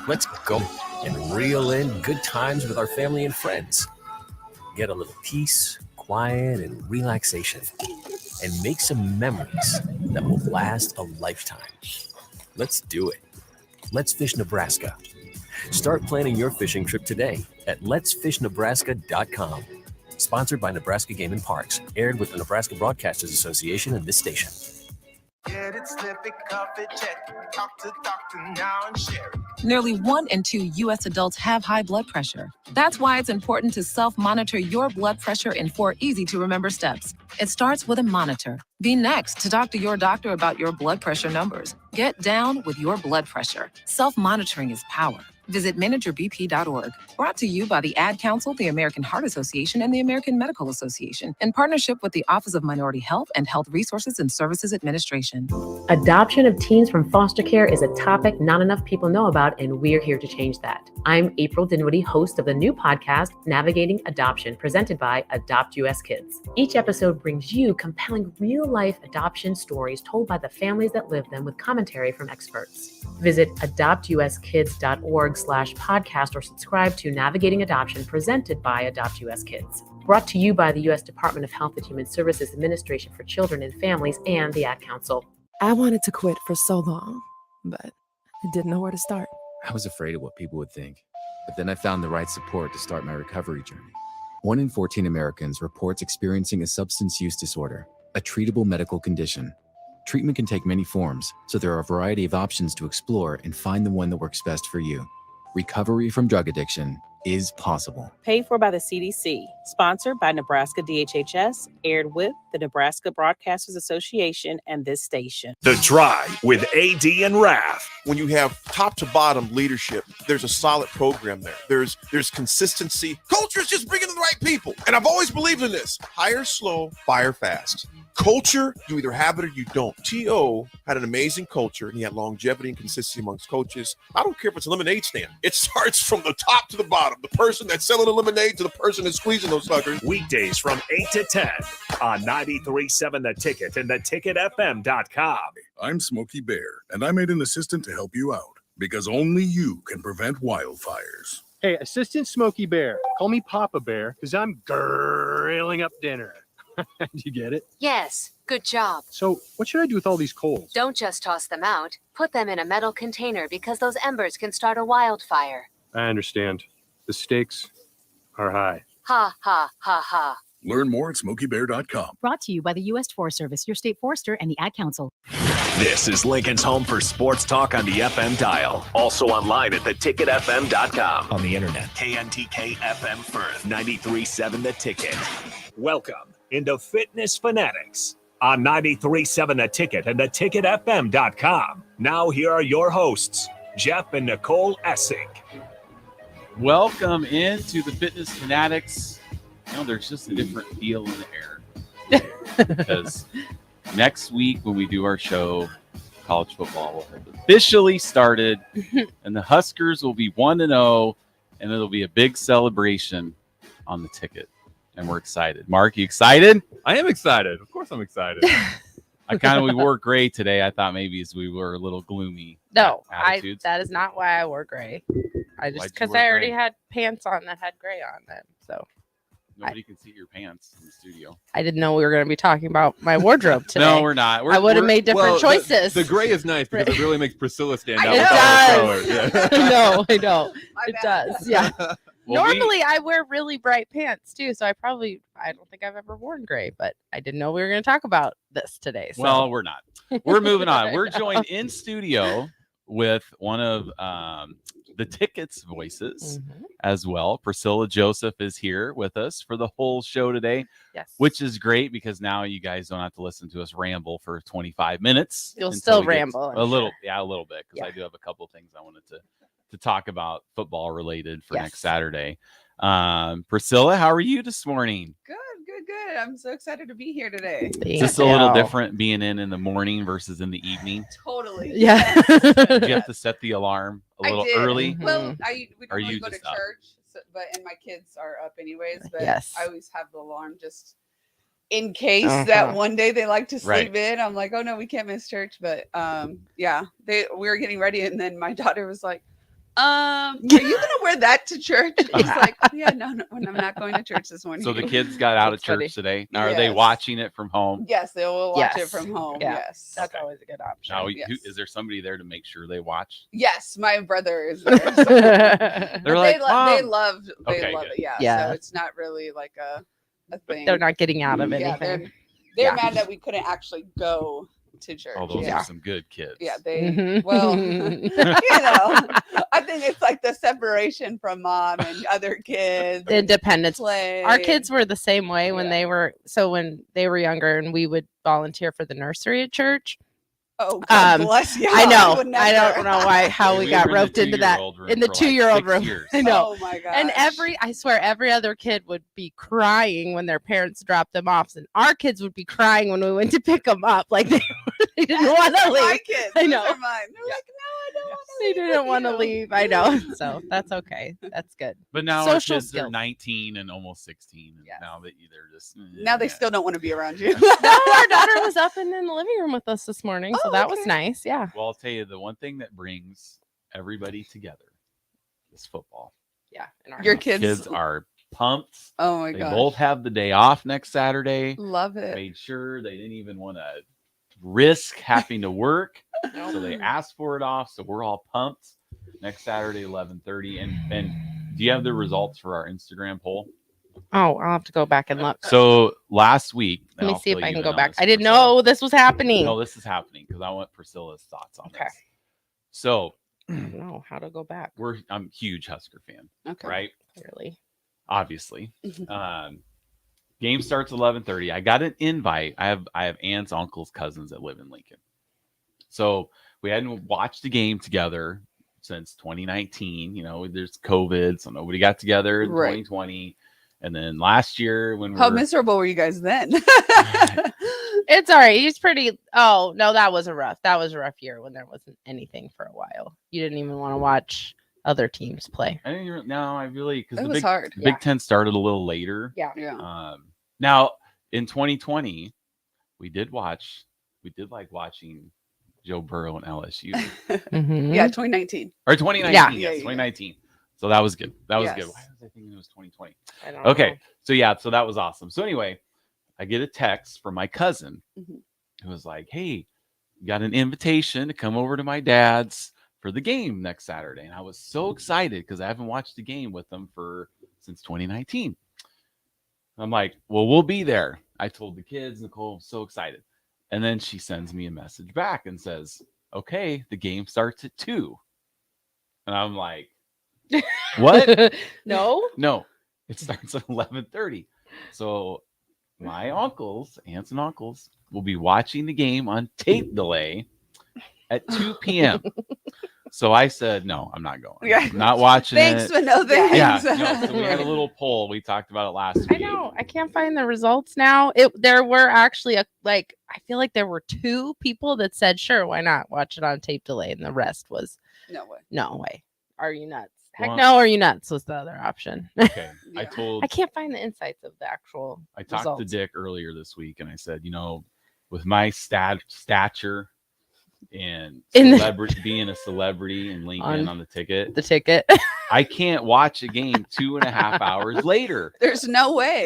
Let's go and reel in good times with our family and friends. Get a little peace, quiet, and relaxation. And make some memories that will last a lifetime. Let's do it. Let's Fish Nebraska. Start planning your fishing trip today at letsfishnebraska.com. Sponsored by Nebraska Game and Parks. Aired with the Nebraska Broadcasters Association and this station. Get it, slip it, cuff it, check it. Talk to doctor now and share it. Nearly 1 in 2 U.S. adults have high blood pressure. That's why it's important to self-monitor your blood pressure in 4 easy-to-remember steps. It starts with a monitor. Be next to talk to your doctor about your blood pressure numbers. Get down with your blood pressure. Self-monitoring is power. Visit managerbp.org. Brought to you by the Ad Council, the American Heart Association, and the American Medical Association, in partnership with the Office of Minority Health and Health Resources and Services Administration. Adoption of teens from foster care is a topic not enough people know about, and we're here to change that. I'm April Dinwiddie, host of the new podcast, Navigating Adoption, presented by Adopt US Kids. Each episode brings you compelling real-life adoption stories told by the families that live them with commentary from experts. Visit adoptuskids.org/podcast or subscribe to Navigating Adoption, presented by Adopt US Kids. Brought to you by the U.S. Department of Health and Human Services Administration for Children and Families and the Ad Council. I wanted to quit for so long, but I didn't know where to start. I was afraid of what people would think, but then I found the right support to start my recovery journey. 1 in 14 Americans reports experiencing a substance use disorder, a treatable medical condition. Treatment can take many forms, so there are a variety of options to explore and find the one that works best for you. Recovery from drug addiction is possible. Paid for by the CDC. Sponsored by Nebraska DHHS. Aired with the Nebraska Broadcasters Association and this station. The Drive with AD and Raf. When you have top to bottom leadership, there's a solid program there. There's consistency. Culture is just bringing in the right people. And I've always believed in this. Hire slow, fire fast. Culture, you either have it or you don't. T.O. had an amazing culture, and he had longevity and consistency amongst coaches. I don't care if it's a lemonade stand. It starts from the top to the bottom. The person that's selling the lemonade to the person that's squeezing those suckers. Weekdays from 8 to 10 on 93.7 The Ticket and theticketfm.com. I'm Smokey Bear, and I made an assistant to help you out, because only you can prevent wildfires. Hey, Assistant Smokey Bear, call me Papa Bear, because I'm grilling up dinner. Do you get it? Yes, good job. So what should I do with all these coals? Don't just toss them out. Put them in a metal container because those embers can start a wildfire. I understand. The stakes are high. Ha, ha, ha, ha. Learn more at SmokeyBear.com. Brought to you by the U.S. Forest Service, your state forester, and the Ad Council. This is Lincoln's home for sports talk on the FM dial. Also online at theticketfm.com. On the internet. KNTK FM Firth, 93.7 The Ticket. Welcome into Fitness Fanatics on 93.7 The Ticket and theticketfm.com. Now here are your hosts, Jeff and Nicole Essig. Welcome into the Fitness Fanatics. You know, there's just a different feel in the air. Because next week when we do our show, college football will have officially started, and the Huskers will be 1-0, and it'll be a big celebration on the ticket. And we're excited. Mark, you excited? I am excited. Of course I'm excited. We wore gray today. I thought maybe as we were a little gloomy. No, attitudes. that is not why I wore gray. Because I already had pants on that had gray on them. So nobody can see your pants in the studio. I didn't know we were going to be talking about my wardrobe today. No, we're not. I would have made different choices. The gray is nice because it really makes Priscilla stand out. It does. Yeah. No, I don't. It does. Yeah. Normally, I wear really bright pants too, so I don't think I've ever worn gray, but I didn't know we were going to talk about this today. So. Well, we're not. We're moving on. We're joined in studio with one of the Ticket's voices as well. Priscilla Joseph is here with us for the whole show today, which is great because now you guys don't have to listen to us ramble for 25 minutes. You'll still ramble. A little bit, because I do have a couple of things I wanted to talk about football related for next Saturday. Priscilla, how are you this morning? Good. I'm so excited to be here today. It's just a little different being in the morning versus in the evening. Totally. Yeah. Did you have to set the alarm a little early? Well, we don't go to church, and my kids are up anyways, but I always have the alarm just in case that one day they like to sleep in. I'm like, oh no, we can't miss church. But we were getting ready, and then my daughter was like, Are you gonna wear that to church? He's like, yeah, no, when I'm not going to church this morning. So the kids got out of That's funny. church today. Now, are they Yes. watching it from home? Yes, they will watch it Yes. from home. Yeah. Yes. That's always a good option. Now, Yes. is there somebody there to make sure they watch? Yes, my brother is there. So- They're But like, they "Mom." love Okay, it. good. Yeah. Yeah. So it's not really like a thing. They're not getting out of Yeah, anything. they're mad that we couldn't actually go to church. Oh, those are some good kids. Yeah, they Mhm. well, I think it's like the separation from mom and other kids. The independence. Play. Our kids were the same way when they were younger, and we would volunteer for the nursery at church. Oh, God bless you. I know. would I never. don't know how we got were in the roped into that 2-year-old room in the for like 2-year-old 6 room. years. I know. Oh my god. And I swear every other kid would be crying when their parents dropped them off, and our kids would be crying when we went to pick them up. Like they didn't want to leave. My kids. I Those know. are mine. They're like, no, I don't want to They leave. didn't want to leave. I know. So that's okay. That's good. But now Social our kids are skills. 19 and almost 16. And now that they're just Now they still don't want to be around you. No, our daughter was up in the living room with us this morning, so that was nice. Yeah. Well, I'll tell you, the one thing that brings everybody together is football. Yeah. Your kids are pumped. Oh my They gosh. both have the day off next Saturday. Love it. Made sure they didn't even want to risk having to work, so they asked for it off. So we're all pumped. Next Saturday, 11:30. And do you have the results for our Instagram poll? Oh, I'll have to go back and look. So last week, Let me I'll see if fill I you can in go on back. this, I didn't Priscilla. know this was happening. No, this is happening because I want Priscilla's thoughts on this. So, I don't know how to go back. I'm a huge Husker fan. Okay. Right? Clearly. Obviously. Game starts 11:30. I got an invite. I have aunts, uncles, cousins that live in Lincoln. So we hadn't watched the game together since 2019. You know, there's COVID, so nobody got together in Right. 2020. And then last year when How miserable were you guys then? It's all right. He's pretty. Oh no, that was a rough year when there wasn't anything for a while. You didn't even want to watch other teams play. I didn't even, no, I really, because It the was Big, hard. the Big Ten started a little later. Yeah. Yeah. Now in 2020, we did like watching Joe Burrow and LSU. Mhm. Yeah, 2019. Or 2019, Yeah. yes, 2019. So that was good. That was good. Yes. Why was I thinking it was 2020? I don't Okay, know. so yeah, so that was awesome. So anyway, I get a text from my cousin Mhm. who was like, "Hey, you got an invitation to come over to my dad's for the game next Saturday." And I was so excited because I haven't watched the game with them since 2019. I'm like, "Well, we'll be there." I told the kids, Nicole, I'm so excited. And then she sends me a message back and says, "Okay, the game starts at 2." And I'm like, "What?" No. No, it starts at 11:30. So my aunts and uncles will be watching the game on tape delay at 2 p.m. So I said, "No, I'm not going. Yeah. I'm not watching Thanks, it." but no thanks. Yeah, no, so we had a little poll. We talked about it last I week. know. I can't find the results now. There were actually I feel like there were 2 people that said, "Sure, why not watch it on tape delay," and the rest was No way. no way. Are you nuts? Heck Well, no, are you nuts was the other option. Okay, Yeah. I can't find the insights of the actual I talked results. to Dick earlier this week, and I said, with my stature and being a celebrity in Lincoln on the ticket, I can't watch a game 2.5 hours later. There's no way.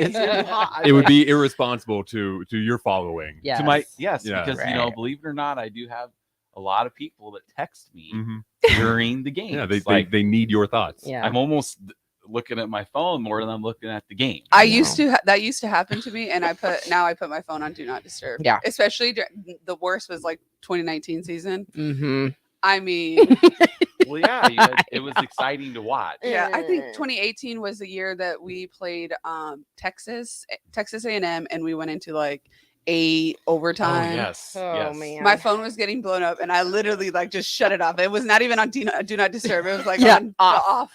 It would be irresponsible to your following. Yes. To my Yeah. because Right. believe it or not, I do have a lot of people that text me Mhm. during the game. Yeah, they need your thoughts. Yeah. I'm almost looking at my phone more than I'm looking at the game. I used to that used to happen to me, and I put my phone on do not disturb. Yeah. Especially the worst was like 2019 season. Mm-hmm. I mean, Well, yeah, it was exciting to watch. yeah, I think 2018 was the year that we played Texas A&M, and we went into like 8 overtime. Oh, yes. Oh yes. man. My phone was getting blown up, and I literally like just shut it off. It was not even on do not disturb. It was like Yeah, on off.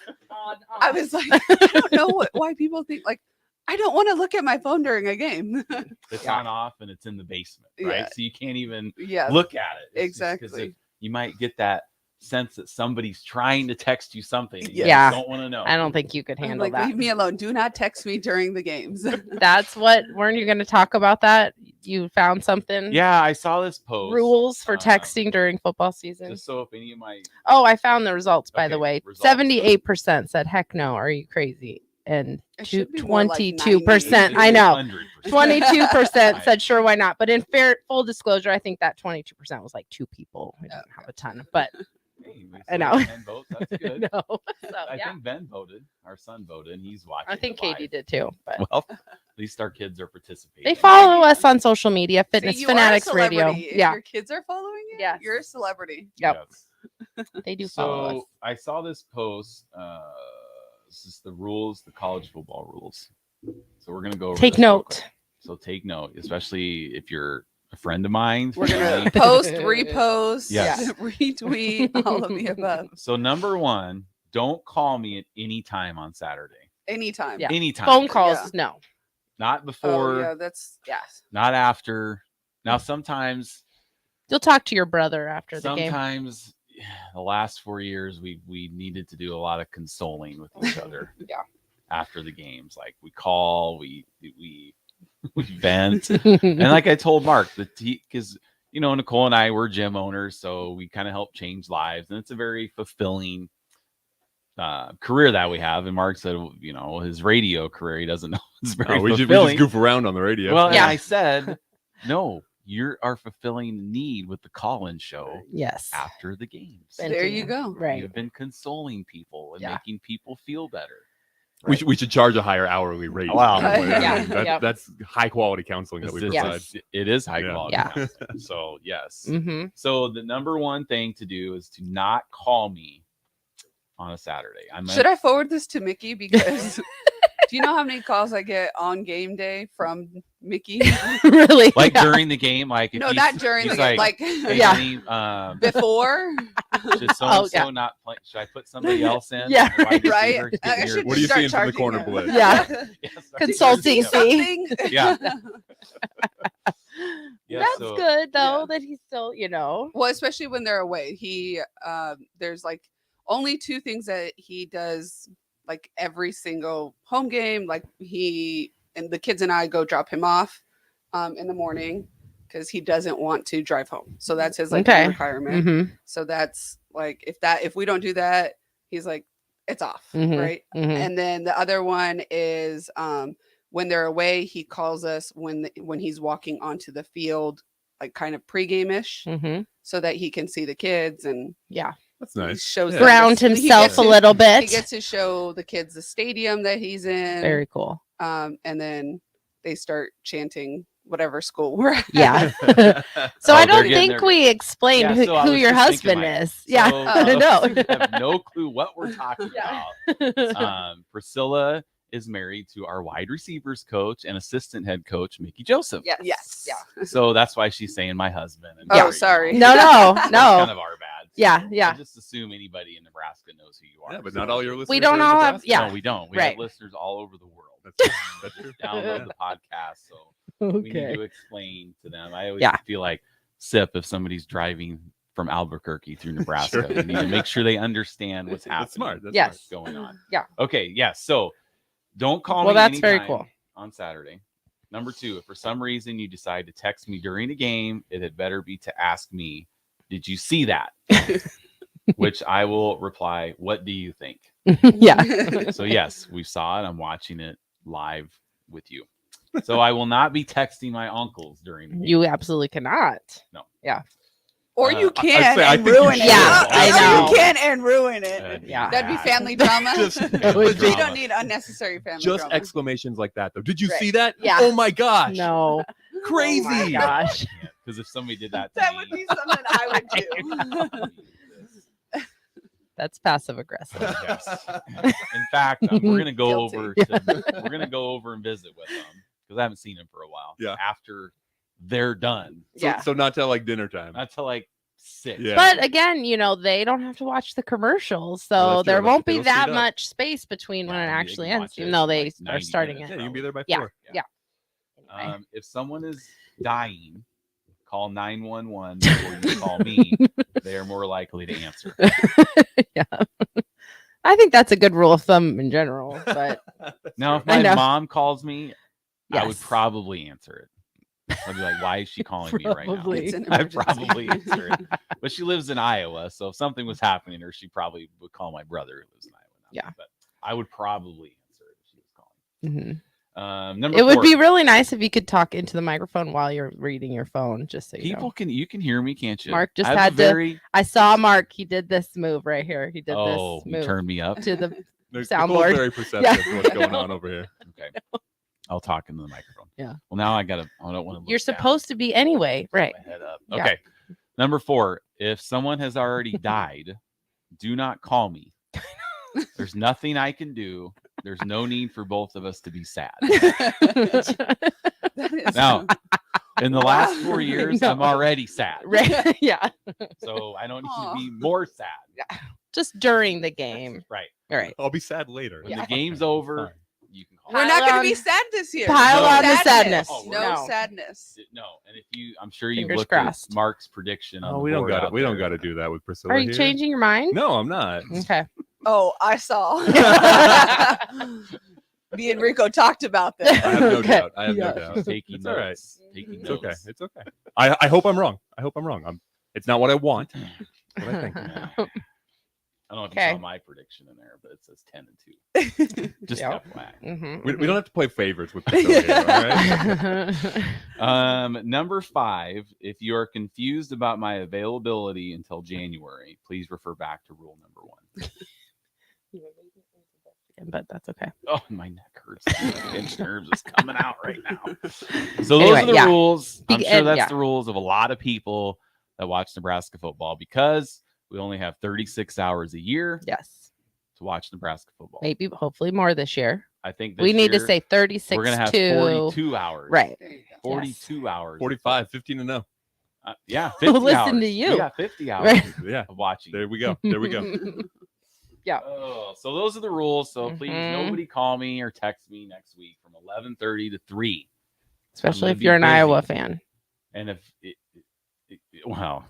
I was like, I don't know why people think like I don't want to look at my phone during a game. It's on off and it's in the basement, right? Yeah. So you can't even Yeah. look at it. It's just 'cause Exactly. you might get that sense that somebody's trying to text you something. And you Yeah. just don't want to know. I don't think you could I'm handle like, that. leave me alone. Do not text me during the games. That's what weren't you going to talk about that? You found something? Yeah, I saw this post. Rules for texting during football season. Just so if any of my Oh, I found the results, by the Okay, way. results. 78% said, heck no, are you crazy? And It should be more like 22%, 90. I know. 100%. 22% said, sure, why not? But in full disclosure, I think that 22% was like 2 people. We didn't have a ton, but Hey, we I still know. got 10 votes. That's good. No. So, I yeah. think Ben voted. Our son voted, and he's watching. I think it live. Katie did too. But Well, at least our kids are participating. they follow us on social media, Fitness See, you are a Fanatics Radio. celebrity. If Yeah. your kids are following you, Yes. you're a celebrity. Yep. Yes. They do follow us. So I saw this post. This is the rules, the college football rules. So we're gonna go over Take this real note. quick. So take note, especially if you're a friend of mine. We're gonna post, repost, Yes. retweet, all of the above. So number 1, don't call me at any time on Saturday. Anytime. Yeah. Anytime. Phone calls, Yeah. no. Not before. Oh, yeah, that's Not after. Now sometimes. You'll talk to your brother after the game. Sometimes the last 4 years we needed to do a lot of consoling with each other. Yeah. After the games, like we call, we vent, and like I told Mark, because Nicole and I were gym owners, so we kind of help change lives, and it's a very fulfilling career that we have. And Mark said, his radio career, he doesn't know it's very we fulfilling. just goof around on the radio. Well, yeah. I said, no, you are fulfilling the need with the call-in show. Yes. After the games. There you go. Right. You've been consoling people and making people feel better. Right. We should charge a higher hourly rate. Wow. That's high quality counseling that we provide. It is high quality. Yeah. Counseling. So yes. Mm-hmm. So the number 1 thing to do is to not call me on a Saturday. Should I forward this to Mickey? Because do you know how many calls I get on game day from Mickey? Really? Like during the game, like if no, not during the game. Like hey, yeah. honey, before. Should so and so not play? Should I put somebody else in? Yeah. Right. What are you seeing from the corner play? Yeah. Consulting fee. Yeah. That's good though. That he's still, Well, especially when they're away. There's like only 2 things that he does like every single home game. Like he and the kids and I go drop him off in the morning because he doesn't want to drive home. So that's his requirement. Mm-hmm. So that's like if we don't do that, he's like, it's off. Mm-hmm. Right. Mm-hmm. And then the other one is when they're away, he calls us when he's walking onto the field, like kind of pregame-ish, Mm-hmm. so that he can see the kids and That's nice. shows ground himself a little bit. He gets to show the kids the stadium that he's in. Very cool. And then they start chanting whatever school we're at. Yeah. So I don't think we explained who your husband is. Yeah. I know. I have no clue what we're talking about. Priscilla is married to our wide receivers coach and assistant head coach, Mickey Joseph. Yes. Yeah. So that's why she's saying my husband. And Oh, sorry. No. That's kind of our bad. So Yeah. I just assume anybody in Nebraska knows who you are. Yeah, but not all your listeners. We don't are in all have. Nebraska. Yeah. No, we don't. We Right. have listeners all over the world. That's true. Download the podcast. So we need Okay. to explain to them. I always Yeah. feel like SIP if somebody's driving from Albuquerque through Nebraska. Sure. We need to make sure they understand what's happening. That's smart. That's Yes. smart. Going on. Yeah. Okay. Yes. So don't call Well, me that's very anytime cool. on Saturday. Number 2, if for some reason you decide to text me during a game, it had better be to ask me, did you see that? Which I will reply, what do you think? Yeah. So yes, we saw it. I'm watching it live with you. So I will not be texting my uncles during the game. You absolutely cannot. No. Yeah. Or you I'd can say I and think you ruin it. should. Yeah, I know. You can and ruin it. Yeah. That'd be family drama. Just- We drama. don't need unnecessary family Just drama. exclamations like that, though. Did you Right. see that? Yeah. Oh my gosh. No. Crazy. Oh my gosh. Because if somebody did that to That me, would be something I would do. That's passive aggressive. yes. In fact, we're gonna go Guilty. over. We're gonna go over and visit with them because I haven't seen them for a while. Yeah. After they're done, So not till like dinner time. not till like 6. Yeah. But again, they don't have to watch the commercials, so that's true. there won't be It'll speed that up. much space between when Yeah, it they actually can ends, watch even it though in, they like, are 90 starting minutes. it. Yeah, you can be there by Yeah. 4. Yeah. Anyway. If someone is dying, call 911 before you call me. They are more likely to answer. Yeah. I think that's a good rule of thumb in general, but Now, if I my know. mom calls me, I would Yes. probably answer it. I'd be like, why is she calling me right now? Probably. It's an I'd probably answer it. But she lives in Iowa, so if something was happening to her, she probably would call my brother who lives in Iowa now. Yeah. But I would probably answer it if she was calling. Mhm. Number It would 4. be really nice if you could talk into the microphone while you're reading your phone, just so you know. You can hear me, can't you? Mark just I have had a very, to. I saw Mark. He did this move right here. He did Oh, this you move. turned me up? To the Nicole's soundboard. very perceptive of what's going on over here. Okay. I'll talk into the microphone. Yeah. Well, now I don't want to. You're supposed to be anyway, right? My head up. Yeah. Okay. Number 4. If someone has already died, do not call me. There's nothing I can do. There's no need for both of us to be sad. Now, in the last 4 years, I'm already sad. Right. Yeah. So I don't need to be more sad. Just during the game. Right. All right. I'll be sad later. When the game's over, you can call We're not going to be sad this year. Pile No on the sadness. No sadness. No, and if I'm sure you've Fingers looked crossed. at Mark's prediction. On Oh, the we don't board got it. out We don't there. got to do that with Priscilla. Are you here. changing your mind? No, I'm not. Okay. Oh, I saw. Me and Rico talked about this. I have no Okay. doubt. I have Yeah. no doubt. She's taking It's all right. notes. Taking It's notes. okay. It's okay. I hope I'm wrong. I hope I'm wrong. It's not what I want. But I think. I don't know if Okay. you saw my prediction in there, but it says 10 and 2. Just Yep. FYI. Mhm. We don't have to play favorites with Priscilla here, all right? Number 5, if you are confused about my availability until January, please refer back to rule number 1. But that's okay. Oh, my neck hurts. My pinched nerves is coming out right now. So those Anyway, are the yeah. rules. I'm sure that's Yeah. the rules of a lot of people that watch Nebraska football because we only have 36 hours a year Yes. to watch Nebraska football. Maybe, hopefully more this year. I think We need to year say 36 we're going to have to 42 hours. Right. 42 hours. 45, 15 to 0. Yeah, 50 Listen hours. to you. We got 50 hours Right. Yeah. of watching. There we go. There we go. Yeah. Oh, so those are the rules. So please, nobody call me or text me next week from 11:30 to 3. Especially I'm if gonna you're be an busy. Iowa fan. And if wow.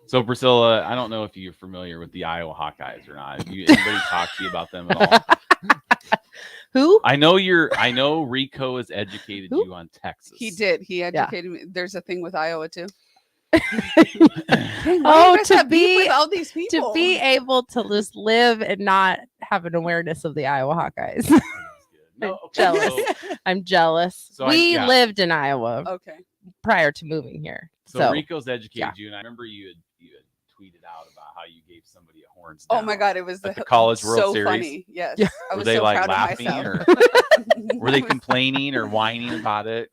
So Priscilla, I don't know if you're familiar with the Iowa Hawkeyes or not. If anybody talk to you about them at all? Who? I know Rico has educated you on Texas. He did. He educated me. There's a thing with Iowa too. Oh, to be with all these people. to be able to just live and not have an awareness of the Iowa Hawkeyes. No, I'm jealous. I'm jealous. So we yeah. lived in Iowa Okay. prior to moving here. So Rico's educated yeah. you, and I remember you had tweeted out about how you gave somebody a horns Oh down my God, it was at the College World so Series. funny. Yes. Yeah. I Were was they so like proud laughing of or myself. were they complaining or whining about it?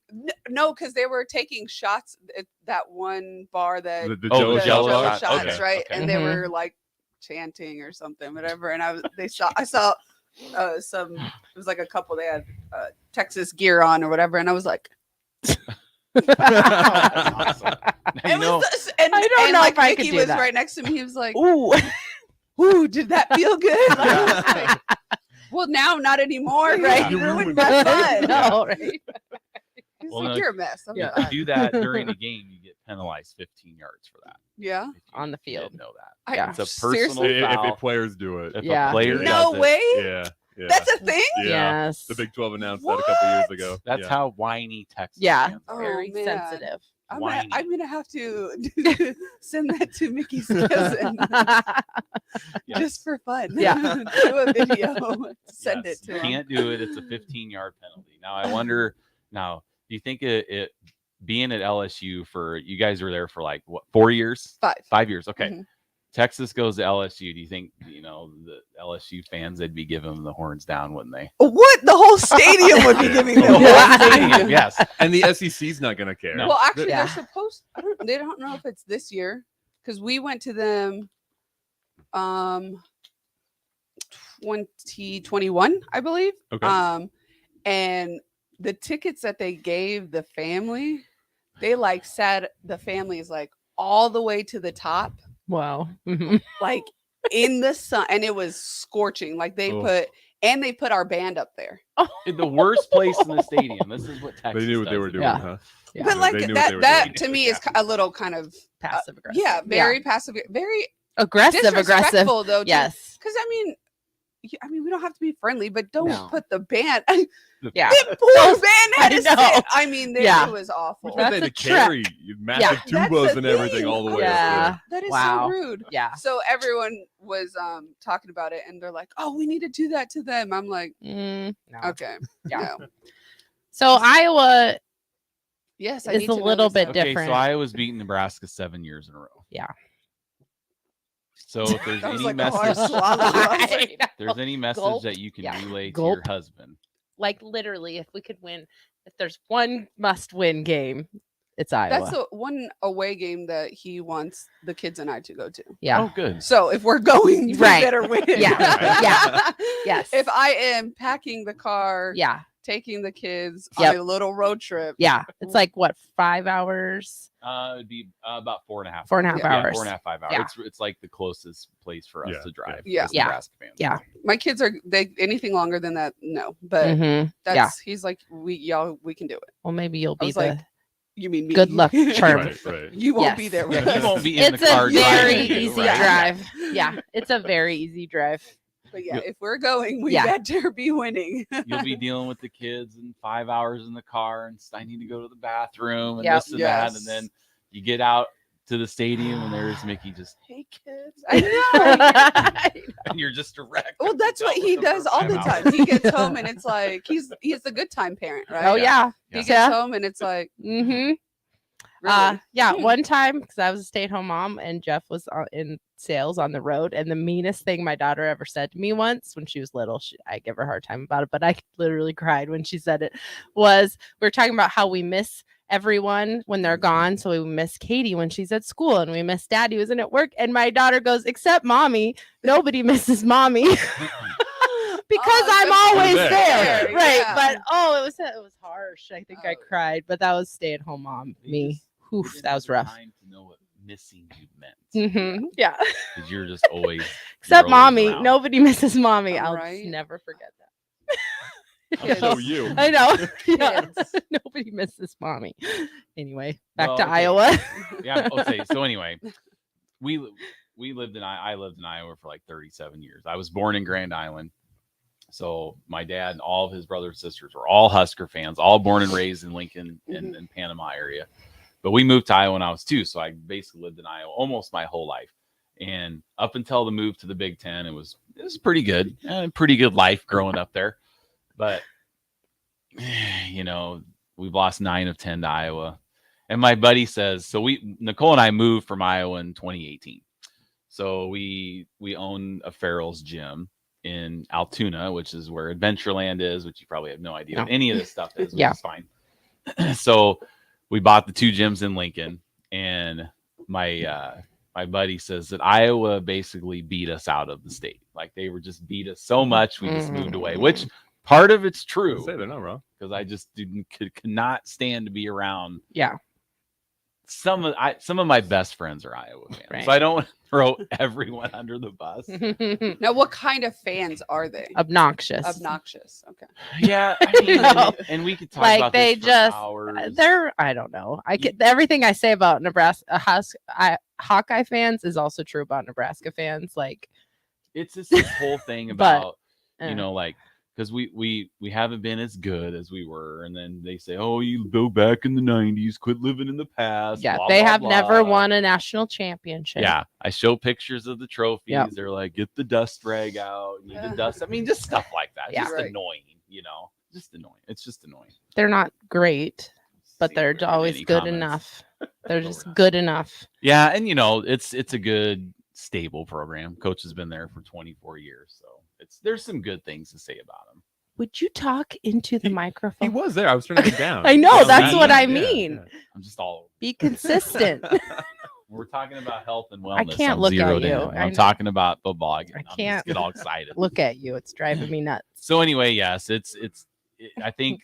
No, because they were taking shots at that one bar that The Oh, Jello Jello shot? shots, Okay, right? okay. And they Mhm. were like chanting or something, whatever. And I saw some. It was like a couple. They had Texas gear on or whatever, and I was like, Awesome. it You know, was, and I don't know like if I could Mickey do was that. right next to me. He was like, Ooh. "Ooh, did that feel good?" Like, I was like, well, now not anymore. Right? You ruined my fun. No, right? He's Well, like, no, "You're a mess." I'm if like, you do that during a game, you get penalized 15 yards for that. yeah. If you On the field. didn't know that. I- It's a seriously? personal foul. If players do it. If Yeah. a player No does it, way. Yeah. Yeah. That's a thing. Yeah. Yes. The Big 12 announced that a couple years ago. that's Yeah. how whiny Texas Yeah. fans are. Very man. sensitive. I'm gonna have to send that to Mickey's cousin Yes. just for fun. Yeah. Do a video. Send Yes, it to you him. can't do it. It's a 15-yard penalty. Now I wonder. Now, do you think it being at LSU for you guys were there for like what 4 years? 5. 5 years. Okay. Mhm. Texas goes to LSU. Do you think the LSU fans they'd be giving them the horns down, wouldn't they? What? The whole stadium would be giving them. Stadium, yes. And the SEC's not going to care. No. Well, actually, Yeah. they're supposed. They don't know if it's this year because we went to them, 2021, I believe. Okay. And the tickets that they gave the family, they like sat the families like all the way to the top, Wow. Mhm. like in the sun, and it was scorching. Like they Oh. put our band up there. In the worst place in the stadium. This is what Texas They knew what they does. were doing, Yeah. huh? Yeah. But like They knew what they were that doing. to me is a little kind of Passive aggressive. yeah, very passive, very aggressive. disrespectful though. Yes. Because I mean, I mean, we don't have to be friendly, but don't No. put the band. Yeah. The poor band had to I know. sit. I mean, it was awful. Which they had to carry massive tubas and everything all the way up there. That is Wow. so rude. Yeah. So everyone was talking about it, and they're like, "Oh, we need to do that to them." I'm like, no. "Okay, Yeah. no." So Iowa Yes, I is need a to know little this bit now. different. So Iowa's beaten Nebraska 7 years in a row. Yeah. So if there's That was any like a hard message, swallow. I was like, if there's any message Gulp. that you can Yeah. relay to Gulp. your husband, Like literally, if we could win, if there's one must-win game, it's Iowa. That's the one away game that he wants the kids and I to go to. Yeah. oh good. So if we're going, we Right. better win. Yeah. Yeah. Yes. If I am packing the car, Yeah. taking the kids Yep. on a little road trip. Yeah. It's like what, 5 hours? It'd be about 4.5. 4.5 Yeah, hours. 4.5, 5 hours. Yeah. It's like the closest place for us Yeah, to drive. yeah. as Yeah. Nebraska fans. Yeah. My kids are anything longer than that, no. But Mhm. that's Yeah. he's like, we can do it. Well, maybe you'll I be was the like, you mean me? good luck charm. Right, right. You won't Yes. be there Yeah, with you us. won't be in It's the car a very driving, easy right? drive. Yeah. It's a very easy drive. But yeah, if we're going, we Yeah. better be winning. You'll be dealing with the kids and 5 hours in the car, and I need to go to the bathroom and Yep. this and that, Yes. and then you get out to the stadium and there's Mickey just, hey kids, I know. and you're just a wreck. Well, that's what he does all the time. He gets home and it's like he's a good time parent, right? Oh yeah. He gets Yeah. home and it's like, Mm-hmm. really? Yeah, one time because I was a stay-at-home mom and Jeff was in sales on the road, and the meanest thing my daughter ever said to me once when she was little, I give her a hard time about it, but I literally cried when she said it, was we were talking about how we miss everyone when they're gone. So we miss Katie when she's at school, and we miss Daddy who isn't at work. And my daughter goes, except Mommy, nobody misses Mommy. Because I'm always there. Right. Yeah. But it was harsh. I think I cried, but that was stay-at-home mom. Me. Oof, that was rough. Time to know what missing you meant. Mm-hmm. Yeah. Because you're just always Except you're always Mommy. around. Nobody misses Mommy. I'll Right. just never forget that. So you. I know. Yeah. Kids. Nobody misses Mommy. Anyway, back Well, to okay. Iowa. Yeah. Okay. So anyway, we lived in I lived in Iowa for like 37 years. I was born in Grand Island. So my dad and all of his brothers and sisters were all Husker fans, all born and raised in Lincoln and Panama area. But we moved to Iowa when I was 2, so I basically lived in Iowa almost my whole life. And up until the move to the Big Ten, it was pretty good, pretty good life growing up there. But you know, we've lost 9 of 10 to Iowa. And my buddy says, so Nicole and I moved from Iowa in 2018. So we own a Farrell's gym in Altoona, which is where Adventureland is, which you probably have no idea what any of this stuff is, which Yeah. is fine. So we bought the 2 gyms in Lincoln, and my buddy says that Iowa basically beat us out of the state. Like they were just beat us so much, we just moved away, which part of it's true. Say they're not wrong. Because I just could not stand to be around. Yeah. Some of my best friends are Iowa fans, Right. so I don't throw everyone under the bus. Now, what kind of fans are they? Obnoxious. Obnoxious. Okay. Yeah, I mean, No. and we could talk Like about they this for just hours. they're I don't know. Everything I say about Nebraska Hawkeye fans is also true about Nebraska fans. Like It's just this whole thing But, about you know, like because we haven't been as good as we were, and then they say, oh, you go back in the 90s, quit living in the past. yeah, blah, they blah, have blah. never won a national championship. Yeah, I show pictures of the trophies. Yep. They're like, get the dust rag out, need the dust. I mean, just stuff like that. Yeah. Just Right. annoying, you know. Just annoying. It's just annoying. They're not great, but they're Very always many good comments. enough. They're just good enough. Yeah, and you know, it's a good stable program. Coach has been there for 24 years, so there's some good things to say about him. Would you talk into the microphone? He was there. I was turning it down. I know, Yeah, that's what I yeah, mean. yeah. I'm just all Be consistent. we're talking about health and wellness. can't I'm look at zeroed you. in. I I'm know. talking about football. I can't just get all excited. Look at you. It's driving me nuts. So anyway, yes, I think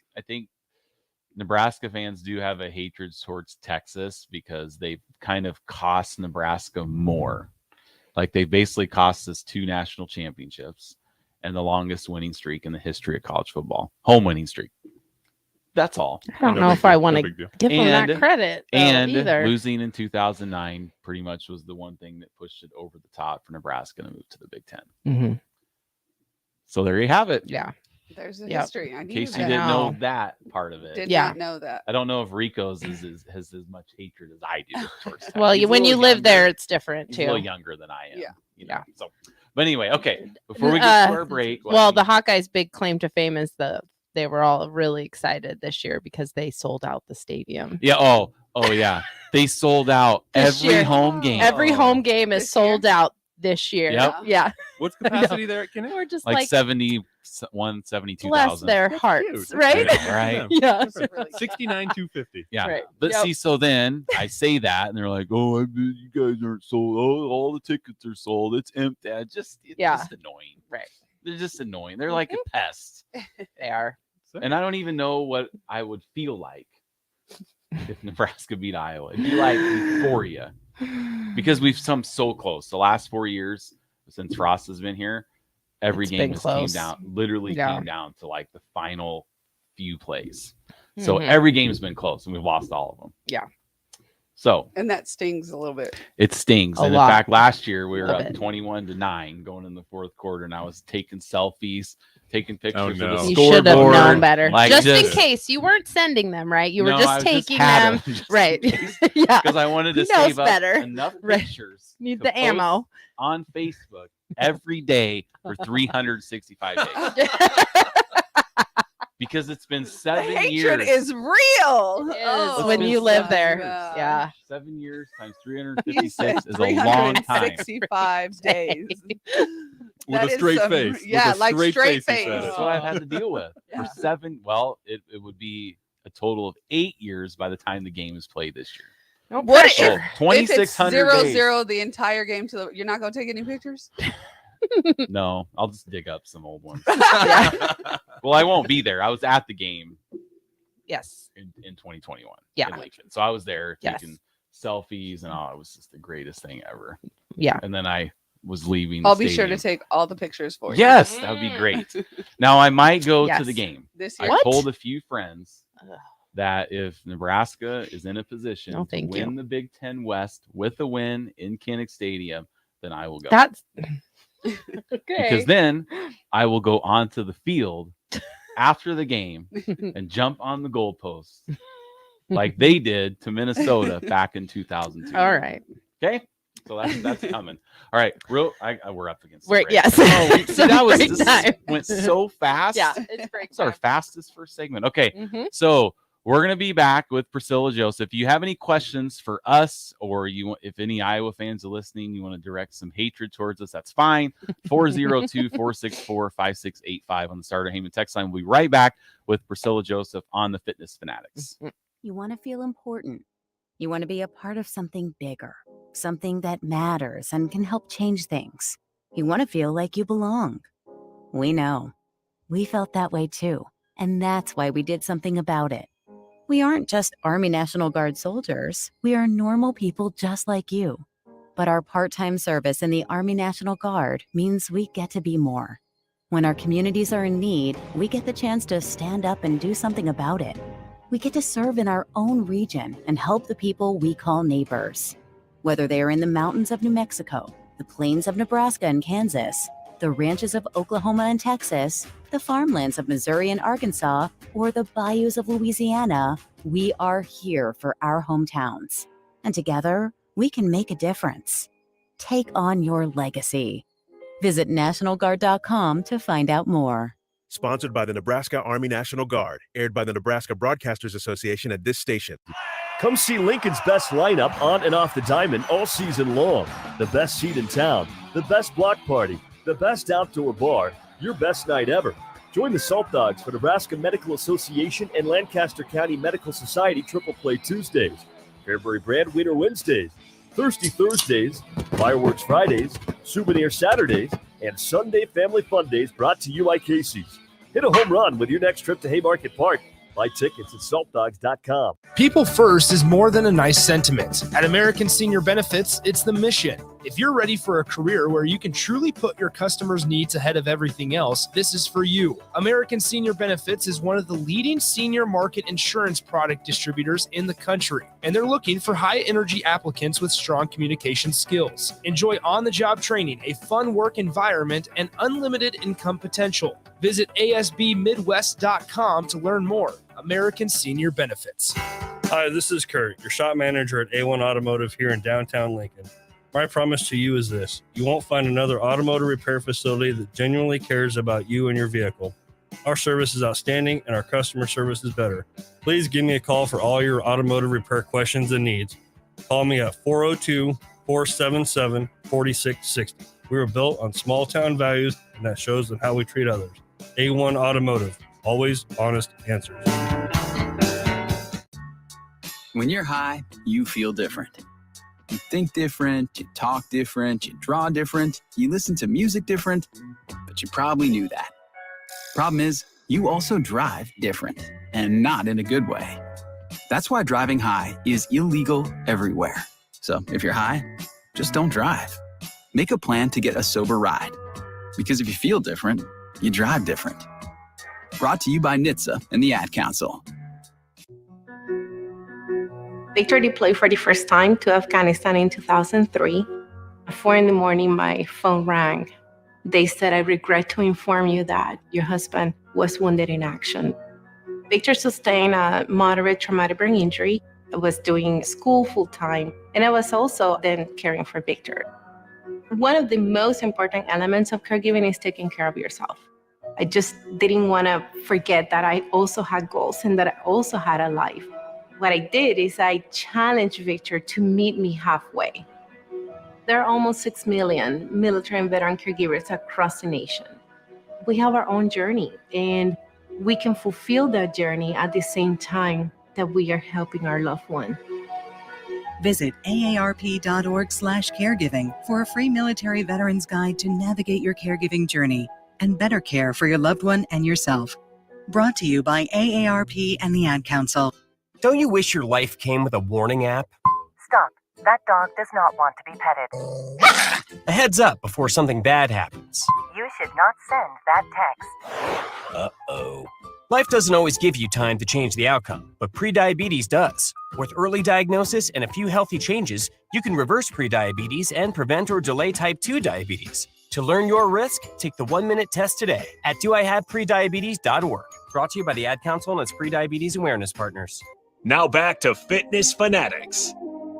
Nebraska fans do have a hatred towards Texas because they've kind of cost Nebraska more. Like they basically cost us 2 national championships and the longest winning streak in the history of college football. Home winning streak. That's all. I don't No know big if I deal. want No to big deal. give them that credit though, And either. losing in 2009 pretty much was the one thing that pushed it over the top for Nebraska to move to the Big Ten. Mhm. So there you have it. Yeah. There's a Yep. history. I In knew case that. you didn't know that part of it. Did Yeah. not know that. I don't know if Rico's has as much hatred as I do towards Texas. Well, He's a when you little live younger. there, it's different He's too. a little younger than I am. Yeah. You know? So, but anyway, okay. Before we get to our break, well, the Hawkeyes' big claim to fame is they were all really excited this year because they sold out the stadium. yeah. Oh yeah. They sold out This every year. home game. Every home game is sold out this year. Yep. Yeah. What's capacity there at Kinnick? We're just like like 71, 72,000. bless their hearts, right? Right. Yeah. 69,250. Yeah. Right. But Yep. see, so then I say that, and they're like, "Oh, you guys aren't sold. Oh, all the tickets are sold. It's empty." It's just annoying. Right. They're just annoying. They're like a pest. They are. And I don't even know what I would feel like if Nebraska beat Iowa. It'd be like euphoria because we've come so close. The last 4 years since Frost has been here, every It's game been has came close. down, literally Yeah. came down to like the final few plays. So Mhm. every game's been close, and we've lost all of them. Yeah. So And that stings a little bit. it stings. A And lot. in fact, last year we were Love up it. 21-9 going in the fourth quarter, and I was taking selfies, taking pictures no. of the You should have scoreboard. known better. like, just in case you weren't sending them, right? You were No, I just was taking had them. 'em, just in Right. case, Yeah. because I wanted to Who knows save up better? enough Right. pictures. Need to the post ammo. on Facebook every day for 365 days. Because it's been 7 Hatred years. is real. It is Oh, when you live my there. God. Yeah. 7 years times He 356 said is a long time. 365 days. With That a is straight some- face. yeah, With a like straight he face. said it. That's what I've had to deal with Yeah. for 7. Well, it would be a total of 8 years by the time the game is played this year. No What pressure. So if it's 2,600 days. 0-0 the entire game to the you're not gonna take any pictures? No, I'll just dig up some old ones. Well, I won't be there. I was at the game Yes. in 2021. Yeah. In Lincoln. So I was there Yes. taking selfies, and it was just the greatest thing ever. Yeah. And then I was leaving. the I'll be sure to stadium. take all the pictures for you. Yes, that would be great. Now I might go to the Yes. game. This I year. told a few friends Ugh. that if Nebraska is in a position No, to thank win you. the Big Ten West with a win in Kinnick Stadium, then I will go. That's Because okay. then I will go onto the field after the game and jump on the goalposts like they did to Minnesota back in 2002. All right. Okay. So that's coming. All right. We're up against the We're break. yes. Oh, It's see, that was break this time. went so fast. Yeah, it's break It's our time. fastest first segment. Okay. Mhm. So we're gonna be back with Priscilla Joseph. If you have any questions for us, or if any Iowa fans are listening, you want to direct some hatred towards us, that's fine. 402-464-5685 on the Starter Heyman text line. We'll be right back with Priscilla Joseph on the Fitness Fanatics. You want to feel important. You want to be a part of something bigger, something that matters and can help change things. You want to feel like you belong. We know. We felt that way too, and that's why we did something about it. We aren't just Army National Guard soldiers. We are normal people just like you. But our part-time service in the Army National Guard means we get to be more. When our communities are in need, we get the chance to stand up and do something about it. We get to serve in our own region and help the people we call neighbors. Whether they are in the mountains of New Mexico, the plains of Nebraska and Kansas, the ranches of Oklahoma and Texas, the farmlands of Missouri and Arkansas, or the bayous of Louisiana, we are here for our hometowns. And together, we can make a difference. Take on your legacy. Visit NationalGuard.com to find out more. Sponsored by the Nebraska Army National Guard. Aired by the Nebraska Broadcasters Association at this station. Come see Lincoln's best lineup on and off the diamond all season long. The best seat in town, the best block party, the best outdoor bar, your best night ever. Join the Salt Dogs for Nebraska Medical Association and Lancaster County Medical Society Triple Play Tuesdays, Fairbury Brand Winter Wednesdays, Thirsty Thursdays, Fireworks Fridays, Souvenir Saturdays, and Sunday Family Fun Days brought to you by Casey's. Hit a home run with your next trip to Haymarket Park. Buy tickets at saltdogs.com. People first is more than a nice sentiment. At American Senior Benefits, it's the mission. If you're ready for a career where you can truly put your customers' needs ahead of everything else, this is for you. American Senior Benefits is one of the leading senior market insurance product distributors in the country, and they're looking for high-energy applicants with strong communication skills. Enjoy on-the-job training, a fun work environment, and unlimited income potential. Visit asbmidwest.com to learn more. American Senior Benefits. Hi, this is Kurt, your shop manager at A1 Automotive here in downtown Lincoln. My promise to you is this: you won't find another automotive repair facility that genuinely cares about you and your vehicle. Our service is outstanding and our customer service is better. Please give me a call for all your automotive repair questions and needs. Call me at 402-477-4660. We were built on small town values, and that shows in how we treat others. A1 Automotive, always honest answers. When you're high, you feel different. You think different, you talk different, you draw different, you listen to music different, but you probably knew that. Problem is, you also drive different, and not in a good way. That's why driving high is illegal everywhere. So if you're high, just don't drive. Make a plan to get a sober ride. Because if you feel different, you drive different. Brought to you by NHTSA and the Ad Council. Victor deployed for the first time to Afghanistan in 2003. At 4 a.m, my phone rang. They said, "I regret to inform you that your husband was wounded in action." Victor sustained a moderate traumatic brain injury. I was doing school full-time, and I was also then caring for Victor. One of the most important elements of caregiving is taking care of yourself. I just didn't want to forget that I also had goals and that I also had a life. What I did is I challenged Victor to meet me halfway. There are almost 6 million military and veteran caregivers across the nation. We have our own journey, and we can fulfill that journey at the same time that we are helping our loved one. Visit aarp.org/caregiving for a free military veterans guide to navigate your caregiving journey and better care for your loved one and yourself. Brought to you by AARP and the Ad Council. Don't you wish your life came with a warning app? Stop. That dog does not want to be petted. A heads up before something bad happens. You should not send that text. Uh-oh. Life doesn't always give you time to change the outcome, but prediabetes does. With early diagnosis and a few healthy changes, you can reverse prediabetes and prevent or delay type 2 diabetes. To learn your risk, take the 1-minute test today at doihaveprediabetes.org. Brought to you by the Ad Council and its prediabetes awareness partners. Now back to Fitness Fanatics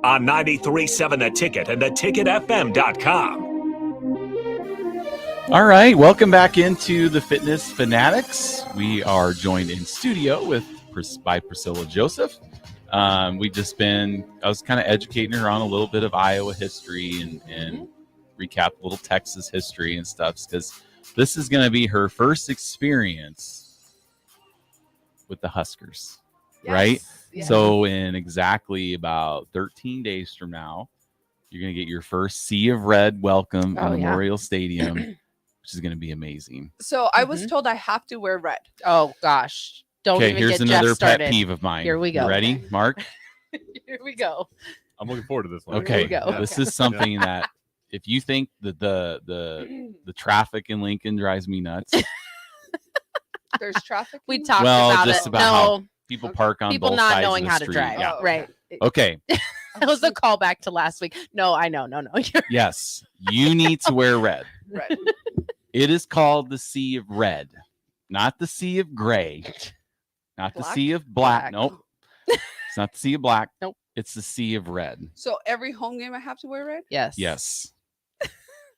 on 93.7 The Ticket and theticketfm.com. All right, welcome back into the Fitness Fanatics. We are joined in studio by Priscilla Joseph. I was kind of educating her on a little bit of Iowa history and recap a little Texas history and stuff, because this is going to be her first experience with the Huskers, right? Yes. So in exactly about 13 days from now, you're going to get your first Sea of Red welcome at Memorial Stadium, which is going to be amazing. So I was told I have to wear red. Oh, gosh. Don't even here's get another Jeff started. pet peeve of mine. Here we go. You ready, Mark? Here we go. I'm looking forward to this one. Okay, go. This is something that if you think that the traffic in Lincoln drives me nuts, There's traffic. We talked about just it. about how people park on people both not sides knowing of the how street. to drive. Yeah. Right. Okay. That was a callback to last week. No, I know. No. Yes, you need to wear red. Red. It is called the Sea of Red, not the Sea of Gray, not the Sea of Black. Nope. It's not the Sea of Black. Nope. It's the Sea of Red. So every home game I have to wear red? Yes. Yes.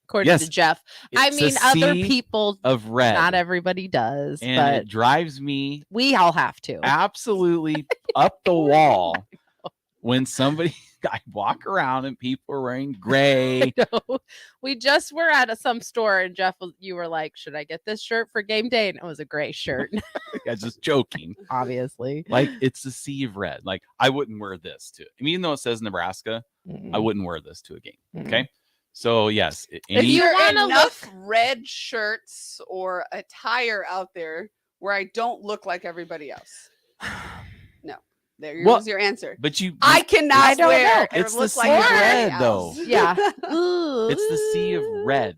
According to Jeff. I It's mean, a other sea people of red. Not everybody does, And but it drives me we all have to. absolutely up the wall when I walk around and people are wearing gray. We just were at some store and Jeff, you were like, should I get this shirt for game day? And it was a gray shirt. I was just joking. Obviously. Like, it's the Sea of Red. Like, I wouldn't wear this to it. I mean, even though it says Nebraska, I wouldn't wear this to a game. Okay. So, yes. If you want enough red shirts or attire out there where I don't look like everybody else. No. There's your answer. But I cannot I don't swear. know. It It's the looks sea like of everybody red, else. though. Yeah. It's the sea of red.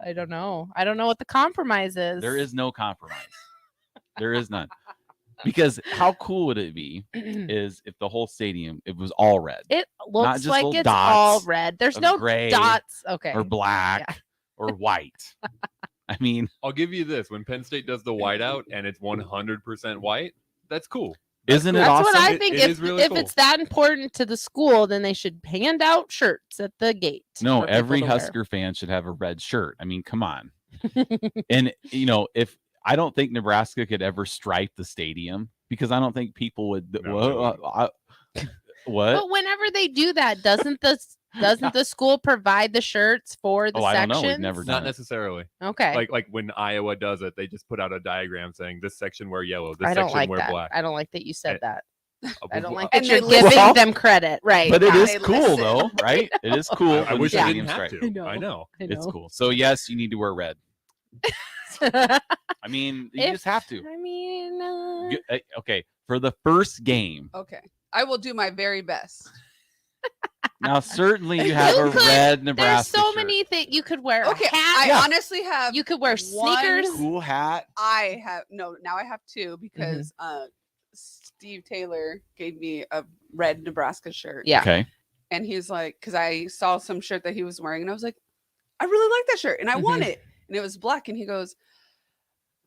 I don't know. I don't know what the compromise is. There is no compromise. There is none. Because how cool would it be is if the whole stadium it was all red? It Not looks just like little it's dots all red. There's of no gray dots. Okay. or black or white. I mean, I'll give you this: when Penn State does the whiteout and it's 100% white, that's cool. That's isn't cool. it That's awesome? what I think. It If is really if cool. it's that important to the school, then they should hand out shirts at the gate. No, for people every to wear. Husker fan should have a red shirt. I mean, come on. And if I don't think Nebraska could ever stripe the stadium because I don't think people would. What? But whenever they do that, doesn't the school provide the shirts for the Oh, I don't sections? know. We've never done Not it. necessarily. Okay. Like when Iowa does it, they just put out a diagram saying this section wear yellow, this I don't section like wear that. black. I don't like that you said that. I don't like And that they you're giving listen. them credit. Right. But it yeah. is They cool listen. though, right? It is cool. I when wish the I didn't stadium's have striped. to. I know. It's cool. So yes, you need to wear red. I mean, you just have to. I mean, Okay, for the first game. Okay. I will do my very best. Now, certainly you have a red Nebraska There's so shirt. many things you could wear. Okay. A hat. I honestly have. You could wear one- sneakers. Cool hat. I have now I have two because Steve Taylor gave me a red Nebraska shirt. Yeah. Okay. And he's like, because I saw some shirt that he was wearing, and I was like, I really like that shirt, and I want it, and it was black, and he goes,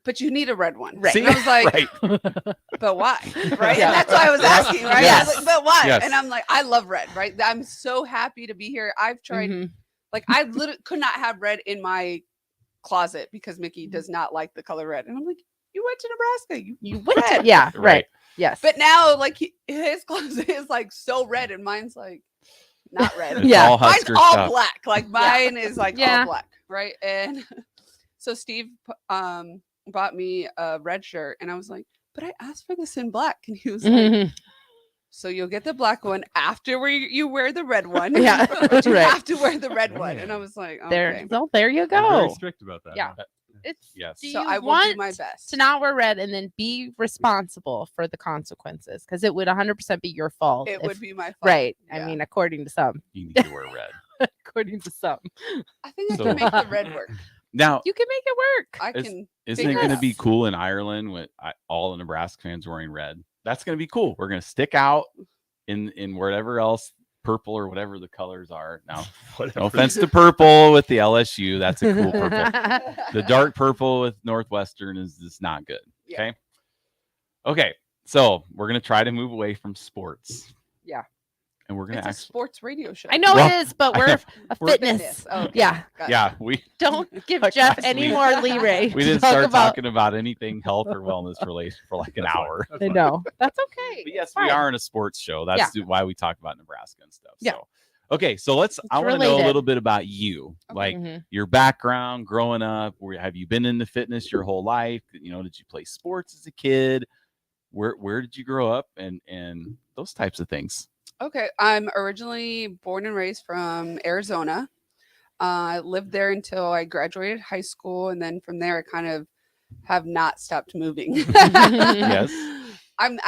but you need a red one, Right. And I was like, right. but why, right? Yeah. And that's why I was asking, right? Yes. I was like, but why? Yes. And I'm like, I love red, right? I'm so happy to be here. I've tried, like, I literally could not have red in my closet because Mickey does not like the color red, and I'm like, you went to Nebraska, you went to red. yeah. Right. Right. Yes. But now, like, his closet is like so red, and mine's like not red. It's Yeah. all Mine's Husker all stuff. black. Like mine is like Yeah. all black, right? And so Steve bought me a red shirt, and I was like, but I asked for this in black, and he was like, so you'll get the black one after you wear the red one. Yeah. But you Right. have to wear the red one. And I was like, okay. There you I'm very go. strict about that. Yeah. It's Yes. do So you I will do want my best. to not wear red and then be responsible for the consequences because it would 100% be your fault. It if- would be my fault. right. Yeah. I mean, according to some. You need to wear red. According to some, I think I So- can make the red work. Now, you can make it work. I Is- can. isn't figure it going to out. be cool in Ireland with all the Nebraska fans wearing red? That's going to be cool. We're going to stick out in whatever else, purple or whatever the colors are. Now, no offense to purple with the LSU. That's a cool purple. The dark purple with Northwestern is just not good. Yeah. Okay. Okay. So we're going to try to move away from sports. Yeah. And we're going It's to a actually. sports radio show. I know Well, it is, but we're a we're- fitness. Oh, okay. Yeah. Got Yeah. We Don't give Like Jeff last any week, more leeway. we to didn't talk start about. talking about anything health or wellness related for like an hour. I know. That's okay. But yes, Fine. we are in a sports show. That's why we talk about Nebraska and stuff. Yeah. So, okay, so I want to know a related. little bit about you, like Mhm. your background, growing up. Have you been into fitness your whole life? You know, did you play sports as a kid? Where did you grow up, and those types of things? Okay, I'm originally born and raised from Arizona. I lived there until I graduated high school, and then from there, I kind of have not stopped moving. Yes. I'm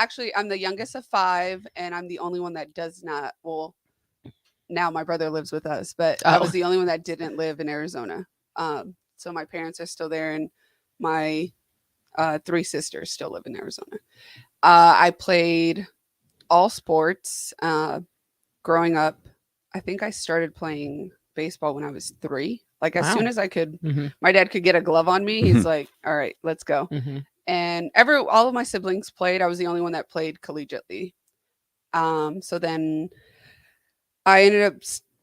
the youngest of 5, and I'm the only one that does not. Well, now my brother lives with us, but I was the only one that didn't live in Arizona. So my parents are still there, and my 3 sisters still live in Arizona. I played all sports growing up. I think I started playing baseball when I was 3. Like as Wow. soon as I could, Mhm. my dad could get a glove on me. He's like, all right, let's go. Mhm. And all of my siblings played. I was the only one that played collegiately. So then I ended up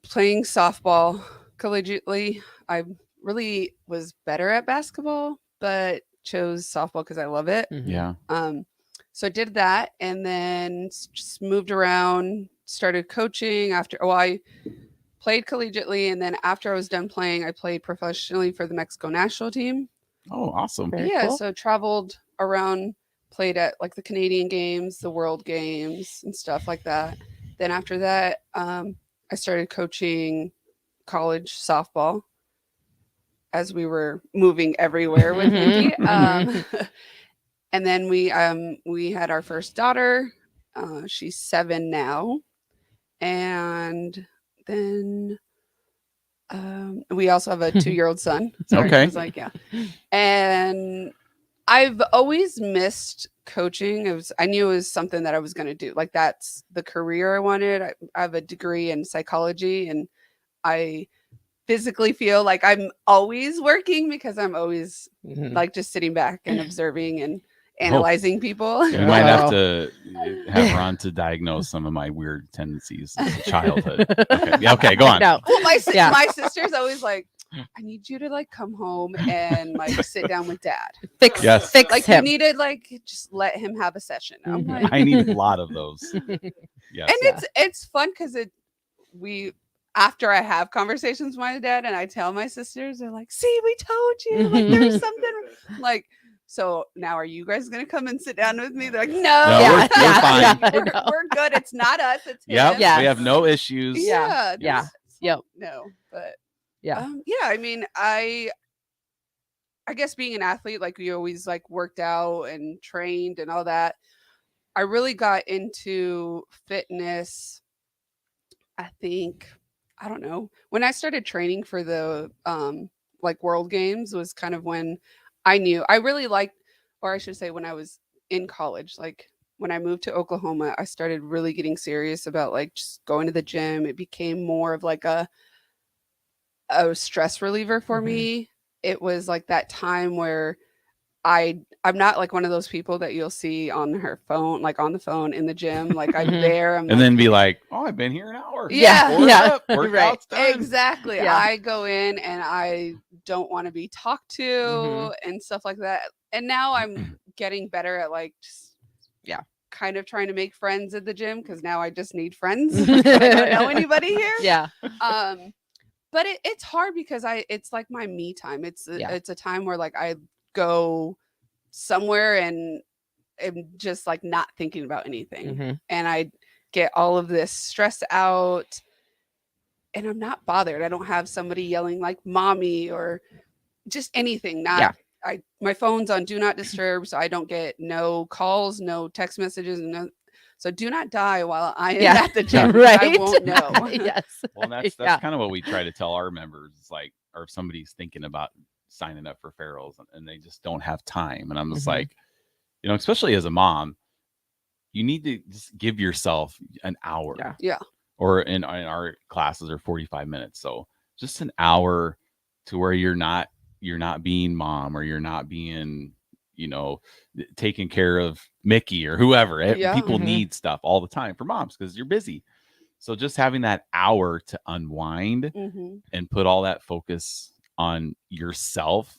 playing softball collegiately. I really was better at basketball, but chose softball because I love it. Yeah. So I did that, and then just moved around, started coaching I played collegiately, and then after I was done playing, I played professionally for the Mexico national team. Oh, awesome. Very Yeah, cool. so traveled around, played at like the Canadian games, the World Games, and stuff like that. Then after that, I started coaching college softball as we were moving everywhere with Mindy. And then we had our first daughter, She's 7 now. And then we also have a 2-year-old son. Sorry, Okay. I was like, yeah. And I've always missed coaching. I knew it was something that I was going to do. Like, that's the career I wanted. I have a degree in psychology, and I physically feel like I'm always working because I'm always like just sitting back and observing and analyzing people. You might have to have Ron to diagnose some of my weird tendencies as a childhood. Okay, yeah, okay, go on. Well, my sister's always like, I need you to like come home and like sit down with dad. Fix like him. you need to like just let him have a session. I'm like, I need a lot of those. Yes. And it's fun because after I have conversations with my dad and I tell my sisters, they're like, see, we told you, like there's something like, so now are you guys gonna come and sit down with me? They're like, no, we're fine. We're good. It's not us, it's him. Yep, we have no issues. No, but I mean, I guess being an athlete, like we always like worked out and trained and all that. I really got into fitness, I think, I don't know, when I started training for the like World Games was kind of when I knew I really liked, or I should say when I was in college, like when I moved to Oklahoma, I started really getting serious about like just going to the gym. It became more of like a stress reliever for me. It was like that time where I'm not like one of those people that you'll see on her phone, like on the phone in the gym. Like I'm there. And then be like, oh, I've been here an hour. Workout's done. Exactly. Yeah. I go in and I don't want to be talked to and stuff like that. And now I'm getting better at like, just, kind of trying to make friends at the gym because now I just need friends. I don't know anybody here. Yeah. But it's hard because it's like my me time. It's a time where like I go somewhere and am just like not thinking about anything. And I get all of this stress out and I'm not bothered. I don't have somebody yelling like mommy or just anything. My phone's on do not disturb, so I don't get no calls, no text messages, so do not die while I am at the gym. Right. I won't know. Yes. Well, that's kind of what we try to tell our members. It's like, or if somebody's thinking about signing up for Farrell's and they just don't have time. And I'm just like, especially as a mom, you need to just give yourself an hour. Yeah. Or in our classes are 45 minutes. So just an hour to where you're not being mom or you're not being, taking care of Mickey or whoever. People need stuff all the time for moms because you're busy. So just having that hour to unwind and put all that focus on yourself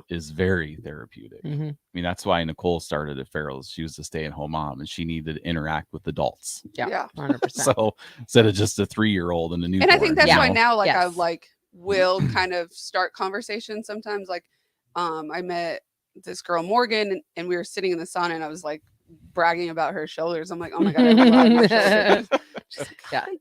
is very therapeutic. I mean, that's why Nicole started at Farrell's. She was a stay-at-home mom and she needed to interact with adults. Yeah. 100%. So instead of just a 3-year-old and a newborn. And I think that's why now, like, Yes. I like will kind of start conversations sometimes. Like, I met this girl Morgan, and we were sitting in the sauna, and I was like bragging about her shoulders. I'm like, oh my god, I love my shoulders. She's like,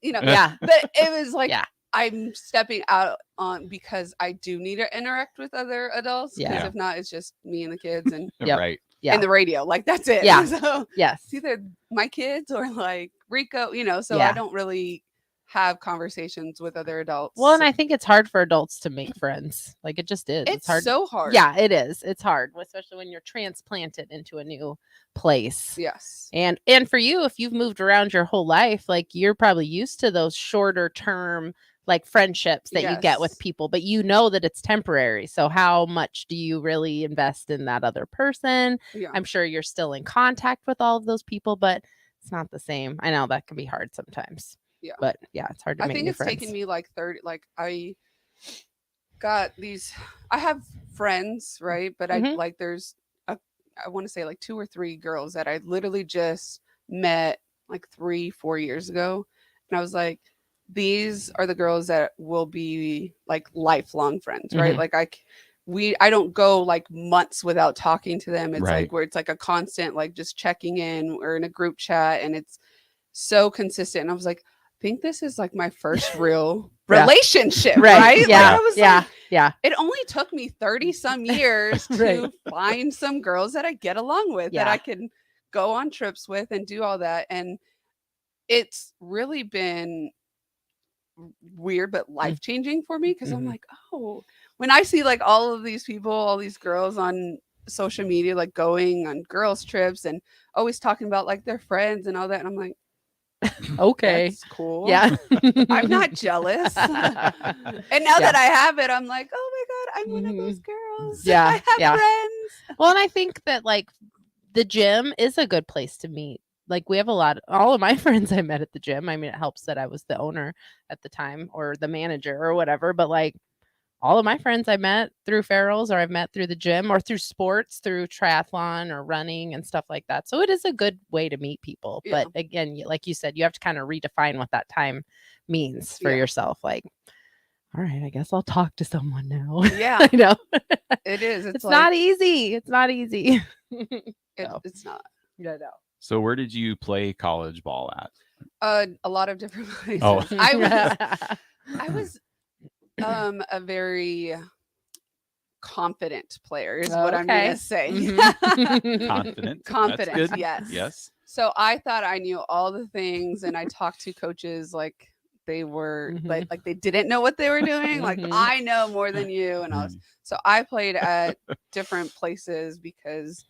But it was like, I'm stepping out on because I do need to interact with other adults. Because if not, it's just me and the kids and right. and the radio. Like that's it. Yeah. So it's either my kids or like Rico. So I don't really have conversations with other adults. Well, and I think it's hard for adults to make friends. Like it just is. It's hard. so hard. Yeah, it is. It's hard, especially when you're transplanted into a new place. Yes. And for you, if you've moved around your whole life, like you're probably used to those shorter term like friendships that you get with people, but you know that it's temporary. So how much do you really invest in that other person? Yeah. I'm sure you're still in contact with all of those people, but it's not the same. I know that can be hard sometimes. Yeah. But it's hard to I make think new it's friends. taken me like 30, like I have friends, right? But I like there's I want to say like 2 or 3 girls that I literally just met like 3-4 years ago. And I was like, these are the girls that will be like lifelong friends, right? Like I don't go like months without talking to them. It's like where it's like a constant, like just checking in or in a group chat, and it's so consistent. And I was like, I think this is like my first real relationship, right? Yeah. Like I was like, it only took me 30 some years to find some girls that I get along with that I can go on trips with and do all that. And it's really been weird but life changing for me because I'm like, oh, when I see like all of these people, all these girls on social media like going on girls trips and always talking about like their friends and all that, and I'm like, okay, that's cool. Yeah. I'm not jealous. And now that I have it, I'm like, oh my god, I'm one of those girls. Yeah, I have yeah. friends. Well, and I think that like the gym is a good place to meet. Like we have all of my friends I met at the gym. I mean, it helps that I was the owner at the time or the manager or whatever, but like all of my friends I met through Farrell's or I've met through the gym or through sports, through triathlon or running and stuff like that. So it is a good way to meet people. Yeah. But again, like you said, you have to kind of redefine what that time means for yourself. Like, all right, I guess I'll talk to someone now. Yeah. I know. It is. It's like, not easy. It's not easy. it's not. Yeah, no. So where did you play college ball at? A lot of different places. Oh. I was a very confident player is what I'm Okay. gonna say. Confident. Confident, That's good. yes. Yes. So I thought I knew all the things, and I talked to coaches like they were like they didn't know what they were doing. Like I know more than you, and all this. So I played at different places because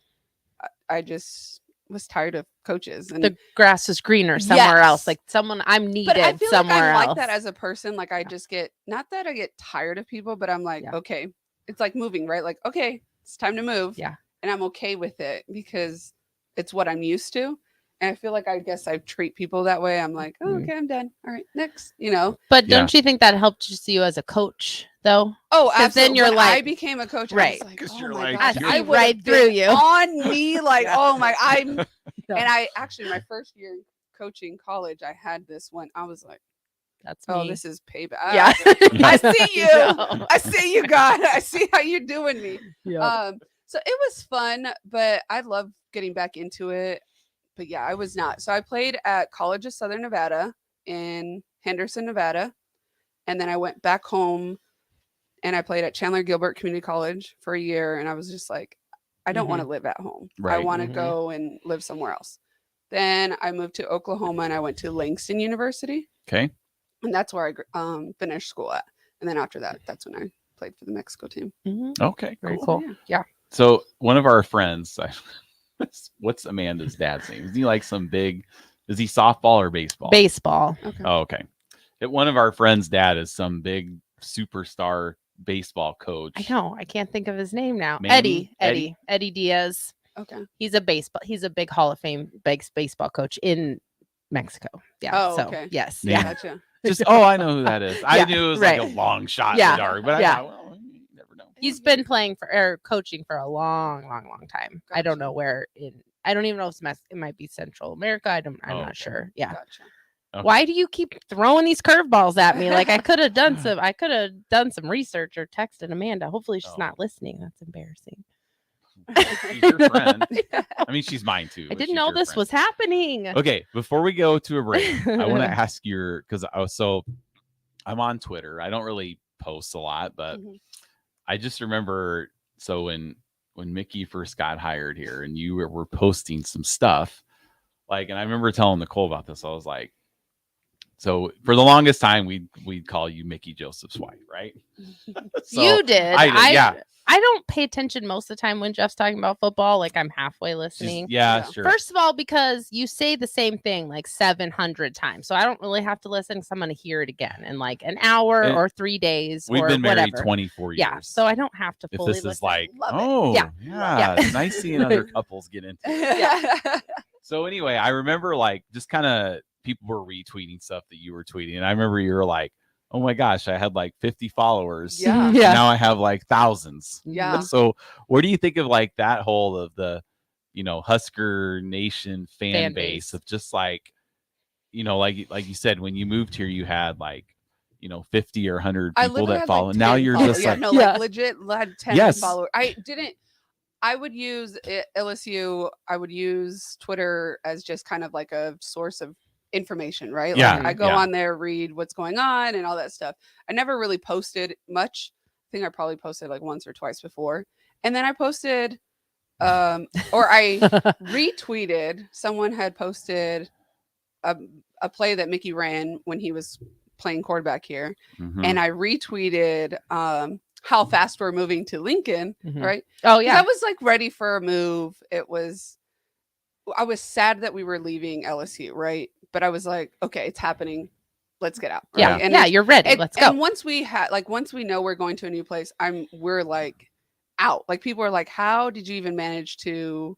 I just was tired of coaches, and The grass is greener somewhere else. Like someone I'm needed but I feel somewhere like I else. like that as a person. Like I just get not that I get tired of people, but I'm like, okay, it's like moving, right? Like, okay, it's time to move. Yeah. And I'm okay with it because it's what I'm used to. And I feel like I guess I treat people that way. I'm like, oh, okay, I'm done. All right, next, you know. But don't you think that helped you see you as a coach though? Oh, 'Cause absolutely. then you're When like I became a coach, right. I was like, oh you're my like, gosh, you're- I would right have through been you. on me like, Yeah. oh my, and I actually my first year coaching college, I had this one. I was like, that's oh, me. this is payback. Yeah. I see you. No. I see you, God. I see how you're doing me. Yeah. So it was fun, but I love getting back into it. But yeah, I was not. So I played at College of Southern Nevada in Henderson, Nevada. And then I went back home and I played at Chandler Gilbert Community College for a year. And I was just like, I don't want to live at home. I Right. want to go and live somewhere else. Then I moved to Oklahoma and I went to Langston University. Okay. And that's where I finished school at. And then after that, that's when I played for the Mexico team. Okay. Very Cool. cool. Yeah. So one of our friends, what's Amanda's dad's name? Is he like some big? Is he softball or baseball? Baseball. Okay. Oh, okay. One of our friends' dad is some big superstar baseball coach. I know. I can't think of his name now. Manny? Eddie Diaz. Okay. He's a big Hall of Fame baseball coach in Mexico. Yeah. Oh, so okay. yes. Name Yeah. it. Gotcha. Just I know who that is. I Yeah, knew it was right. like a long shot Yeah, in the dark, but yeah. I thought, well, you never know. He's been playing for or coaching for a long time. I don't know where I don't even know if it might be Central America. I'm not sure. Yeah. Gotcha. Okay. Why do you keep throwing these curveballs at me? Like I could have done some research or texted Amanda. Hopefully she's not listening. That's embarrassing. She's your friend. I mean, she's mine too. I but didn't she's know your this friend. was happening. Okay, before we go to a break, I want to ask because I'm on Twitter. I don't really post a lot, but I just remember when Mickey first got hired here and you were posting some stuff, and I remember telling Nicole about this. I was like, so for the longest time we'd call you Mickey Joseph's wife, right? So you did. I did, yeah. I don't pay attention most of the time when Jeff's talking about football. Like I'm halfway listening. Sure. First of all, because you say the same thing like 700 times. So I don't really have to listen because I'm going to hear it again in like an hour or 3 days. We've or been married whatever. 24 years. Yeah. So I don't have to If fully this listen. is like, Love it. yeah. It's nice seeing other couples get into it. Yeah. So anyway, I remember just kind of people were retweeting stuff that you were tweeting. And I remember you were like, oh my gosh, I had like 50 followers. Yeah. Yeah. Now I have like thousands. Yeah. So what do you think of like that whole of the, Husker Nation fan base of just like, like you said, when you moved here, you had like, 50 or 100 people that follow. Like Now 10 you're followers. just like, like legit had 10 Yes. followers. I would use LSU. I would use Twitter as just kind of like a source of information, right? Yeah, Like I go yeah. on there, read what's going on and all that stuff. I never really posted much. I think I probably posted like once or twice before. And then I posted Or I retweeted. Someone had posted a play that Mickey ran when he was playing quarterback here, and I retweeted how fast we're moving to Lincoln, right? Oh 'Cause yeah. I was like ready for a move. I was sad that we were leaving LSU, right? But I was like, okay, it's happening. Let's get out. Yeah. Right? And Yeah, it's- you're ready. Let's go. And once we know we're going to a new place, we're like out. Like people are like, how did you even manage to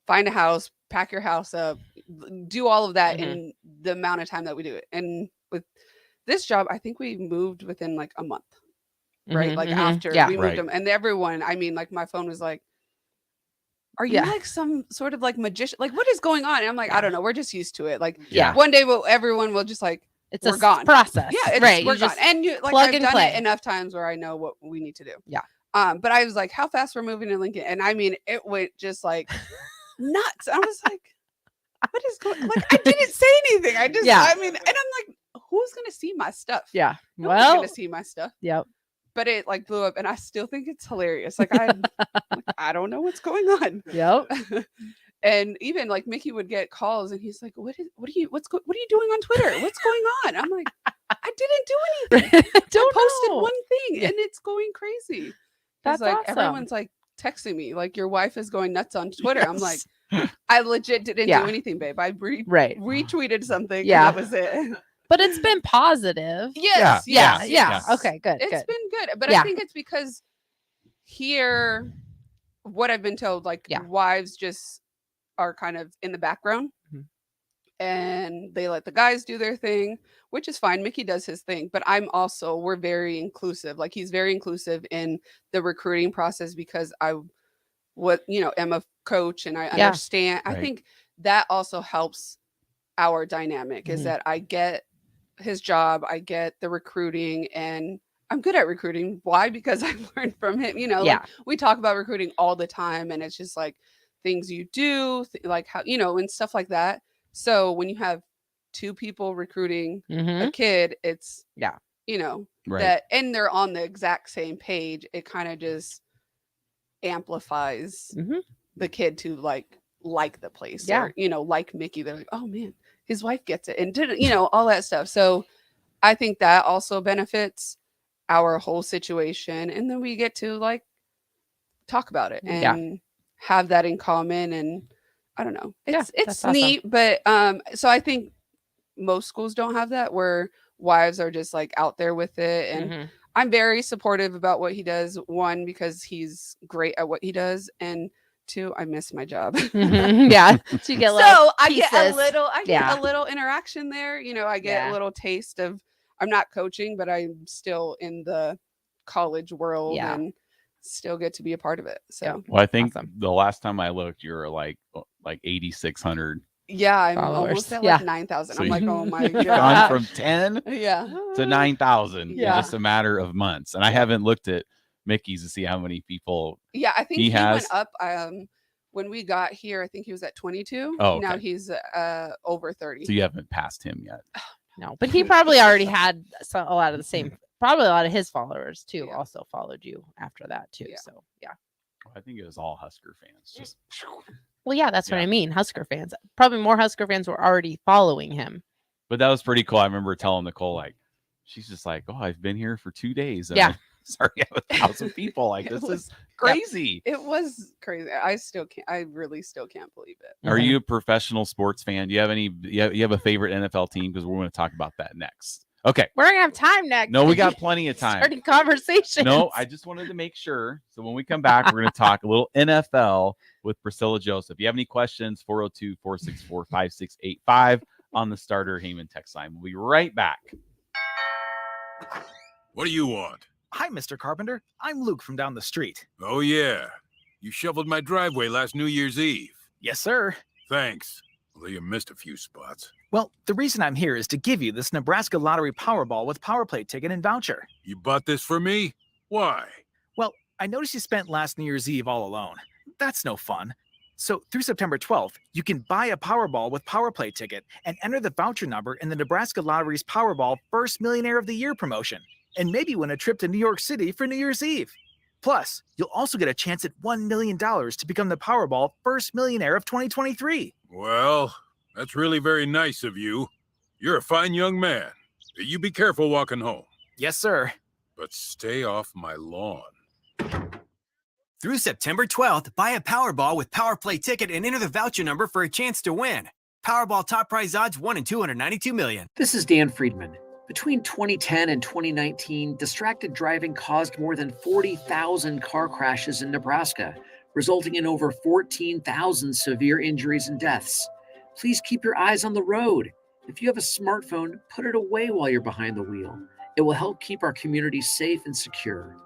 find a house, pack your house up, do all of that in the amount of time that we do it? And with this job, I think we moved within like a month, right? Like after we moved them, and everyone, I mean, like my phone was like, are you like some sort of like magician? Like what is going on? And I'm like, I don't know. We're just used to it. Like one day everyone will just like, it's we're a gone. process. Yeah, it's, right. we're You gone. just And you like plug I've and done play. it enough times where I know what we need to do. Yeah. But I was like, how fast we're moving to Lincoln. And I mean, it went just like nuts. I was like, what is going like I didn't say anything. I just I mean, and I'm like, who's gonna see my stuff? Yeah. No one's Well, gonna see my stuff. Yep. But it like blew up and I still think it's hilarious. Like I don't know what's going on. Yep. And even like Mickey would get calls and he's like, what are you doing on Twitter? What's going on? I'm like, I didn't do anything. I posted know. one thing and it's going crazy. That's like awesome. everyone's like texting me, like your wife is going nuts on Twitter. I'm like, I legit didn't do anything, babe. I retweeted something. Yeah. And that was it. But it's been positive. Yes. Yeah. Okay, good. It's been good. But Yeah. I think it's because here, what I've been told, like wives just are kind of in the background and they let the guys do their thing, which is fine. Mickey does his thing, but we're very inclusive. Like he's very inclusive in the recruiting process because am a coach and I understand. I think that also helps our dynamic is that I get his job, I get the recruiting, and I'm good at recruiting. Why? Because I've learned from him. Like, we talk about recruiting all the time, and it's just like things you do, like how and stuff like that. So when you have two people recruiting a kid, it's that, and they're on the exact same page. It kind of just amplifies the kid to like the place, or like Mickey. They're like, oh man, his wife gets it, and didn't all that stuff. So I think that also benefits our whole situation, and then we get to like talk about it and have that in common. And I don't know, it's neat, but so I think most schools don't have that, where wives are just like out there with it. And I'm very supportive about what he does. One, because he's great at what he does, and two, I miss my job. Yeah. So you get I get a little interaction there. I get a little taste of, I'm not coaching, but I'm still in the college world and still get to be a part of it. So well, I think the last time I looked, you were like 8,600. Yeah, I'm followers. almost at like 9,000. So I'm like, oh my god, gone from 10 to 9,000 in just a matter of months. And I haven't looked at Mickey's to see how many people. Yeah, I think he has. went up. When we got here, I think he was at 22. Oh, okay. Now he's over 30. So you haven't passed him yet. No, but he probably already had a lot of the same. Probably a lot of his followers too also followed you after that too. So I think it was all Husker fans. Just well, yeah, that's what I mean. Husker fans. Probably more Husker fans were already following him. But that was pretty cool. I remember telling Nicole, like, she's just like, oh, I've been here for 2 days. And I'm sorry, I have 1,000 people. Like, this is crazy. It was crazy. I really still can't believe it. Are you a professional sports fan? Do you have you have a favorite NFL team? Because we're going to talk about that next. Okay. We're going to have time next. No, we got plenty of time. Starting conversations. No, I just wanted to make sure. So when we come back, we're going to talk a little NFL with Priscilla Joseph. If you have any questions, 402-464-5685 on the Starter Heyman text line. We'll be right back. What do you want? Hi, Mr. Carpenter. I'm Luke from down the street. Oh, yeah. You shoveled my driveway last New Year's Eve. Yes, sir. Thanks. Although you missed a few spots. Well, the reason I'm here is to give you this Nebraska Lottery Powerball with Power Play ticket and voucher. You bought this for me? Why? Well, I noticed you spent last New Year's Eve all alone. That's no fun. So through September 12th, you can buy a Powerball with Power Play ticket and enter the voucher number in the Nebraska Lottery's Powerball First Millionaire of the Year promotion, and maybe win a trip to New York City for New Year's Eve. Plus, you'll also get a chance at $1 million to become the Powerball first millionaire of 2023. Well, that's really very nice of you. You're a fine young man. You be careful walking home. Yes, sir. But stay off my lawn. Through September 12th, buy a Powerball with PowerPlay ticket and enter the voucher number for a chance to win. Powerball top prize odds 1 in 292 million. This is Dan Friedman. Between 2010 and 2019, distracted driving caused more than 40,000 car crashes in Nebraska, resulting in over 14,000 severe injuries and deaths. Please keep your eyes on the road. If you have a smartphone, put it away while you're behind the wheel. It will help keep our community safe and secure.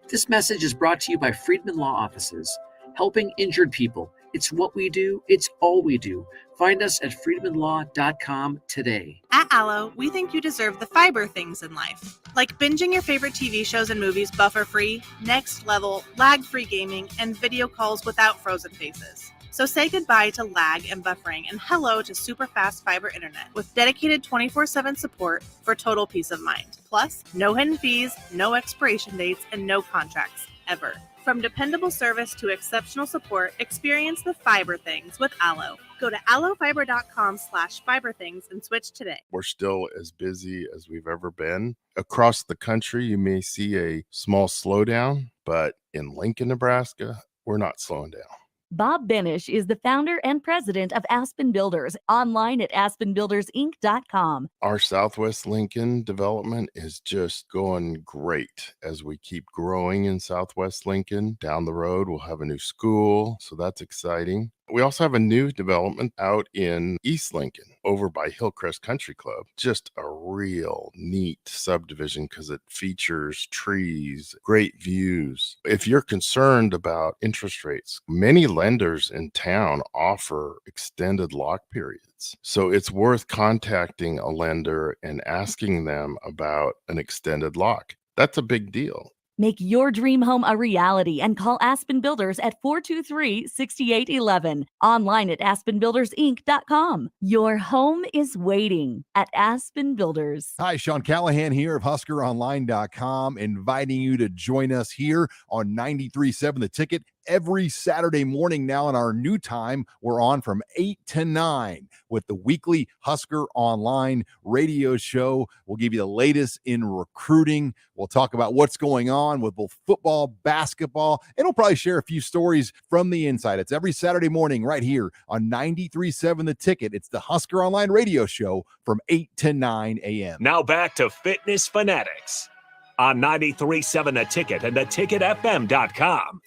This message is brought to you by Friedman Law Offices, helping injured people. It's what we do. It's all we do. Find us at friedmanlaw.com today. At Allo, we think you deserve the fiber things in life, like binging your favorite TV shows and movies buffer-free, next level, lag-free gaming, and video calls without frozen faces. So say goodbye to lag and buffering and hello to super fast fiber internet with dedicated 24/7 support for total peace of mind. Plus, no hidden fees, no expiration dates, and no contracts, ever. From dependable service to exceptional support, experience the fiber things with Allo. Go to allofiber.com/fiberthings and switch today. We're still as busy as we've ever been. Across the country, you may see a small slowdown, but in Lincoln, Nebraska, we're not slowing down. Bob Benish is the founder and president of Aspen Builders, online at aspenbuildersinc.com. Our Southwest Lincoln development is just going great as we keep growing in Southwest Lincoln. Down the road, we'll have a new school, so that's exciting. We also have a new development out in East Lincoln over by Hillcrest Country Club. Just a real neat subdivision because it features trees, great views. If you're concerned about interest rates, many lenders in town offer extended lock periods. So it's worth contacting a lender and asking them about an extended lock. That's a big deal. Make your dream home a reality and call Aspen Builders at 423-6811. Online at aspenbuildersinc.com. Your home is waiting at Aspen Builders. Hi, Sean Callahan here of HuskerOnline.com, inviting you to join us here on 93.7 The Ticket. Every Saturday morning now in our new time, we're on from 8 to 9 with the weekly Husker Online radio show. We'll give you the latest in recruiting. We'll talk about what's going on with both football, basketball, and we'll probably share a few stories from the inside. It's every Saturday morning right here on 93.7 The Ticket. It's the Husker Online radio show from 8 to 9 a.m. Now back to Fitness Fanatics on 93.7 The Ticket and theticketfm.com.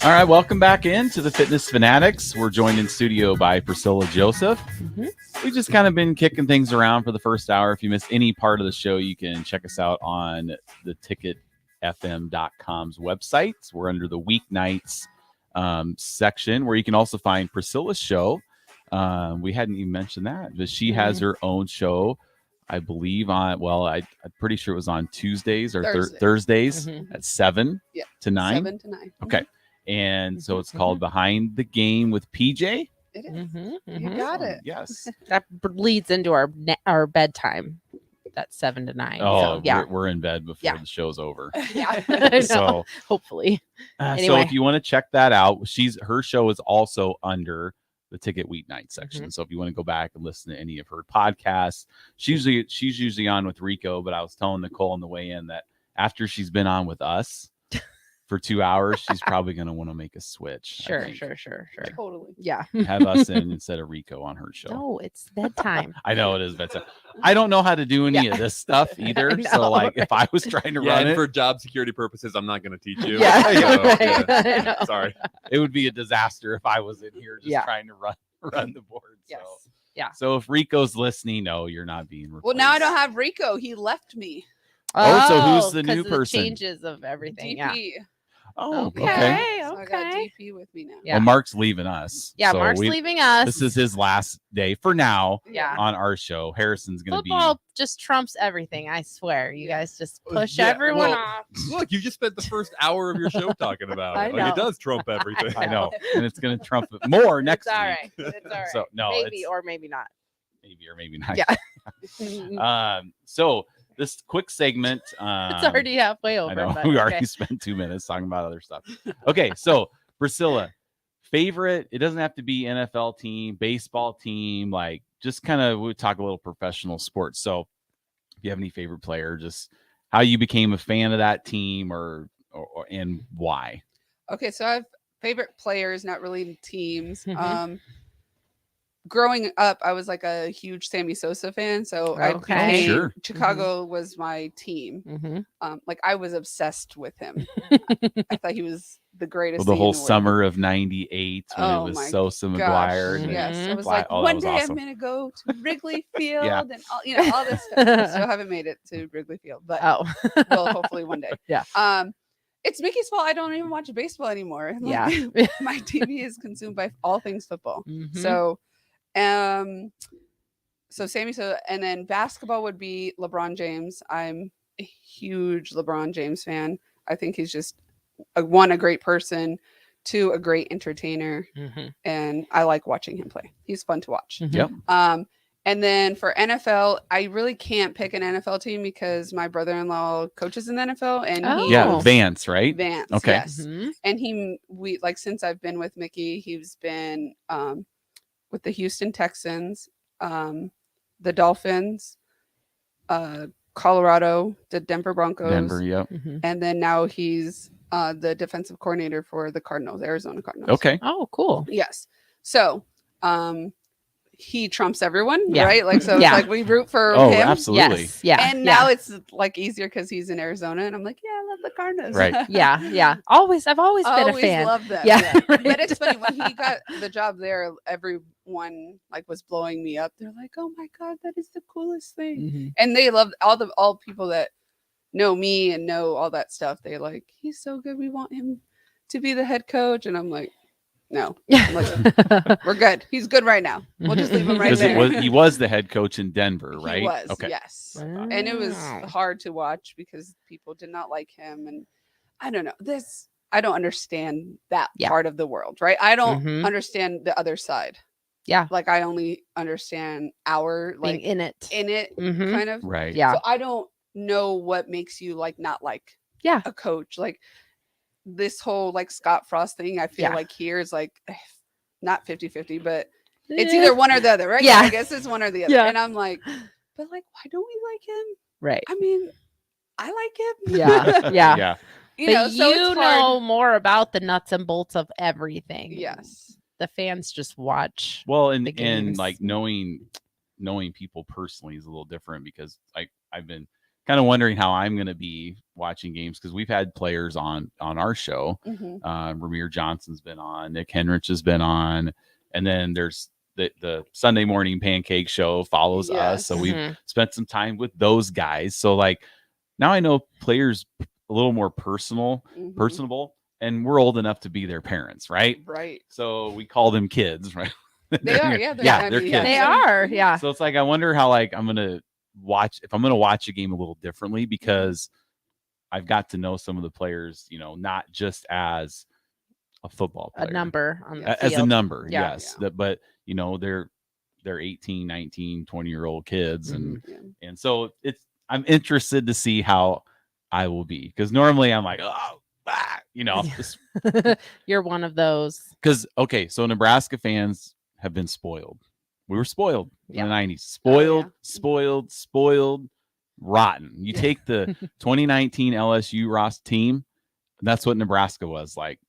All right, welcome back into the Fitness Fanatics. We're joined in studio by Priscilla Joseph. We've just kind of been kicking things around for the first hour. If you missed any part of the show, you can check us out on the ticketfm.com's website. We're under the weeknights section where you can also find Priscilla's show. We hadn't even mentioned that, but she has her own show, I believe, on, well, I'm pretty sure it was on Tuesdays or Thursdays at 7 to 9. 7 to 9. Okay. And so it's called Behind the Game with PJ. It is. You got it. Yes. That leads into our bedtime. That's 7 to 9. Oh, so, yeah. We're in bed before the show's over. Yeah. So hopefully. Anyway. So if you want to check that out, her show is also under the Ticket Weeknight section. So if you want to go back and listen to any of her podcasts, she's usually on with Rico, but I was telling Nicole on the way in that after she's been on with us for 2 hours, she's probably going to want to make a switch. Sure. Totally. Yeah. Have us in instead of Rico on her show. No, it's bedtime. I know it is bedtime. I don't know how to do any of this stuff either. So like if I was trying to run and it for job security purposes, I'm not going to teach you. Sorry. It would be a disaster if I was in here just trying to run the board. Yes. So. Yeah. So if Rico's listening, no, you're not being replaced. Well, now I don't have Rico. He left me. Oh, so who's the new of person? Changes of everything. DP. Oh, okay. So I got DP with me now. Well, Mark's leaving us. Yeah, so Mark's leaving us. This is his last day for now Yeah. on our show. Harrison's going to be. Football just trumps everything. I swear. You guys just push everyone off. Look, you just spent the first hour of your show talking about I it. know. Like, it does trump everything. I know. And it's going to trump it more next It's all week. right. It's all right. So, no, maybe or maybe not. Maybe or maybe not. Yeah. So this quick segment. It's already halfway over. I know but we already okay. spent 2 minutes talking about other stuff. Okay, so Priscilla, favorite. It doesn't have to be NFL team, baseball team. Like just kind of we talk a little professional sports. So if you have any favorite player, just how you became a fan of that team, or and why. Okay, so I have favorite players, not really teams. Growing up, I was like a huge Sammy Sosa fan, so I Okay. became Sure. Chicago was my team. Mm-hmm. Like I was obsessed with him. I thought he was the greatest. Well, the thing whole in world. summer of '98 when Oh it was my Sosa, gosh, McGuire. and yes, I was Fly- like, oh, that one was day awesome. I'm gonna go to Wrigley Field Yeah. and all this stuff. I still haven't made it to Wrigley Field, but will hopefully one day. Yeah. It's Mickey's fault. I don't even watch baseball anymore. Like, Yeah. my TV is consumed by all things football. Mhm. So, so Sammy, and then basketball would be LeBron James. I'm a huge LeBron James fan. I think he's just a great person, two, a great entertainer, and I like watching him play. He's fun to watch. Yep. And then for NFL, I really can't pick an NFL team because my brother-in-law coaches in the NFL, and Yeah, Vance, right? Vance, Okay. yes. And we since I've been with Mickey, he's been with the Houston Texans, the Dolphins, Colorado, the Denver Broncos, Denver, yep. and then now he's the defensive coordinator for the Cardinals, Arizona Cardinals. Okay. Oh, cool. Yes. So, he trumps everyone, Yeah. right? Like, so Yeah. it's like we root for Oh, him. absolutely. Yes. Yeah. And yeah. now it's like easier because he's in Arizona, and I'm like, yeah, I love the Cardinals. Right. Yeah. Yeah. I've always been a fan. Loved them. Yeah. Right. But it's funny when he got the job there, everyone like was blowing me up. They're like, "Oh my god, that is the coolest thing!" Mhm. And they love all people that know me and know all that stuff. They're like, "He's so good. We want him to be the head coach." And I'm like, no, I'm like, we're good. He's good right now. We'll just leave him right Because there. he was the head coach in Denver, right? He was, Okay. yes. And it was hard to watch because people did not like him. And I don't know. I don't understand that part of the world, right? I don't understand the other side. Yeah. Like I only understand our like Being in it. Mhm. kind of. Right. Yeah. So I don't know what makes you like not like a coach. Like this whole like Scott Frost thing, I feel like here is like not 50-50, but it's either one or the other, right? Yeah. I guess it's one or the other. Yeah. And I'm like, but like, why don't we like him? Right. I mean, I like him. Yeah. Yeah. Yeah. You know, But so you it's know hard. more about the nuts and bolts of everything. Yes. The fans just watch. Well, the and games. like knowing people personally is a little different because like I've been kind of wondering how I'm going to be watching games because we've had players on our show. Ramir Johnson's been on, Nick Henrich has been on, and then there's the Sunday morning pancake show follows us. So we've spent some time with those guys. So like now I know players a little more personable, and we're old enough to be their parents, right? Right. So we call them kids, right? They are, yeah. They're kids. They are, yeah. So it's like I wonder how like I'm gonna watch a game a little differently because I've got to know some of the players, not just as a football player, A number on the as a field. number, Yeah. yes. But they're 18, 19, 20-year-old kids, and so I'm interested to see how I will be because normally I'm like, just You're one of those. because so Nebraska fans have been spoiled. We were spoiled in the 90s. Spoiled, rotten. You take the 2019 LSU Ross team, that's what Nebraska was like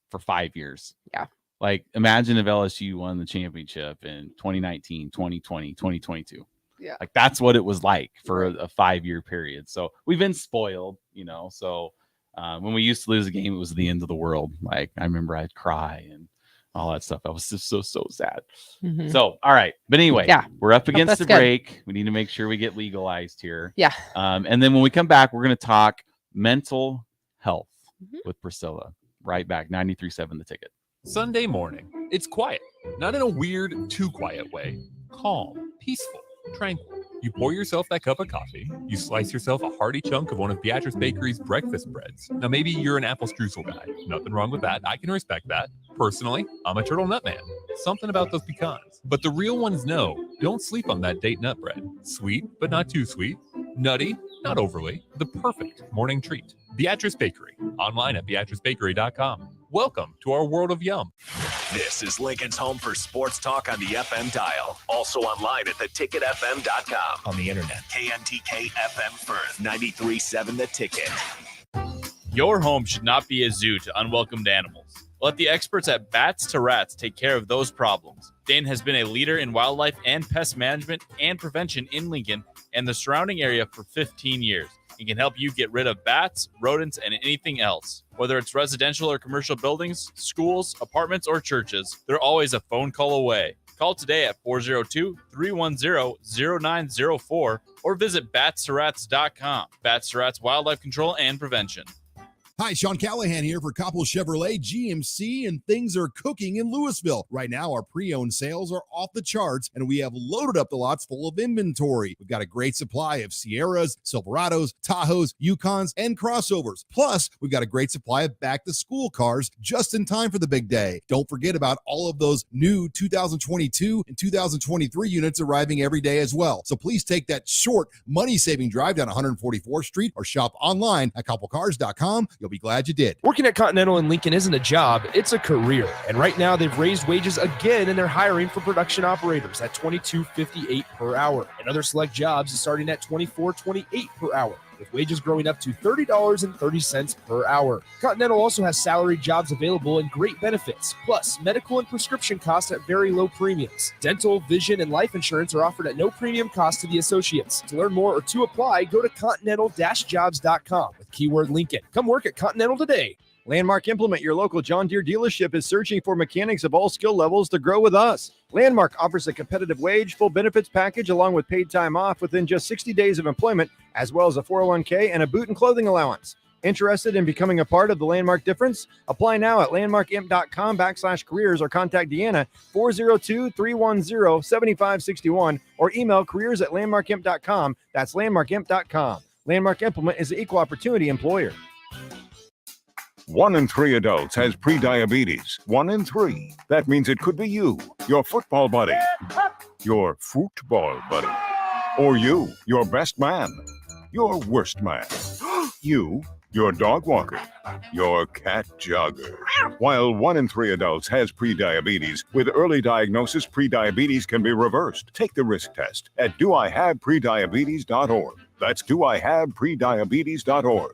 for 5 years. Yeah. Like imagine if LSU won the championship in 2019, 2020, 2022. Yeah. Like that's what it was like for a 5-year period. So we've been spoiled, so when we used to lose a game, it was the end of the world. Like I remember I'd cry and all that stuff. I was just so sad. So, all right. But anyway, we're up against the break. We need to make sure we get legalized here. Yeah. And then when we come back, we're going to talk mental health with Priscilla. Right back. 93.7 The Ticket. Sunday morning. It's quiet. Not in a weird, too quiet way. Calm, peaceful, tranquil. You pour yourself that cup of coffee. You slice yourself a hearty chunk of one of Beatrice Bakery's breakfast breads. Now, maybe you're an apple streusel guy. Nothing wrong with that. I can respect that. Personally, I'm a turtle nut man. Something about those pecans. But the real ones know, don't sleep on that date nut bread. Sweet, but not too sweet. Nutty, not overly, the perfect morning treat. Beatrice Bakery, online at beatricebakery.com. Welcome to our world of yum. This is Lincoln's home for sports talk on the FM dial. Also online at theticketfm.com. On the internet, KNTK FM Firth, 93.7 The Ticket. Your home should not be a zoo to unwelcomed animals. Let the experts at Bats to Rats take care of those problems. Dane has been a leader in wildlife and pest management and prevention in Lincoln and the surrounding area for 15 years. He can help you get rid of bats, rodents, and anything else. Whether it's residential or commercial buildings, schools, apartments, or churches, they're always a phone call away. Call today at 402-310-0904 or visit batsterats.com. Bats to Rats Wildlife Control and Prevention. Hi, Sean Callahan here for Coppell Chevrolet GMC, and things are cooking in Louisville. Right now, our pre-owned sales are off the charts, and we have loaded up the lots full of inventory. We've got a great supply of Sierras, Silverados, Tahoes, Yukons, and crossovers. Plus, we've got a great supply of back-to-school cars just in time for the big day. Don't forget about all of those new 2022 and 2023 units arriving every day as well. So please take that short, money-saving drive down 144th Street or shop online at CoppellCars.com. You'll be glad you did. Working at Continental in Lincoln isn't a job, it's a career. And right now they've raised wages again and they're hiring for production operators at $22.58 per hour. And other select jobs is starting at $24.28 per hour, with wages growing up to $30.30 per hour. Continental also has salaried jobs available and great benefits, plus medical and prescription costs at very low premiums. Dental, vision, and life insurance are offered at no premium cost to the associates. To learn more or to apply, go to continental-jobs.com with keyword Lincoln. Come work at Continental today. Landmark Implement, your local John Deere dealership, is searching for mechanics of all skill levels to grow with us. Landmark offers a competitive wage, full benefits package, along with paid time off within just 60 days of employment, as well as a 401k and a boot and clothing allowance. Interested in becoming a part of the Landmark difference? Apply now at landmarkimp.com/careers or contact Deanna 402-310-7561 or email careers@landmarkimp.com. That's landmarkimp.com. Landmark Implement is an equal opportunity employer. 1 in 3 adults has prediabetes. 1 in 3. That means it could be you, your football buddy, your football buddy, or you, your best man, your worst man, you, your dog walker, your cat jogger. While 1 in 3 adults has prediabetes, with early diagnosis, prediabetes can be reversed. Take the risk test at doihaveprediabetes.org. That's doihaveprediabetes.org.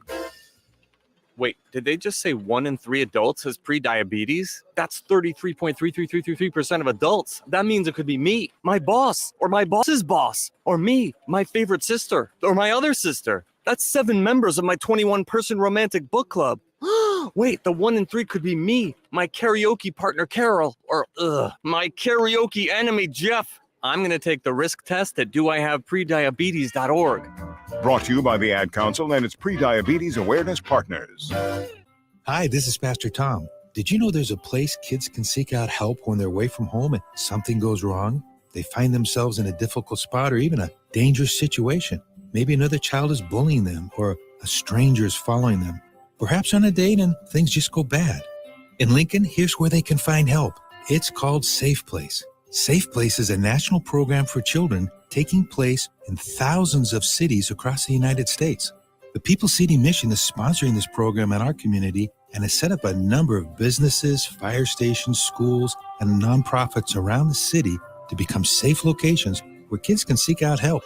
Wait, did they just say 1 in 3 adults has prediabetes? That's 33.33333% of adults. That means it could be me, my boss, or my boss's boss, or me, my favorite sister, or my other sister. That's 7 members of my 21-person romantic book club. Wait, the 1 in 3 could be me, my karaoke partner Carol, or my karaoke enemy Jeff. I'm going to take the risk test at doihaveprediabetes.org. Brought to you by the Ad Council and its Prediabetes Awareness Partners. Hi, this is Pastor Tom. Did you know there's a place kids can seek out help when they're away from home and something goes wrong? They find themselves in a difficult spot or even a dangerous situation. Maybe another child is bullying them or a stranger is following them. Perhaps on a date and things just go bad. In Lincoln, here's where they can find help. It's called Safe Place. Safe Place is a national program for children taking place in thousands of cities across the United States. The People City Mission is sponsoring this program in our community and has set up a number of businesses, fire stations, schools, and nonprofits around the city to become safe locations where kids can seek out help.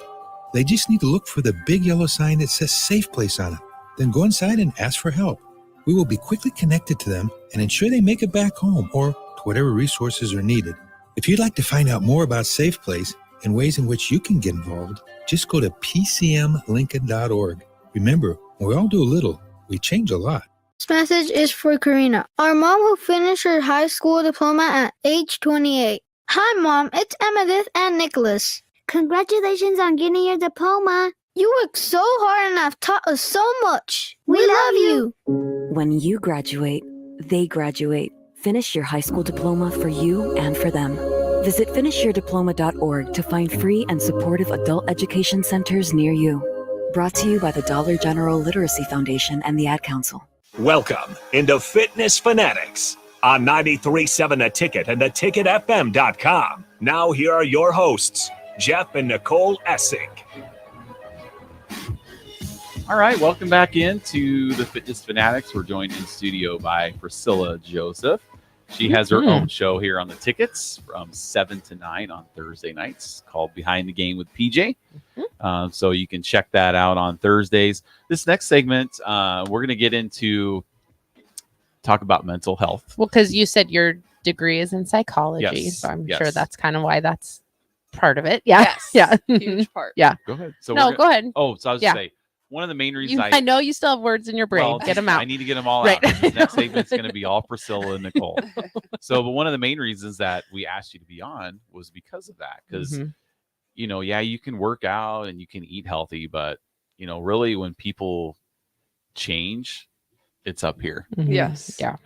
They just need to look for the big yellow sign that says Safe Place on it. Then go inside and ask for help. We will be quickly connected to them and ensure they make it back home or to whatever resources are needed. If you'd like to find out more about Safe Place and ways in which you can get involved, just go to pcmlincoln.org. Remember, when we all do a little, we change a lot. This message is for Karina, our mom who finished her high school diploma at age 28. Hi, Mom. It's Emmettith and Nicholas. Congratulations on getting your diploma. You worked so hard and have taught us so much. We love you. When you graduate, they graduate. Finish your high school diploma for you and for them. Visit finishyourdiploma.org to find free and supportive adult education centers near you. Brought to you by the Dollar General Literacy Foundation and the Ad Council. Welcome into Fitness Fanatics on 93.7 The Ticket and theticketfm.com. Now here are your hosts, Jeff and Nicole Essig. All right, welcome back into the Fitness Fanatics. We're joined in studio by Priscilla Joseph. She has her own show here on the Tickets from 7 to 9 on Thursday nights called Behind the Game with PJ. So you can check that out on Thursdays. This next segment, we're going to get into talk about mental health. Well, because you said your degree is in psychology, Yes, so I'm yes. sure that's kind of why that's part of it. Yeah. Yes, Yeah. huge part. Yeah. Go ahead. So No, we're go ahead. Oh, so I was Yeah. going to say, one of the main reasons I know you still have words in your brain. Well, Get them out. I need to get them all Right. out. This next segment's going to be all Priscilla and Nicole. So, but one of the main reasons that we asked you to be on was because of that. Because, you know, yeah, you can work out and you can eat healthy, but, you know, really when people change, it's up here. Yes. Yeah.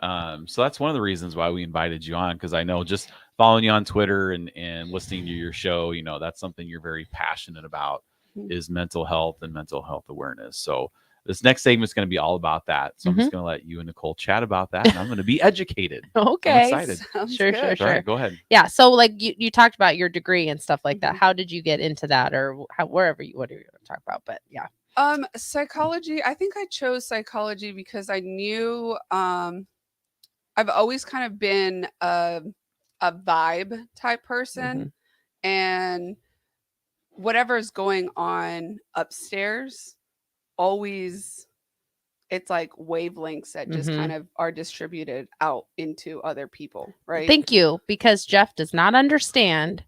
So that's one of the reasons why we invited you on, because I know just following you on Twitter and listening to your show, you know, that's something you're very passionate about is mental health and mental health awareness. So this next segment is going to be all about that. So I'm just going to let you and Nicole chat about that, and I'm going to be educated. Okay. I'm excited. Sure. All right, go ahead. Yeah. So like you talked about your degree and stuff like that. How did you get into that, or whatever you going to talk about? But yeah. Psychology. I think I chose psychology because I knew I've always kind of been a vibe type person, and whatever's going on upstairs, always it's like wavelengths that just kind of are distributed out into other people, right? Thank you, because Jeff does not understand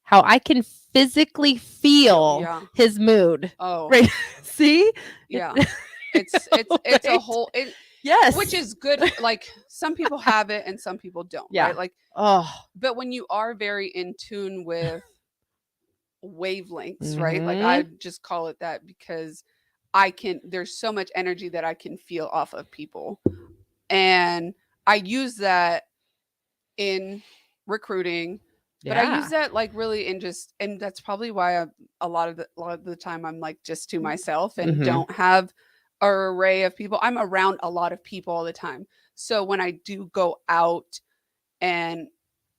how I can physically feel his mood. Oh, right. See? Yeah. It's a whole yes, which is good. Like some people have it and some people don't. Yeah. Right? Like but when you are very in tune with wavelengths, right? Like I just call it that because there's so much energy that I can feel off of people. And I use that in recruiting, but I use that like really and that's probably why a lot of the time I'm like just to myself and don't have an array of people. I'm around a lot of people all the time. So when I do go out and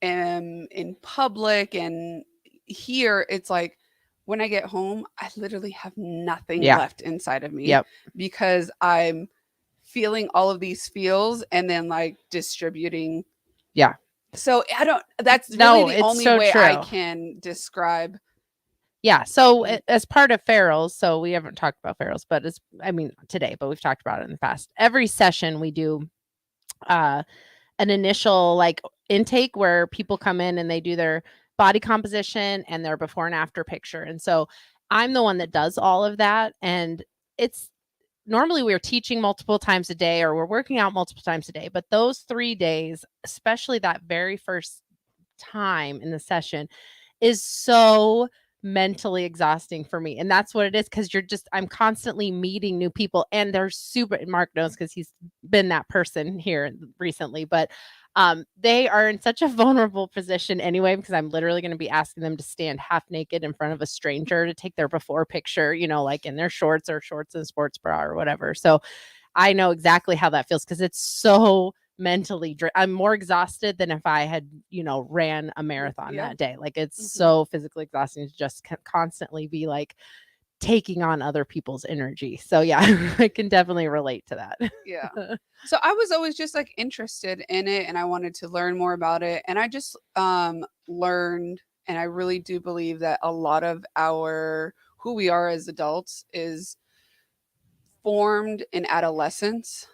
am in public and here, it's like when I get home, I literally have nothing left inside of me because I'm feeling all of these feels and then like distributing. Yeah. So that's really the only way I can describe. Yeah. So as part of Farrell's, so we haven't talked about Farrell's, but today, but we've talked about it in the past. Every session we do an initial like intake where people come in and they do their body composition and their before and after picture. And so I'm the one that does all of that. And it's normally we're teaching multiple times a day or we're working out multiple times a day, but those 3 days, especially that very first time in the session, is so mentally exhausting for me. And that's what it is, because I'm constantly meeting new people, and they're super, Mark knows because he's been that person here recently, but they are in such a vulnerable position anyway, because I'm literally going to be asking them to stand half naked in front of a stranger to take their before picture, you know, like in their shorts and sports bra or whatever. So I know exactly how that feels, because it's so mentally I'm more exhausted than if I had, you know, ran a marathon that day. Like it's so physically exhausting to just constantly be like taking on other people's energy. So yeah, I can definitely relate to that. Yeah. So I was always just like interested in it, and I wanted to learn more about it. And I just learned, and I really do believe that a lot of who we are as adults is formed in adolescence.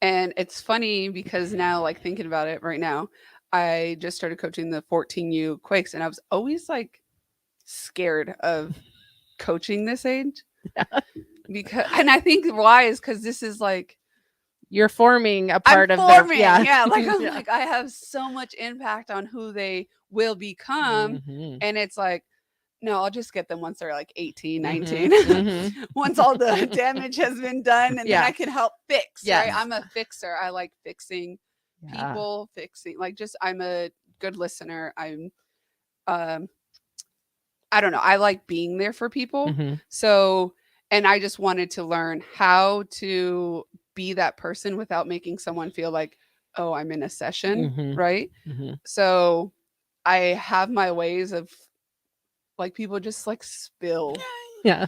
And it's funny because now, like thinking about it right now, I just started coaching the 14U Quakes, and I was always like scared of coaching this age. And I think why is because this is like you're forming a part of their like I'm like I have so much impact on who they will become, and it's like, no, I'll just get them once they're like 18, 19. Once all the damage has been done, and then I can help fix. Right? I'm a fixer. I like fixing people, I'm a good listener. I don't know. I like being there for people. So, and I just wanted to learn how to be that person without making someone feel like, oh, I'm in a session. Right. So I have my ways of like people just like spill Yeah.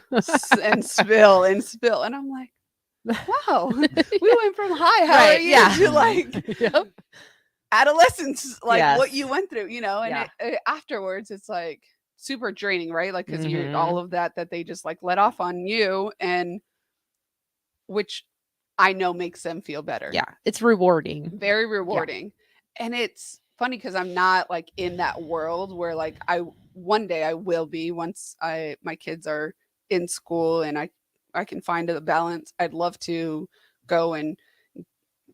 and spill. And I'm like, wow, we went from hi, how are you to like Yep. adolescence, like what Yes. you went through, you know, and Yeah. afterwards it's like super draining, right? Like, because you're Mhm. all of that they just like let off on you, and which I know makes them feel better. Yeah. It's rewarding. Very rewarding. And it's funny because I'm not like in that world where like one day I will be, once my kids are in school and I can find a balance. I'd love to go and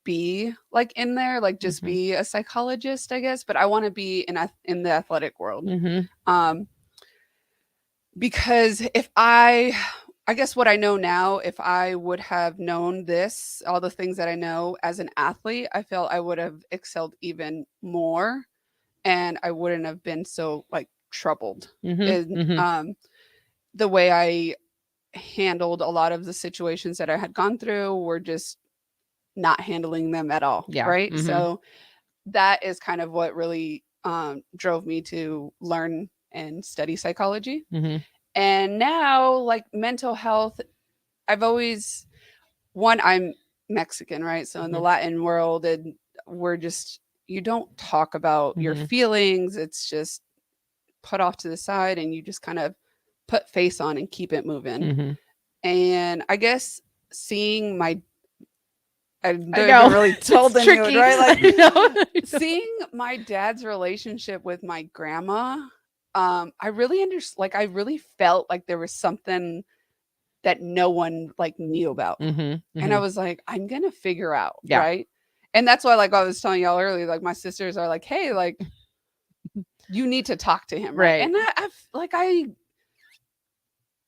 be like in there, like just be a psychologist, I guess, but I want to be in the athletic world. Because if I guess what I know now, if I would have known this, all the things that I know as an athlete, I felt I would have excelled even more, and I wouldn't have been so like troubled. And the way I handled a lot of the situations that I had gone through were just not handling them at all. Yeah. Right. So that is kind of what really drove me to learn and study psychology. And now, like mental health, I'm Mexican, right? So in the Latin world, and you don't talk about your feelings. It's just put off to the side, and you just kind of put face on and keep it moving. And I guess seeing I haven't really told anyone, right? Like seeing my dad's relationship with my grandma, I really I really felt like there was something that no one like knew about. And I was like, I'm gonna figure out, right? And that's why, like I was telling y'all earlier, like my sisters are like, hey, like you need to talk to him, right? And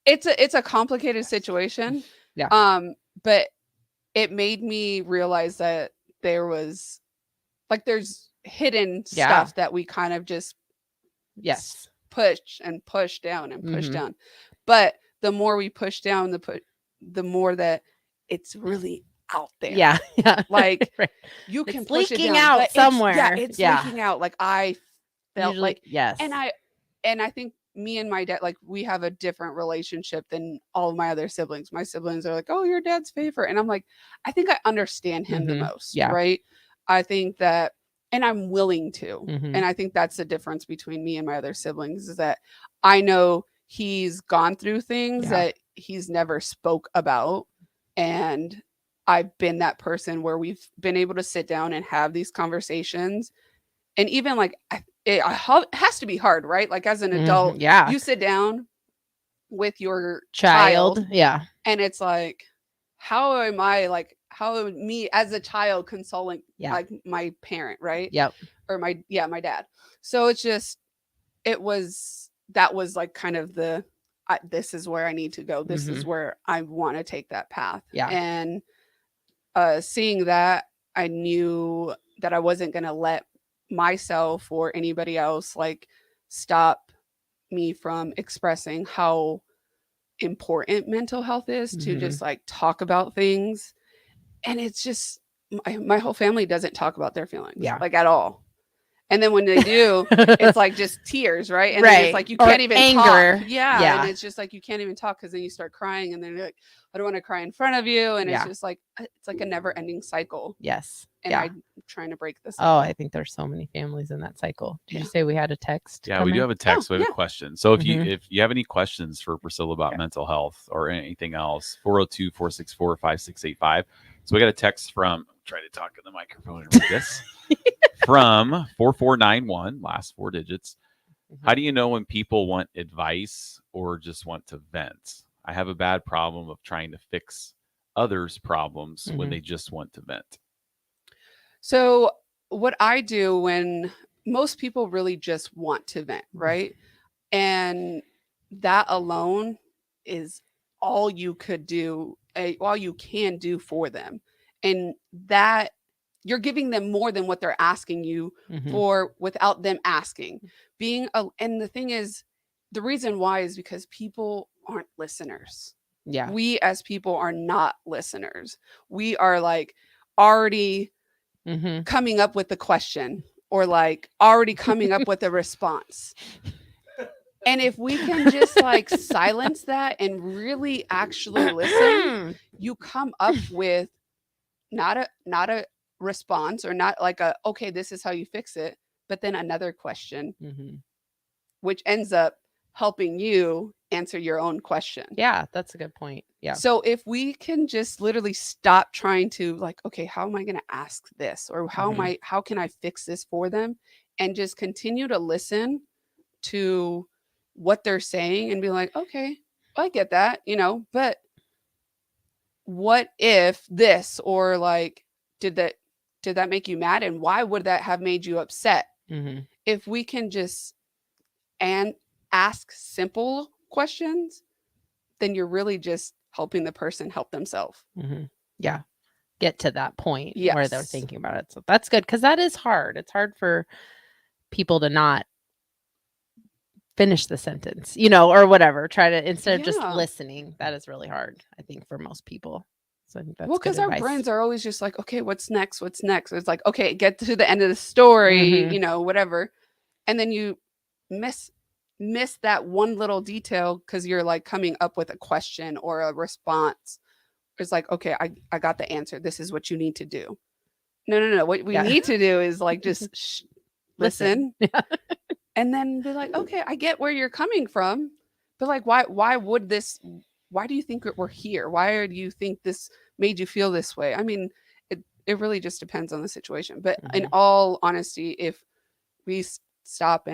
it's a complicated situation. But it made me realize that there's hidden stuff that we kind of just push and push down and push down. But the more we push down, the more that it's really out there. Yeah. Like Right. you can It's push it leaking down, out but somewhere. it's leaking out. Like I felt Usually, like yes. and I think me and my dad, like we have a different relationship than all of my other siblings. My siblings are like, oh, your dad's favorite. And I'm like, I think I understand him the most. Yeah. Right. I think that, and I'm willing to. And I think that's the difference between me and my other siblings, is that I know he's gone through things that he's never spoke about. And I've been that person where we've been able to sit down and have these conversations. And even like, it has to be hard, right? Like as an adult, you sit down with your child. Yeah. And it's like, how am me as a child consoling like my parent, right? Yep. Or my dad. So it's just, that was like kind of this is where I need to go. This is where I want to take that path. Yeah. And seeing that, I knew that I wasn't going to let myself or anybody else like stop me from expressing how important mental health is, to just like talk about things. And it's just my whole family doesn't talk about their feelings like at all. And then when they do, it's like just tears, right? And then it's like you can't even anger. talk. Yeah. And it's just like you can't even talk, because then you start crying, and then you're like, I don't want to cry in front of you. And it's just like it's like a never ending cycle. Yes. And I'm trying to break this. Oh, I think there's so many families in that cycle. Did you say we had a text? Yeah, we do have a text. We have a question. So if you have any questions for Priscilla about mental health or anything else, 402-464-5685. So we got a text from, try to talk in the microphone and read this, from 4491, last four digits. How do you know when people want advice or just want to vent? I have a bad problem of trying to fix others' problems when they just want to vent. So what I do when most people really just want to vent, right? And that alone is all you could do, all you can do for them. And that you're giving them more than what they're asking you for without them asking. And the thing is, the reason why is because people aren't listeners. Yeah. We as people are not listeners. We are like already coming up with the question, or like already coming up with a response. And if we can just like silence that and really actually listen, you come up with not a response, or not like a, okay, this is how you fix it, but then another question, which ends up helping you answer your own question. Yeah, that's a good point. Yeah. So if we can just literally stop trying to like, okay, how am I going to ask this, or how can I fix this for them, and just continue to listen to what they're saying and be like, okay, I get that, but what if this, or like, did that make you mad, and why would that have made you upset? If we can just ask simple questions, then you're really just helping the person help themselves. Yeah. Get to that point where they're thinking about it. So that's good, because that is hard. It's hard for people to not finish the sentence, or whatever. Try to, instead of just listening. That is really hard, I think, for most people. So I think that's because good our advice. brains are always just like, okay, what's next? It's like, okay, get to the end of the story, whatever. And then you miss that one little detail because you're like coming up with a question or a response. It's like, okay, I got the answer. This is what you need to do. No. What we need to do is like just listen. And then be like, okay, I get where you're coming from, but like, why do you think we're here? Why do you think this made you feel this way? I mean, it really just depends on the situation. But in all honesty, if we stop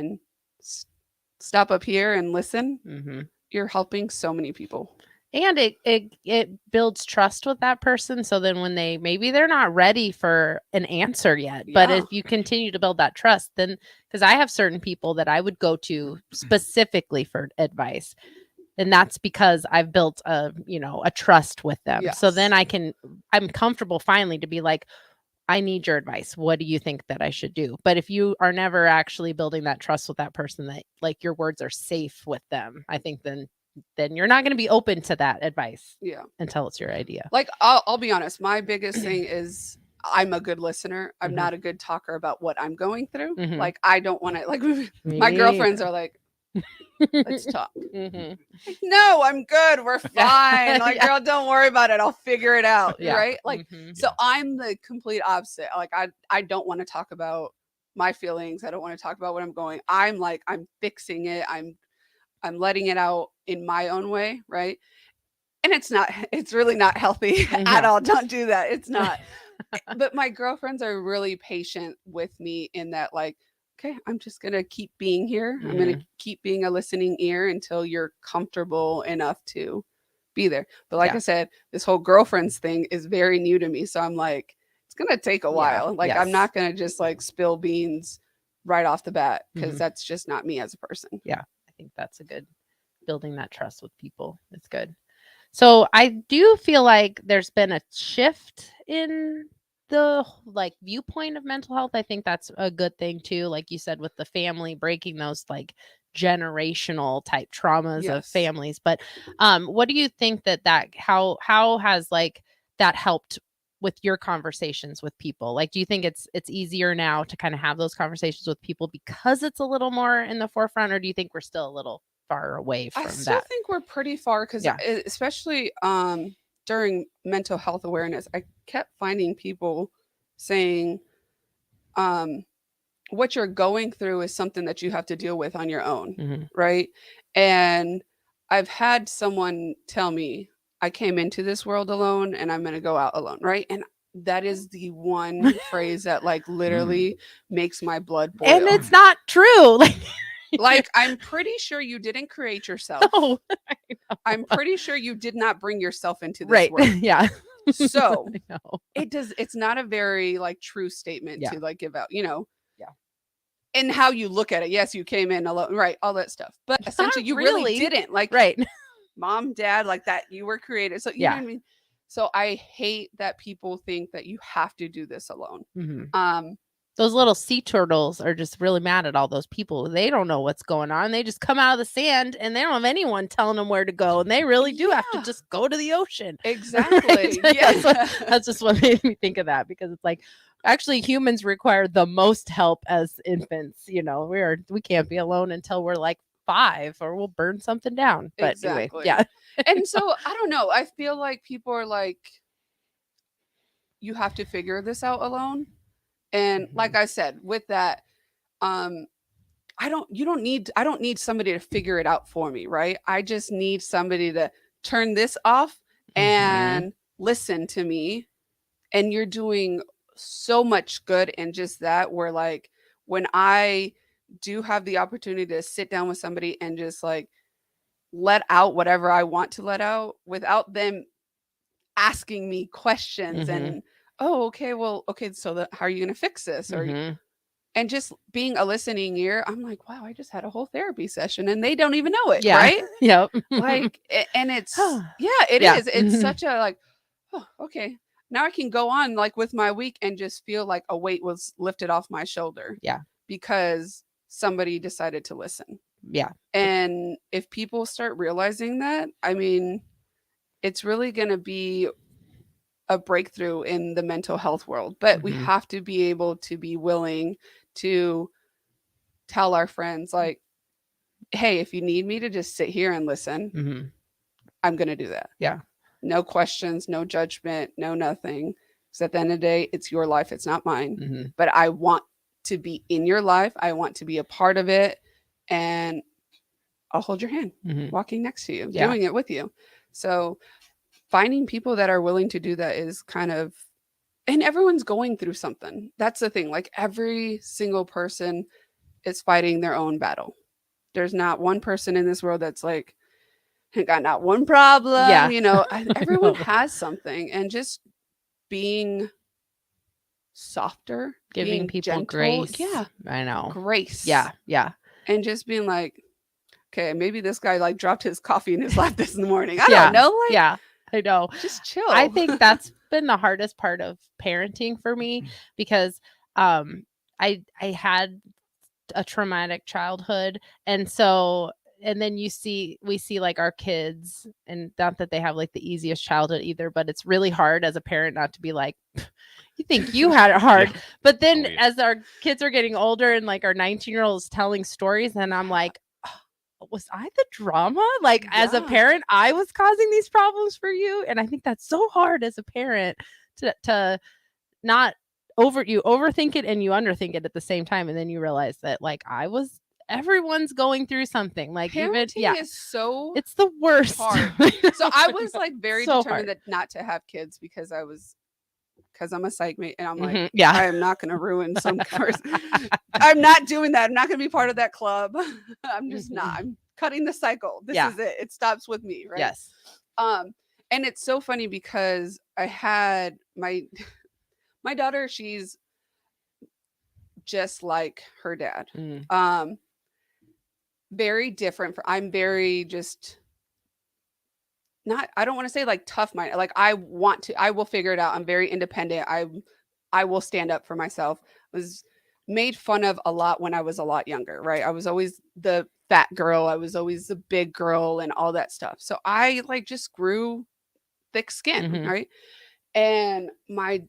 up here and listen, you're helping so many people. And it builds trust with that person. So then when maybe they're not ready for an answer yet, but if you continue to build that trust, then, because I have certain people that I would go to specifically for advice. And that's because I've built a trust with them. So then I'm comfortable finally to be like, I need your advice. What do you think that I should do? But if you are never actually building that trust with that person, that like your words are safe with them, I think then you're not going to be open to that advice until it's your idea. Like, I'll be honest. My biggest thing is I'm a good listener. I'm not a good talker about what I'm going through. Like, I don't want to, like, my girlfriends are like, let's talk. Like, no, I'm good. We're fine. Like, girl, don't worry about it. I'll figure it out. Right. Like, so I'm the complete opposite. Like, I don't want to talk about my feelings. I don't want to talk about what I'm going. I'm like, I'm fixing it. I'm letting it out in my own way, right? And it's really not healthy at all. Don't do that. It's not. But my girlfriends are really patient with me in that, like, okay, I'm just going to keep being here. I'm going to keep being a listening ear until you're comfortable enough to be there. But like I said, this whole girlfriends thing is very new to me. So I'm like, it's going to take a while. Like, I'm not going to just like spill beans right off the bat, because that's just not me as a person. Yeah. I think that's a good, building that trust with people. It's good. So I do feel like there's been a shift in the like viewpoint of mental health. I think that's a good thing too. Like you said, with the family, breaking those like generational type traumas of families. But what do you think how has like that helped with your conversations with people? Like, do you think it's easier now to kind of have those conversations with people because it's a little more in the forefront, or do you think we're still a little far away from that? I still think we're pretty far, because especially during mental health awareness, I kept finding people saying, what you're going through is something that you have to deal with on your own. Right. And I've had someone tell me, I came into this world alone and I'm going to go out alone. Right. And that is the one phrase that like literally makes my blood boil. And it's not true. Like, I'm pretty sure you didn't create yourself. No, I'm pretty sure you did not bring yourself into this world. Yeah. So it's not a very like true statement to like give out, and how you look at it. Yes, you came in alone, right? All that stuff. But essentially you really didn't, like, mom, dad, like that, you were created. So you know what I mean? So I hate that people think that you have to do this alone. Those little sea turtles are just really mad at all those people. They don't know what's going on. They just come out of the sand and they don't have anyone telling them where to go. And they really do have to just go to the ocean. Exactly. That's just what made me think of that, because it's like, actually humans require the most help as infants. We can't be alone until we're like 5 or we'll burn something down. But anyway, Exactly. yeah. And so I don't know. I feel like people are like, you have to figure this out alone. And like I said, with that, I don't need somebody to figure it out for me, right? I just need somebody to turn this off and listen to me. And you're doing so much good in just that, where like when I do have the opportunity to sit down with somebody and just like let out whatever I want to let out without them asking me questions and oh, okay, well, okay, so how are you going to fix this? Or and just being a listening ear, I'm like, wow, I just had a whole therapy session and they don't even know it, Yeah. right? Yep. Like, and it's it is. It's such a like, oh, okay. Now I can go on like with my week and just feel like a weight was lifted off my shoulder. Yeah. Because somebody decided to listen. Yeah. And if people start realizing that, I mean, it's really going to be a breakthrough in the mental health world. But we have to be able to be willing to tell our friends, like, hey, if you need me to just sit here and listen, I'm going to do that. Yeah. No questions, no judgment, no nothing. Because at the end of the day, it's your life. It's not mine. But I want to be in your life. I want to be a part of it. And I'll hold your hand, walking next to you, doing it with you. So finding people that are willing to do that is kind of, and everyone's going through something. That's the thing. Like every single person is fighting their own battle. There's not one person in this world that's like, got not one problem. Yeah. You know, everyone has something, and just being softer, Giving being people gentle. grace. Yeah. I know. Grace. Yeah. Yeah. And just being like, okay, maybe this guy like dropped his coffee in his lap this morning. I Yeah. don't know. Like, Yeah. I know. Just chill. I think that's been the hardest part of parenting for me because I had a traumatic childhood, and so and then we see like our kids, and not that they have like the easiest childhood either, but it's really hard as a parent not to be like, you think you had it hard. But then as our kids are getting older and like our 19-year-old is telling stories, and I'm like, was I the drama? Like as a parent, I was causing these problems for you. And I think that's so hard as a parent to not you overthink it and you underthink it at the same time. And then you realize that like everyone's going through something. Like parenting is so it's the worst. Hard. So I was like very So determined hard. that not to have kids because I'm a psych mate, and I'm like, Yeah. I am not going to ruin some course. I'm not doing that. I'm not going to be part of that club. I'm just not. I'm cutting the cycle. This is it. It stops with me, right? Yes. And it's so funny because I had my daughter. She's just like her dad. Very different. I'm very just. I don't want to say like tough minded. Like I will figure it out. I'm very independent. I will stand up for myself. I was made fun of a lot when I was a lot younger, right? I was always the fat girl. I was always the big girl and all that stuff. So I like just grew thick skin, right? And my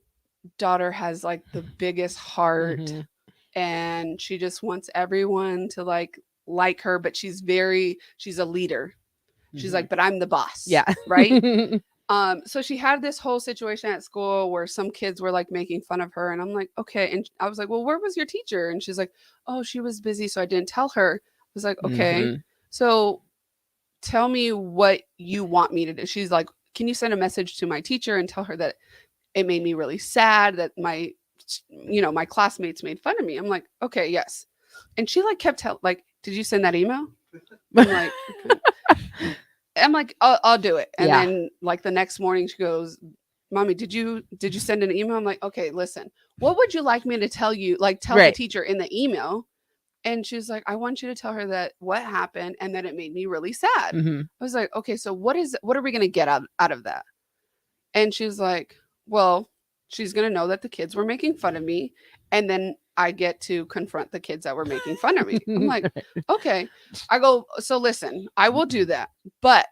daughter has like the biggest heart, and she just wants everyone to like her, but she's a leader. She's like, but I'm the boss. Yeah. Right. So she had this whole situation at school where some kids were like making fun of her. And I'm like, okay. And I was like, well, where was your teacher? And she's like, oh, she was busy, so I didn't tell her. I was like, okay. So tell me what you want me to do. She's like, can you send a message to my teacher and tell her that it made me really sad that my classmates made fun of me? I'm like, okay, yes. And she like kept like, did you send that email? I'm like, I'll do it. And then like the next morning she goes, Mommy, did you send an email? I'm like, okay, listen, what would you like me to tell you? Like tell the teacher in the email. And she's like, I want you to tell her that what happened and that it made me really sad. I was like, okay, so what are we going to get out of that? And she's like, well, she's going to know that the kids were making fun of me. And then I get to confront the kids that were making fun of me. I'm like, okay. I go, so listen, I will do that. But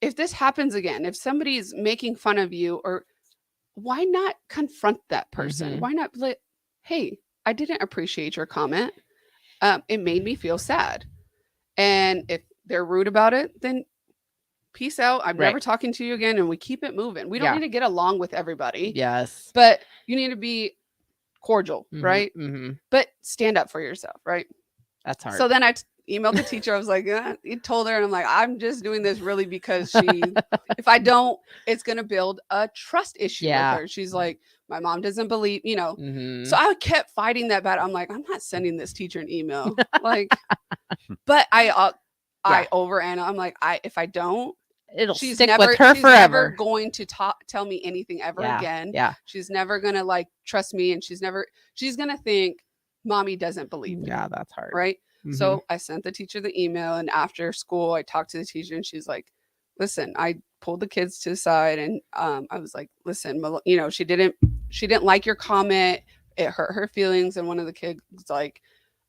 if this happens again, if somebody's making fun of you, or why not confront that person? Why not be like, hey, I didn't appreciate your comment. It made me feel sad. And if they're rude about it, then peace out. I'm Right. never talking to you again. And we keep it moving. We don't Yeah. need to get along with everybody. Yes. But you need to be cordial, right? Mm-hmm. But stand up for yourself, right? That's hard. So then I emailed the teacher. I was like, he told her, and I'm like, I'm just doing this really because if I don't, it's going to build a trust issue Yeah. with her. She's like, my mom doesn't believe, Mhm. So I kept fighting that battle. I'm like, I'm not sending this teacher an email. Like, but I overanalyze. I'm like, if I don't, It'll stick with her she's forever. never going to tell me anything ever Yeah, again. yeah. She's never going to like trust me. And she's going to think mommy doesn't believe me. Yeah, that's hard. Right. Mhm. So I sent the teacher the email, and after school, I talked to the teacher, and she's like, listen, I pulled the kids to the side, and I was like, listen, she didn't like your comment. It hurt her feelings. And one of the kids was like,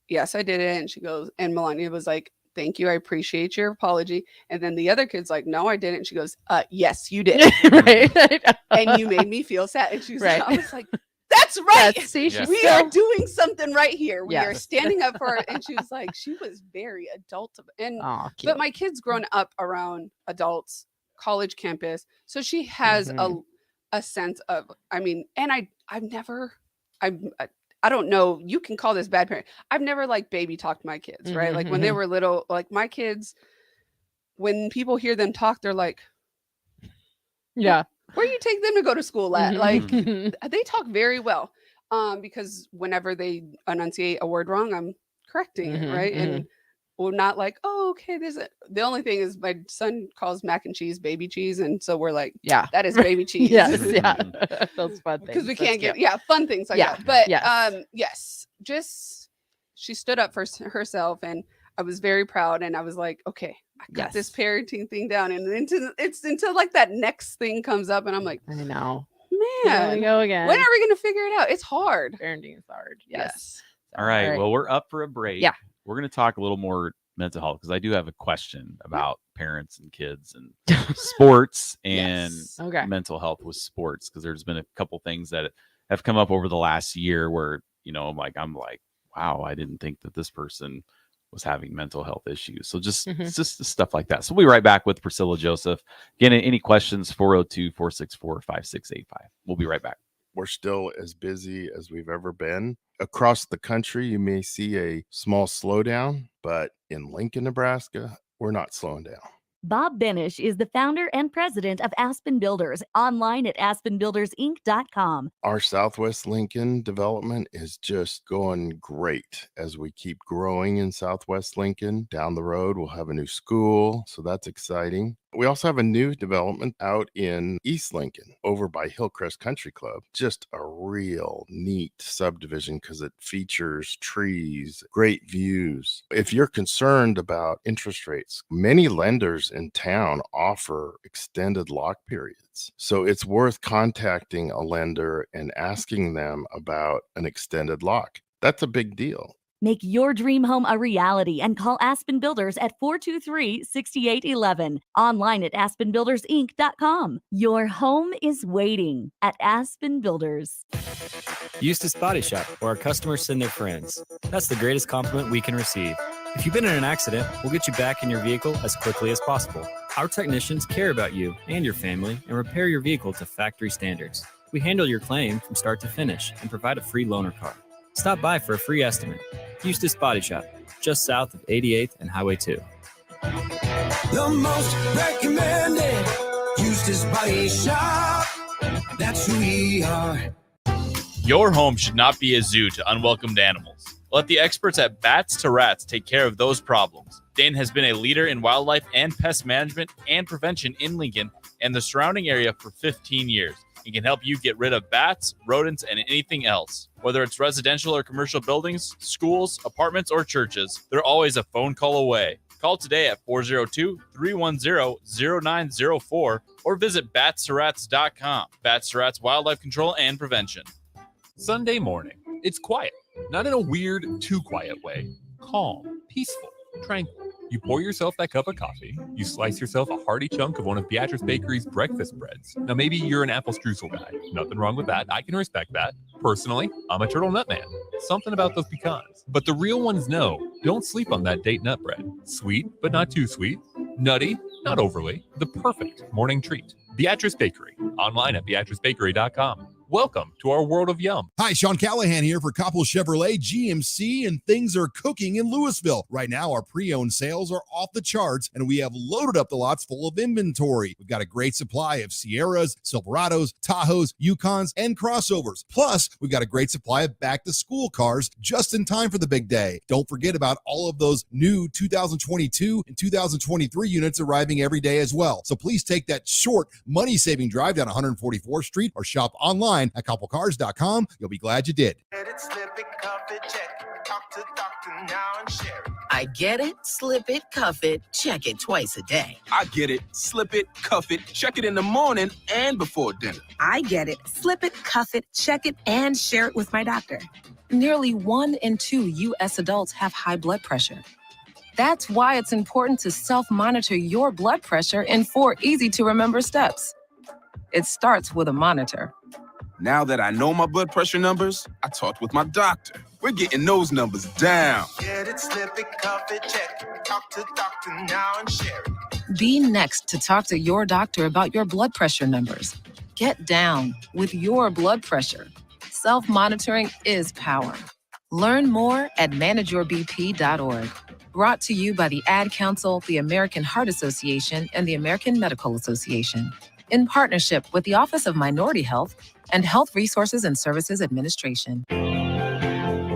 yes, I did it. And she goes, and Melania was like, thank you. I appreciate your apology. And then the other kid's like, no, I didn't. She goes, yes, you did. Right. And you made me feel sad. And she's Right. like, I was like, that's right. Yes, see, she's we still- are doing something right here. We are Yes. standing up for her. And she was like, she was very adult. And Aw, cute. but my kid's grown up around adults, college campus. So she has a sense of, and I don't know, you can call this bad parent. I've never like baby talked my kids, right? Like when they were little, like my kids, when people hear them talk, they're like, Yeah. where you take them to go to school at? Mhm. Like they talk very well. Because whenever they enunciate a word wrong, I'm correcting it, right? And we're not like, oh, okay, the only thing is my son calls mac and cheese baby cheese, and so we're like, Yeah. that is baby cheese. Yes, yeah. Those fun things. Because we That's can't cute. get fun things like Yeah, that. But yes. yes, just she stood up for herself, and I was very proud. And I was like, okay, I got this parenting thing down, and until like that next thing comes up, and I'm like, I know, man, Here we go again. when are we gonna figure it out? It's hard. Parenting is hard. Yes. All right. All right. Well, we're up for a break. Yeah. We're going to talk a little more mental health because I do have a question about parents and kids and sports and Okay. mental health with sports, because there's been a couple things that have come up over the last year where, I'm like, wow, I didn't think that this person was having mental health issues. So just stuff like that. So we'll be right back with Priscilla Joseph. Again, any questions, 402-464-5685. We'll be right back. We're still as busy as we've ever been. Across the country, you may see a small slowdown, but in Lincoln, Nebraska, we're not slowing down. Bob Benish is the founder and president of Aspen Builders, online at aspenbuildersinc.com. Our Southwest Lincoln development is just going great as we keep growing in Southwest Lincoln. Down the road, we'll have a new school, so that's exciting. We also have a new development out in East Lincoln over by Hillcrest Country Club. Just a real neat subdivision because it features trees, great views. If you're concerned about interest rates, many lenders in town offer extended lock periods. So it's worth contacting a lender and asking them about an extended lock. That's a big deal. Make your dream home a reality and call Aspen Builders at 423-6811. Online at aspenbuildersinc.com. Your home is waiting at Aspen Builders. Eustace Body Shop, where our customers send their friends. That's the greatest compliment we can receive. If you've been in an accident, we'll get you back in your vehicle as quickly as possible. Our technicians care about you and your family and repair your vehicle to factory standards. We handle your claim from start to finish and provide a free loaner car. Stop by for a free estimate. Eustace Body Shop, just south of 88th and Highway 2. The most recommended Eustace Body Shop. That's who we are. Your home should not be a zoo to unwelcomed animals. Let the experts at Bats to Rats take care of those problems. Dane has been a leader in wildlife and pest management and prevention in Lincoln and the surrounding area for 15 years. He can help you get rid of bats, rodents, and anything else. Whether it's residential or commercial buildings, schools, apartments, or churches, they're always a phone call away. Call today at 402-310-0904 or visit batstorats.com. Bats to Rats Wildlife Control and Prevention. Sunday morning. It's quiet, not in a weird, too quiet way. Calm, peaceful, tranquil. You pour yourself that cup of coffee. You slice yourself a hearty chunk of one of Beatrice Bakery's breakfast breads. Now, maybe you're an apple streusel guy. Nothing wrong with that. I can respect that. Personally, I'm a turtle nut man. Something about those pecans. But the real ones know, don't sleep on that date nut bread. Sweet, but not too sweet. Nutty, not overly. The perfect morning treat. Beatrice Bakery. Online at beatricebakery.com. Welcome to our world of yum. Hi, Sean Callahan here for Coppel Chevrolet GMC, and things are cooking in Louisville. Right now, our pre-owned sales are off the charts, and we have loaded up the lots full of inventory. We've got a great supply of Sierras, Silverados, Tahoes, Yukons, and crossovers. Plus, we've got a great supply of back-to-school cars just in time for the big day. Don't forget about all of those new 2022 and 2023 units arriving every day as well. So please take that short, money-saving drive down 144th Street or shop online at coppelcars.com. You'll be glad you did. I get it, slip it, cuff it, check it twice a day. I get it, slip it, cuff it, check it in the morning and before dinner. I get it, slip it, cuff it, check it, and share it with my doctor. Nearly 1 in 2 U.S. adults have high blood pressure. That's why it's important to self-monitor your blood pressure in 4 easy-to-remember steps. It starts with a monitor. Now that I know my blood pressure numbers, I talked with my doctor. We're getting those numbers down. Get it, slip it, cuff it, check it. Talk to doctor now and share it. Be next to talk to your doctor about your blood pressure numbers. Get down with your blood pressure. Self-monitoring is power. Learn more at manageyourbp.org. Brought to you by the Ad Council, the American Heart Association, and the American Medical Association, in partnership with the Office of Minority Health and Health Resources and Services Administration.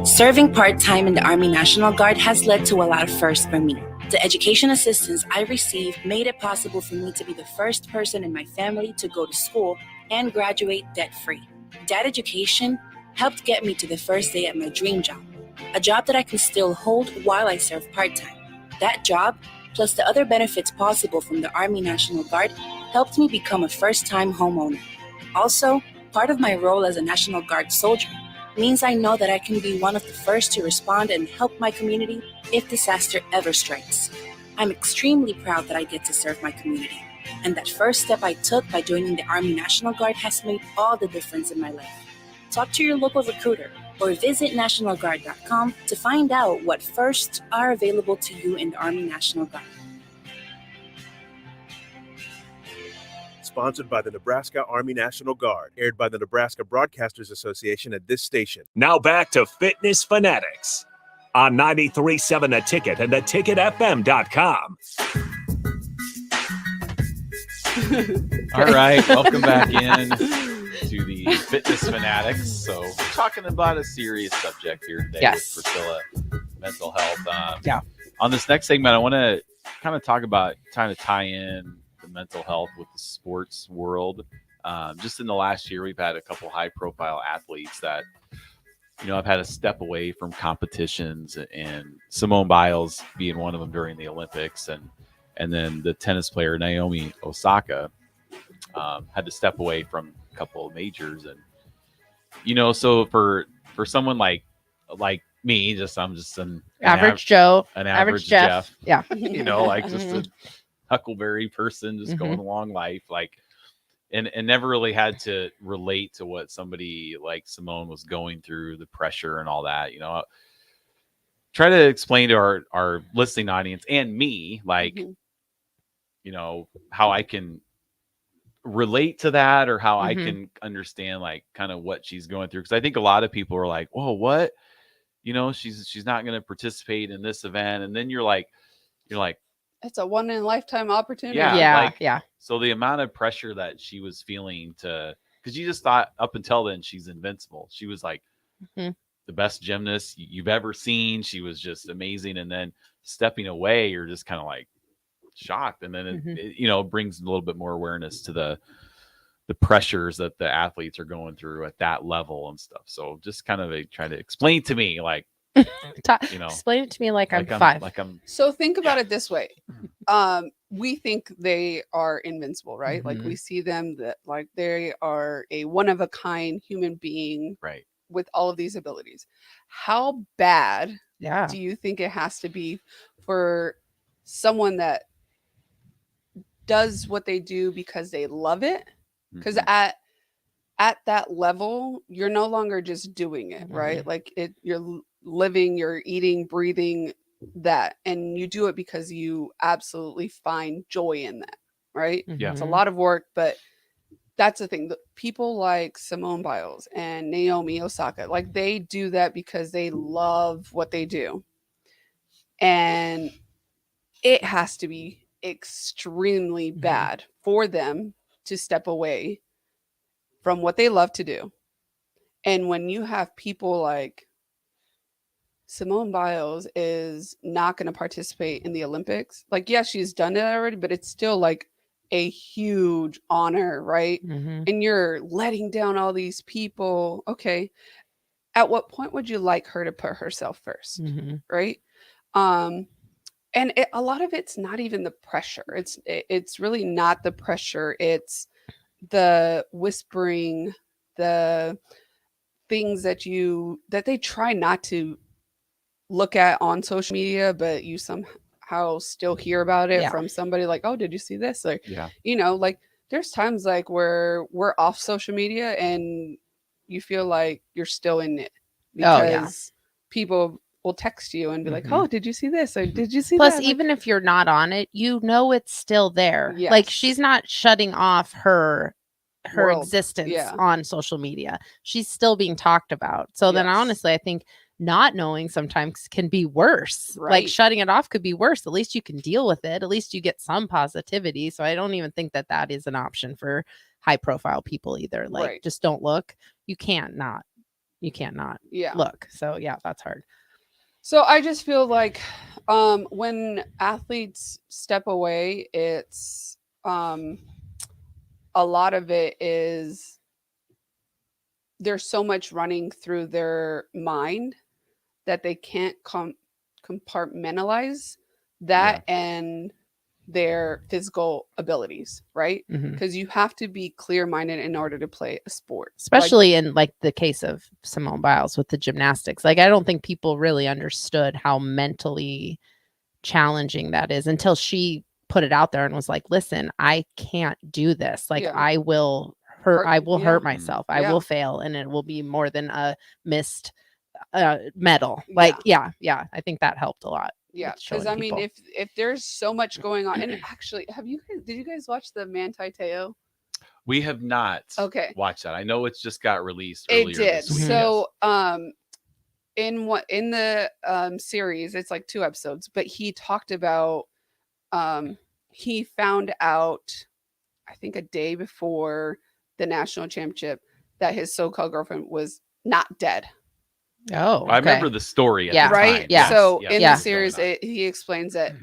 Serving part-time in the Army National Guard has led to a lot of firsts for me. The education assistance I received made it possible for me to be the first person in my family to go to school and graduate debt-free. That education helped get me to the first day at my dream job, a job that I can still hold while I serve part-time. That job, plus the other benefits possible from the Army National Guard, helped me become a first-time homeowner. Also, part of my role as a National Guard soldier means I know that I can be one of the first to respond and help my community if disaster ever strikes. I'm extremely proud that I get to serve my community, and that first step I took by joining the Army National Guard has made all the difference in my life. Talk to your local recruiter or visit nationalguard.com to find out what firsts are available to you in the Army National Guard. Sponsored by the Nebraska Army National Guard, aired by the Nebraska Broadcasters Association at this station. Now back to Fitness Fanatics on 93.7 The Ticket and theticketfm.com. All right, welcome back in to the Fitness Fanatics. So we're talking about a serious subject here today with Priscilla, mental health. On this next segment, I want to kind of talk about trying to tie in the mental health with the sports world. Just in the last year, we've had a couple high-profile athletes that, have had to step away from competitions, and Simone Biles being one of them during the Olympics, and then the tennis player Naomi Osaka had to step away from a couple of majors, and so for someone like me, I'm just an average Joe, an average Jeff. Yeah, like just a huckleberry person just going along life, and never really had to relate to what somebody like Simone was going through, the pressure and all that. Try to explain to our listening audience and me, how I can relate to that, or how I can understand kind of what she's going through. Because I think a lot of people are like, "Whoa, what? She's not going to participate in this event," and then you're like, it's a one in a lifetime opportunity. Yeah. So the amount of pressure that she was feeling because you just thought up until then she's invincible. She was like the best gymnast you've ever seen. She was just amazing. And then stepping away, you're just kind of like shocked. And then it brings a little bit more awareness to the pressures that the athletes are going through at that level and stuff. So just kind of try to explain to me, explain it to me like I'm 5. So think about it this way. We think they are invincible, right? Like we see them that they are a one of a kind human being, right, with all of these abilities. How bad do you think it has to be for someone that does what they do because they love it? Because at at that level, you're no longer just doing it, right? Like you're living, you're eating, breathing that, and you do it because you absolutely find joy in that, right? Yeah. It's a lot of work, but that's the thing. The people like Simone Biles and Naomi Osaka, like they do that because they love what they do. And it has to be extremely bad for them to step away from what they love to do. And when you have people like Simone Biles is not going to participate in the Olympics. Like, yes, she's done it already, but it's still like a huge honor, right? And you're letting down all these people. Okay. At what point would you like her to put herself first? Right. And a lot of it's not even the pressure. It's really not the pressure. It's the whispering, the things that they try not to look at on social media, but you somehow still hear about it from somebody like, oh, did you see this? Like, like there's times like where we're off social media and you feel like you're still in it because people will text you and be like, oh, did you see this? Or did you see Plus, that? even if you're not on it, it's still there. Like she's not shutting off her World. existence on social media. She's still being talked about. So then honestly, I think not knowing sometimes can be worse. Like shutting it off could be worse. At least you can deal with it. At least you get some positivity. So I don't even think that is an option for high profile people either. Like just don't look. You can't not look. So that's hard. So I just feel like when athletes step away, it's a lot of it is there's so much running through their mind that they can't compartmentalize that and their physical abilities, right? Because you have to be clear-minded in order to play a sport. Especially in like the case of Simone Biles with the gymnastics. Like I don't think people really understood how mentally challenging that is until she put it out there and was like, listen, I can't do this. Like I will hurt myself. I will fail and it will be more than a missed medal. Like, I think that helped a lot. Yeah, because I mean, if there's so much going on, and actually, did you guys watch the Manti Te'o? We have not watched that. I know it's just got released earlier It did. this week. So, in the series, it's like 2 episodes, but he talked about he found out, I think a day before the national championship, that his so-called girlfriend was not dead. Oh, I remember the story at the time. Yeah. So in the series, he explains that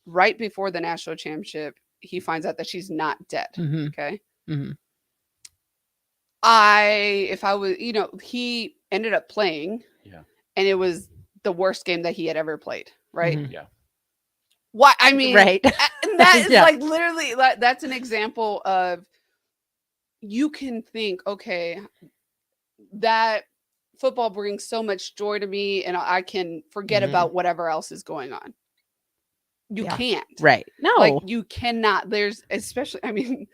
right before the national championship, he finds out that she's not dead. Okay. If I was, he ended up playing. And it was the worst game that he had ever played. Right. Yeah. What I mean, right. And that is like literally, that's an example of, you can think, okay, that football brings so much joy to me and I can forget about whatever else is going on. You can't. Right. No. Like you cannot. There's especially, I mean,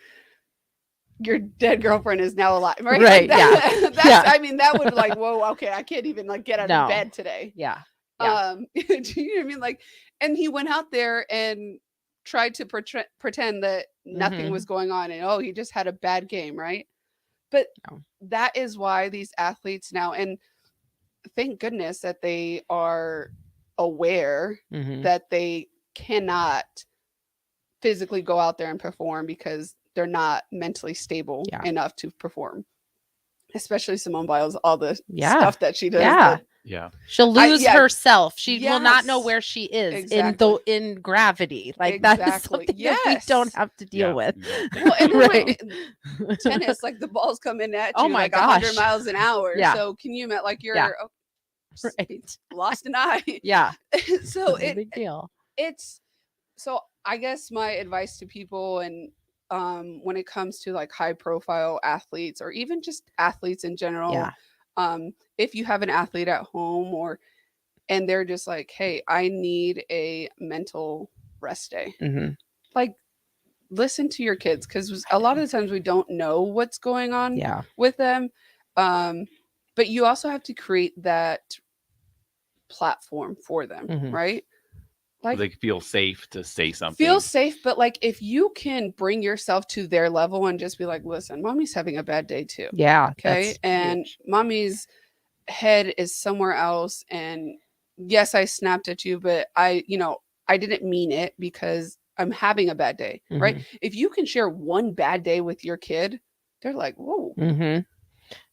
your dead girlfriend is now alive, right? Right. Like that's, I mean, that would like, whoa, okay, I can't even like get out of bed today. Yeah. Do you know what I mean? Like, and he went out there and tried to pretend that nothing was going on and he just had a bad game, right? But that is why these athletes now, and thank goodness that they are aware that they cannot physically go out there and perform because they're not mentally stable enough to perform. Especially Simone Biles, all the stuff that she does. She'll lose herself. She will not know where she is in gravity. Like that is something that we don't have to deal with. Well, and then tennis, like the balls come in at you like 100 miles an hour. So can you imagine, like you're lost an eye? So it's a big deal. So I guess my advice to people, and when it comes to like high profile athletes or even just athletes in general, if you have an athlete at home and they're just like, hey, I need a mental rest day, like listen to your kids, because a lot of the times we don't know what's going on Yeah. with them. But you also have to create that platform for them, Mhm. right? So Like, they feel safe to say something. feel safe, but like if you can bring yourself to their level and just be like, listen, mommy's having a bad day too. Yeah. Okay. That's And huge. mommy's head is somewhere else. And yes, I snapped at you, but I didn't mean it because I'm having a bad day. Right. Mhm. If you can share one bad day with your kid, they're like, whoa. Mm-hmm.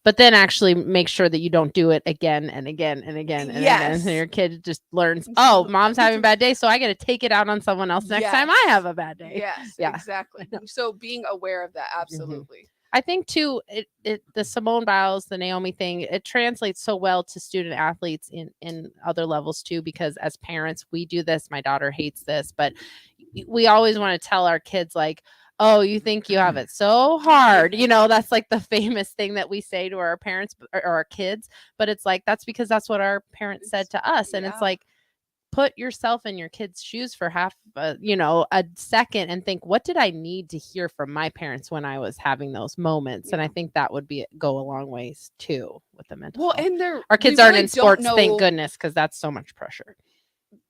But then actually make sure that you don't do it again and again and again and again. Yes. And your kid just learns, oh, mom's having a bad day, so I got to take it out on someone else next time I have a bad day. Yes, Yeah. exactly. So being aware of that, absolutely. I think too, the Simone Biles, the Naomi thing, it translates so well to student athletes in other levels too, because as parents, we do this. My daughter hates this, but we always want to tell our kids like, oh, you think you have it so hard. That's like the famous thing that we say to our parents or our kids, but it's like, that's because that's what our parents said to us. And it's like, put yourself in your kid's shoes for half, a second and think, what did I need to hear from my parents when I was having those moments? And I think that would go a long ways too with the mental health. And our kids aren't in sports, thank goodness, because that's so much pressure.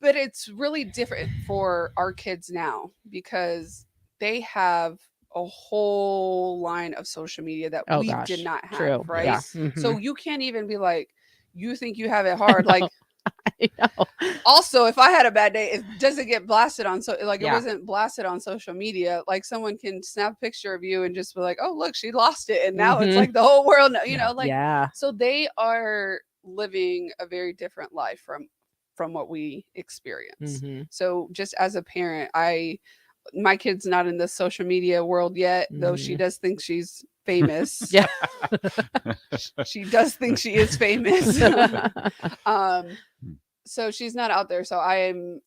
But it's really different for our kids now because they have a whole line of social media that we did not have. True. Right. Yeah. So you can't even be like, you think you have it hard. Like, also, if I had a bad day, it doesn't get blasted on. It wasn't blasted on social media. Like someone can snap a picture of you and just be like, oh, look, she lost it. And now it's like the whole world, so they are living a very different life from what we experience. So just as a parent, my kid's not in the social media world yet, though she does think she's famous. Yeah. She does think she is famous. So she's not out there. So I am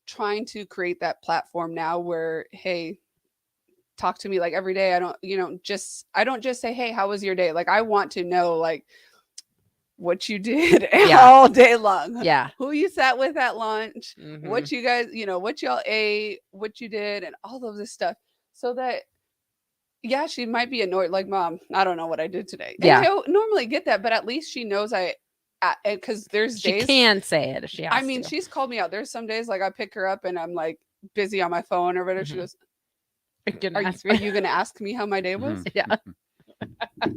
trying to create that platform now where, hey, talk to me like every day. I don't just say, hey, how was your day? Like, I want to know like what you did all day long. Yeah. Who you sat with at lunch, what you guys, what y'all ate, what you did, and all of this stuff. So that, yeah, she might be annoyed, like, Mom, I don't know what I did today. Yeah. And I don't normally get that, but at least she knows because there's days she can say it if she has to. She's called me out. There's some days like I pick her up and I'm like busy on my phone or whatever. She goes, are you going to ask me how my day was? Yeah.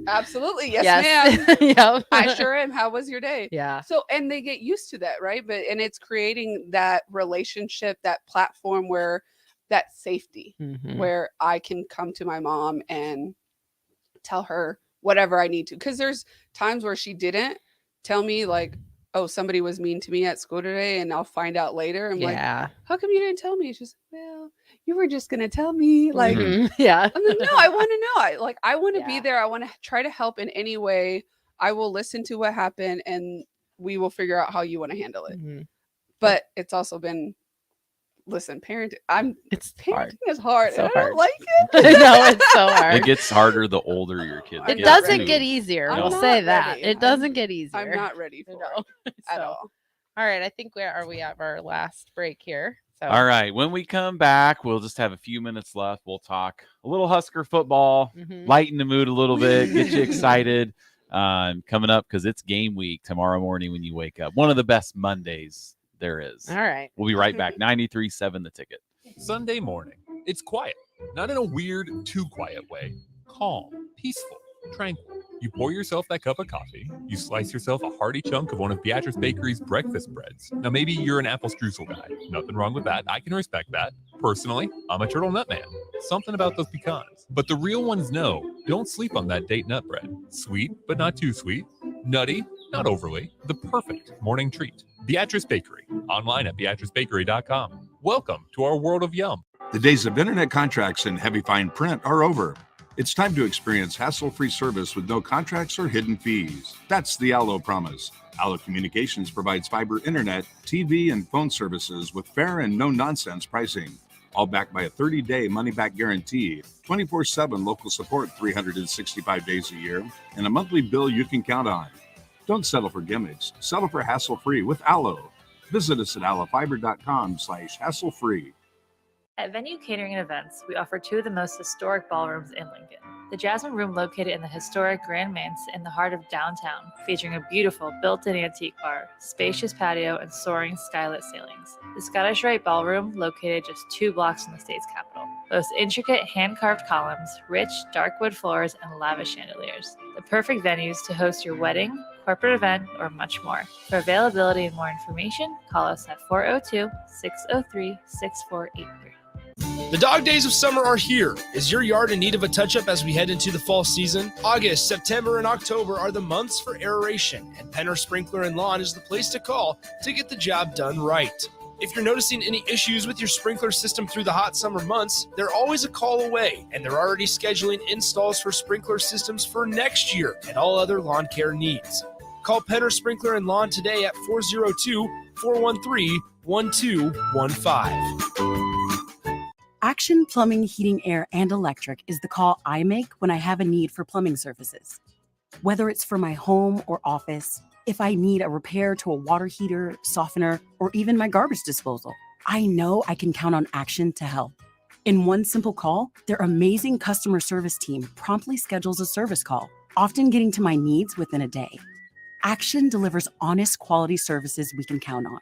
Absolutely. Yes, ma'am. Yep. I sure am. How was your day? Yeah. So, and they get used to that, right? And it's creating that relationship, that platform where that safety, where I can come to my mom and tell her whatever I need to. Because there's times where she didn't tell me, like, oh, somebody was mean to me at school today, and I'll find out later. I'm like, how come you didn't tell me? She's like, well, you were just gonna tell me, like, yeah. I'm like, no, I want to know. I want to be there. I want to try to help in any way. I will listen to what happened, and we will figure out how you want to handle it. But it's also been, listen, parenting. Parenting is hard. So and I hard. don't like it. No, it's so hard. It gets harder the older your kids It get. doesn't too. get easier. I'm We'll not say that. ready. It doesn't get easier. I'm not ready for it at all. All right. I think we have our last break here. So All right. When we come back, we'll just have a few minutes left. We'll talk a little Husker football, lighten the mood a little bit, get you excited. Coming up because it's game week tomorrow morning when you wake up. One of the best Mondays there is. All right. We'll be right back. 93.7 The Ticket. Sunday morning. It's quiet, not in a weird, too quiet way. Calm, peaceful, tranquil. You pour yourself that cup of coffee. You slice yourself a hearty chunk of one of Beatrice Bakery's breakfast breads. Now, maybe you're an apple streusel guy. Nothing wrong with that. I can respect that. Personally, I'm a turtle nut man. Something about those pecans. But the real ones know, don't sleep on that date nut bread. Sweet, but not too sweet. Nutty, not overly. The perfect morning treat. Beatrice Bakery. Online at beatricebakery.com. Welcome to our world of yum. The days of internet contracts and heavy fine print are over. It's time to experience hassle-free service with no contracts or hidden fees. That's the Allo promise. Allo Communications provides fiber internet, TV, and phone services with fair and no-nonsense pricing. All backed by a 30-day money-back guarantee, 24/7 local support 365 days a year, and a monthly bill you can count on. Don't settle for gimmicks. Settle for hassle-free with Allo. Visit us at allofiber.com/hassle-free. At Venue Catering and Events, we offer two of the most historic ballrooms in Lincoln. The Jasmine Room, located in the historic Grand Manse in the heart of downtown, featuring a beautiful built-in antique bar, spacious patio, and soaring skylit ceilings. The Scottish Rite Ballroom, located just 2 blocks from the state's capital, boasts intricate hand-carved columns, rich, dark wood floors, and lavish chandeliers. The perfect venues to host your wedding, corporate event, or much more. For availability and more information, call us at 402-603-6483. The dog days of summer are here. Is your yard in need of a touch-up as we head into the fall season? August, September, and October are the months for aeration, and Penner Sprinkler and Lawn is the place to call to get the job done right. If you're noticing any issues with your sprinkler system through the hot summer months, they're always a call away, and they're already scheduling installs for sprinkler systems for next year and all other lawn care needs. Call Penner Sprinkler and Lawn today at 402-413-1215. Action Plumbing, Heating, Air, and Electric is the call I make when I have a need for plumbing services. Whether it's for my home or office, if I need a repair to a water heater, softener, or even my garbage disposal, I know I can count on Action to help. In one simple call, their amazing customer service team promptly schedules a service call, often getting to my needs within a day. Action delivers honest, quality services we can count on.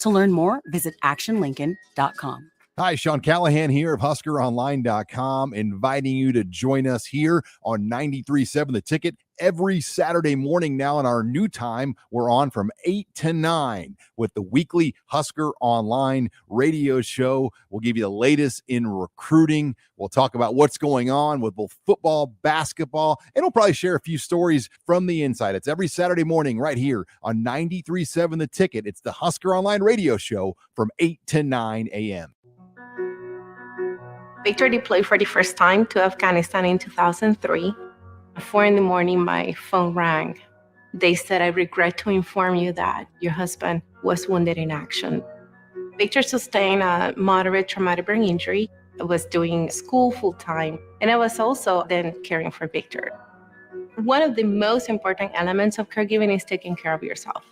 To learn more, visit actionlincoln.com. Hi, Sean Callahan here of HuskerOnline.com, inviting you to join us here on 93.7 The Ticket every Saturday morning now. In our new time, we're on from 8 to 9 with the weekly Husker Online radio show. We'll give you the latest in recruiting. We'll talk about what's going on with both football, basketball, and we'll probably share a few stories from the inside. It's every Saturday morning right here on 93.7 The Ticket. It's the Husker Online radio show from 8 to 9 a.m. Victor deployed for the first time to Afghanistan in 2003. At 4 a.m, my phone rang. They said, "I regret to inform you that your husband was wounded in action." Victor sustained a moderate traumatic brain injury. I was doing school full-time, and I was also then caring for Victor. One of the most important elements of caregiving is taking care of yourself.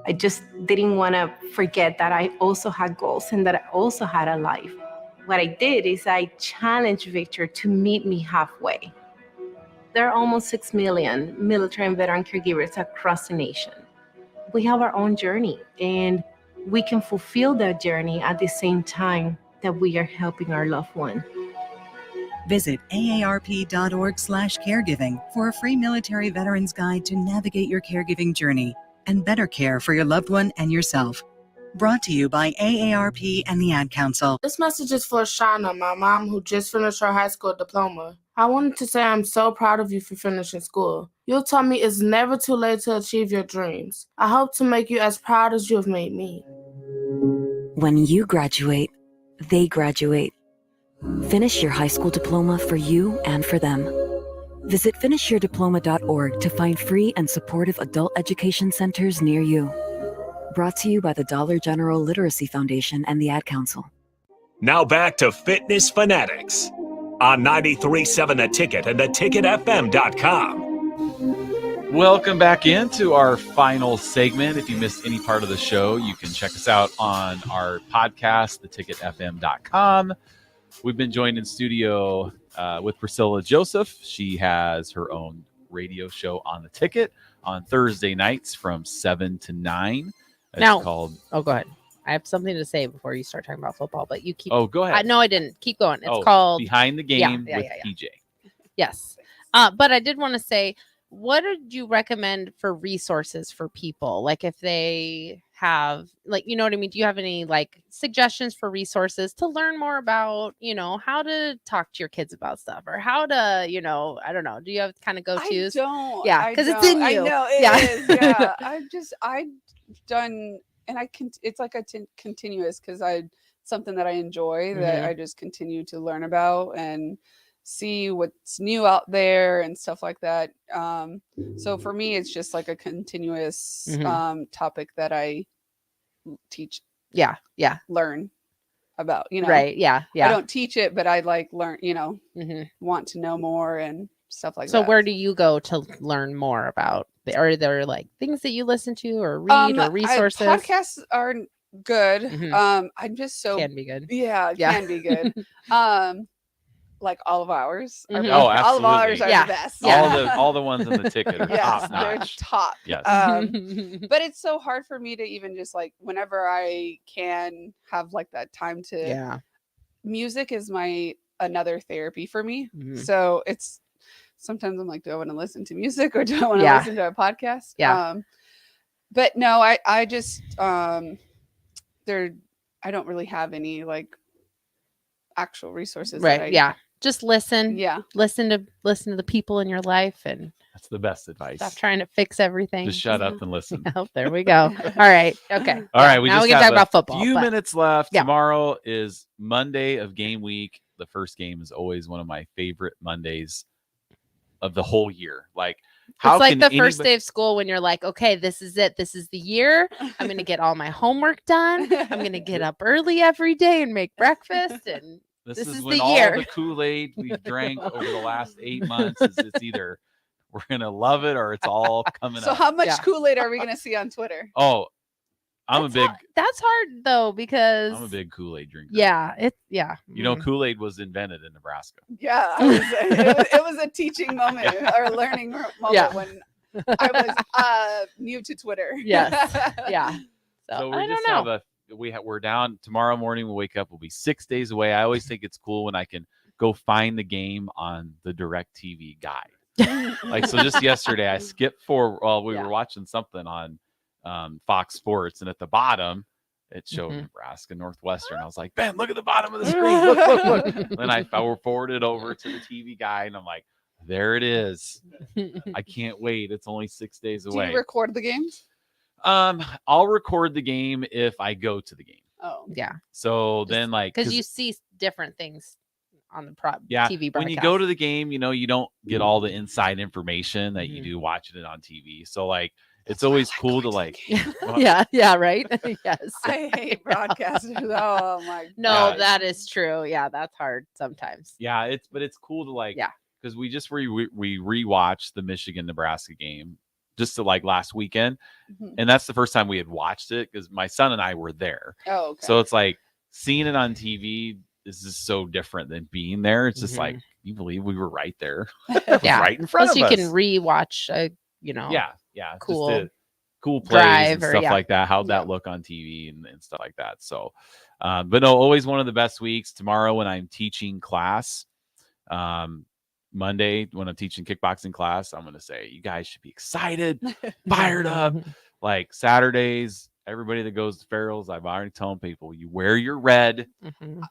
I just didn't want to forget that I also had goals and that I also had a life. What I did is I challenged Victor to meet me halfway. There are almost 6 million military and veteran caregivers across the nation. We have our own journey, and we can fulfill that journey at the same time that we are helping our loved one. Visit aarp.org/caregiving for a free military veterans guide to navigate your caregiving journey and better care for your loved one and yourself. Brought to you by AARP and the Ad Council. This message is for Shauna, my mom, who just finished her high school diploma. I wanted to say I'm so proud of you for finishing school. You taught me it's never too late to achieve your dreams. I hope to make you as proud as you have made me. When you graduate, they graduate. Finish your high school diploma for you and for them. Visit finishyourdiploma.org to find free and supportive adult education centers near you. Brought to you by the Dollar General Literacy Foundation and the Ad Council. Now back to Fitness Fanatics on 93.7 The Ticket and theticketfm.com. Welcome back into our final segment. If you missed any part of the show, you can check us out on our podcast, theticketfm.com. We've been joined in studio with Priscilla Joseph. She has her own radio show on The Ticket on Thursday nights from 7 to 9. It's called... Oh, go ahead. I have something to say before you start talking about football, but you keep... Oh, go ahead. No, I didn't. Keep going. It's called... Behind the Game with PJ. Yes. But I did want to say, what would you recommend for resources for people? Like if they have, like, you know what I mean? Do you have any like suggestions for resources to learn more about, you know, how to talk to your kids about stuff or how to, you know, I don't know. Do you have kind of go-tos? I don't. Yeah, because it's in you. I know it is. Yeah. I've done, and it's like a continuous, because something that I enjoy that I just continue to learn about and see what's new out there and stuff like that. So for me, it's just like a continuous topic that I teach. Learn about, you know. Right. Yeah. I don't teach it, but I like learn, you know, want to know more and stuff like that. So where do you go to learn more about? Are there like things that you listen to or read or resources? Podcasts are good. Mhm. I'm just so Can be good. Yeah, Yeah. can be good. Like olive hours. Are Mhm. Oh, olive absolutely. hours are Yeah. the best. All the ones in the ticket are Yes, top they're notch. top. Yes. But it's so hard for me to even just like whenever I can have like that time to. Yeah. Music is my another therapy for me. Mhm. So it's sometimes I'm like, do I want to listen to music or do I want to Yeah. listen to a podcast? Yeah. But no, I just there I don't really have any like actual resources that Right. Yeah. Just listen. Yeah. Listen to the people in your life and That's the best advice. stop trying to fix everything. Just shut up and listen. Oh, there we go. All right. Okay. All right, we now just we can have talk a about football. few but- minutes left. Yeah. Tomorrow is Monday of game week. The first game is always one of my favorite Mondays of the whole year. Like, how It's like can the first anybody- day of school when you're like, okay, this is it. This is the year. I'm going to get all my homework done. I'm going to get up early every day and make breakfast. And this is when the all year. the Kool-Aid we've drank over the last 8 months is it's either we're gonna love it or it's all coming So up. how much Yeah. Kool-Aid are we gonna see on Twitter? Oh, I'm a big That's hard though because Kool-Aid drinker. yeah, You know, Kool-Aid was invented in Nebraska. Yeah, it was a teaching moment or a learning moment Yeah. when I was new to Twitter. Yes. Yeah. So we I just don't know. have we're down tomorrow morning. We'll wake up. We'll be 6 days away. I always think it's cool when I can go find the game on the DirecTV guide. Like, so just yesterday I skipped forward while we were watching something on Fox Sports, and at the bottom it showed Nebraska Northwestern. I was like, Ben, look at the bottom of the screen. Look. Then I forwarded over to the TV guide, and I'm like, there it is. I can't wait. It's only 6 days Do away. you record the games? I'll record the game if I go to the game. Oh, yeah. So then, like, Because you see different things on the yeah, TV broadcast. when you go to the game, you know, you don't get all the inside information that you do watching it on TV. So like, it's always cool to like, yeah, right. Yes. I hate broadcasters. Oh my god. No, that is true. Yeah, that's hard sometimes. yeah, it's cool to like, Yeah. because we just we rewatched the Michigan Nebraska game just to like last weekend, and that's the first time we had watched it because my son and I were there. Oh, okay. So it's like seeing it on TV. This is so different than being there. It's just like, you believe we were right there, Yeah. right in front Plus of us. you can rewatch, Yeah, cool just cool plays drive and or- stuff yeah. like that. How'd that look on TV and stuff like that. So, but no, always one of the best weeks. Tomorrow when I'm teaching class, Monday when I'm teaching kickboxing class, I'm going to say, you guys should be excited, fired up. Like Saturdays, everybody that goes to Farrell's, I've already told people, you wear your red.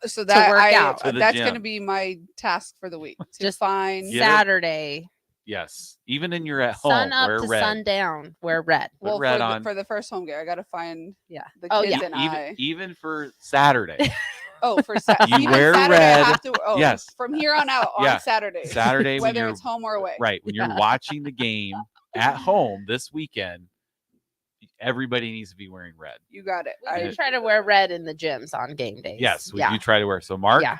So that work out. To the that's gym. going to be my task for the week. To Just find Get it? Saturday, Yes, even in your at home, sun up wear to red. sundown, wear red. Put red on. for the first home game, I got to find Yeah. the Oh, kids yeah. and even, I. even for Saturday. Oh, for You even wear Saturday, I red. have to, Yes. From here on out on Yeah. Saturday. Saturday when whether you're it's home or away. right when you're watching the game at home this weekend, everybody needs to be wearing red. You got it. I try to wear red in the gyms on game days. Yes, yeah. you try to wear. So Mark, Yeah.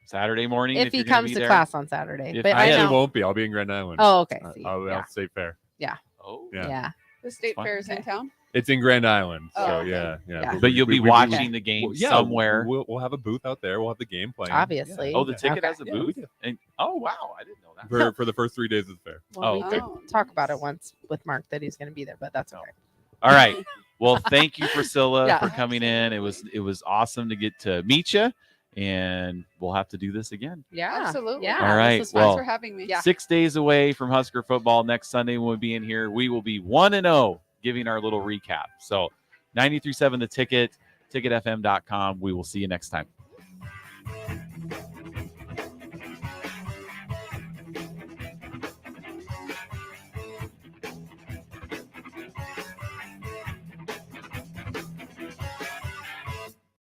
Saturday morning If he you're gonna comes be to there- class on Saturday. If But I I actually know. won't be. I'll be in Grand Island. Oh, okay. See, I'll yeah. State Fair. Yeah. Oh, Yeah. Yeah. The state fun. fair is in town. It's in Grand Island. Oh, So okay. yeah. Yeah. But you'll be watching the game somewhere. We'll have a booth out there. We'll have the game playing. Obviously. Oh, the ticket Okay. has a Yeah, we booth. do. And oh wow, I didn't know that. For the first 3 days of the fair. Well, we okay. did talk about it once with Mark that he's going to be there, but that's okay. All right. Well, thank you, Priscilla, Yeah. for coming in. It was awesome to get to meet you, and we'll have to do this again. Yeah. Absolutely. Yeah. All right. This was fun. Well, Thanks for having me. Yeah. 6 days away from Husker football. Next Sunday when we'll be in here, we will be 1-0, giving our little recap. So 93.7 The Ticket, ticketfm.com. We will see you next time.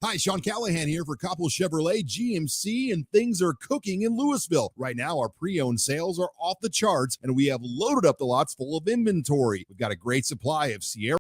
Hi, Sean Callahan here for Coppell Chevrolet GMC, and things are cooking in Louisville. Right now, our pre-owned sales are off the charts, and we have loaded up the lots full of inventory. We've got a great supply of Sierra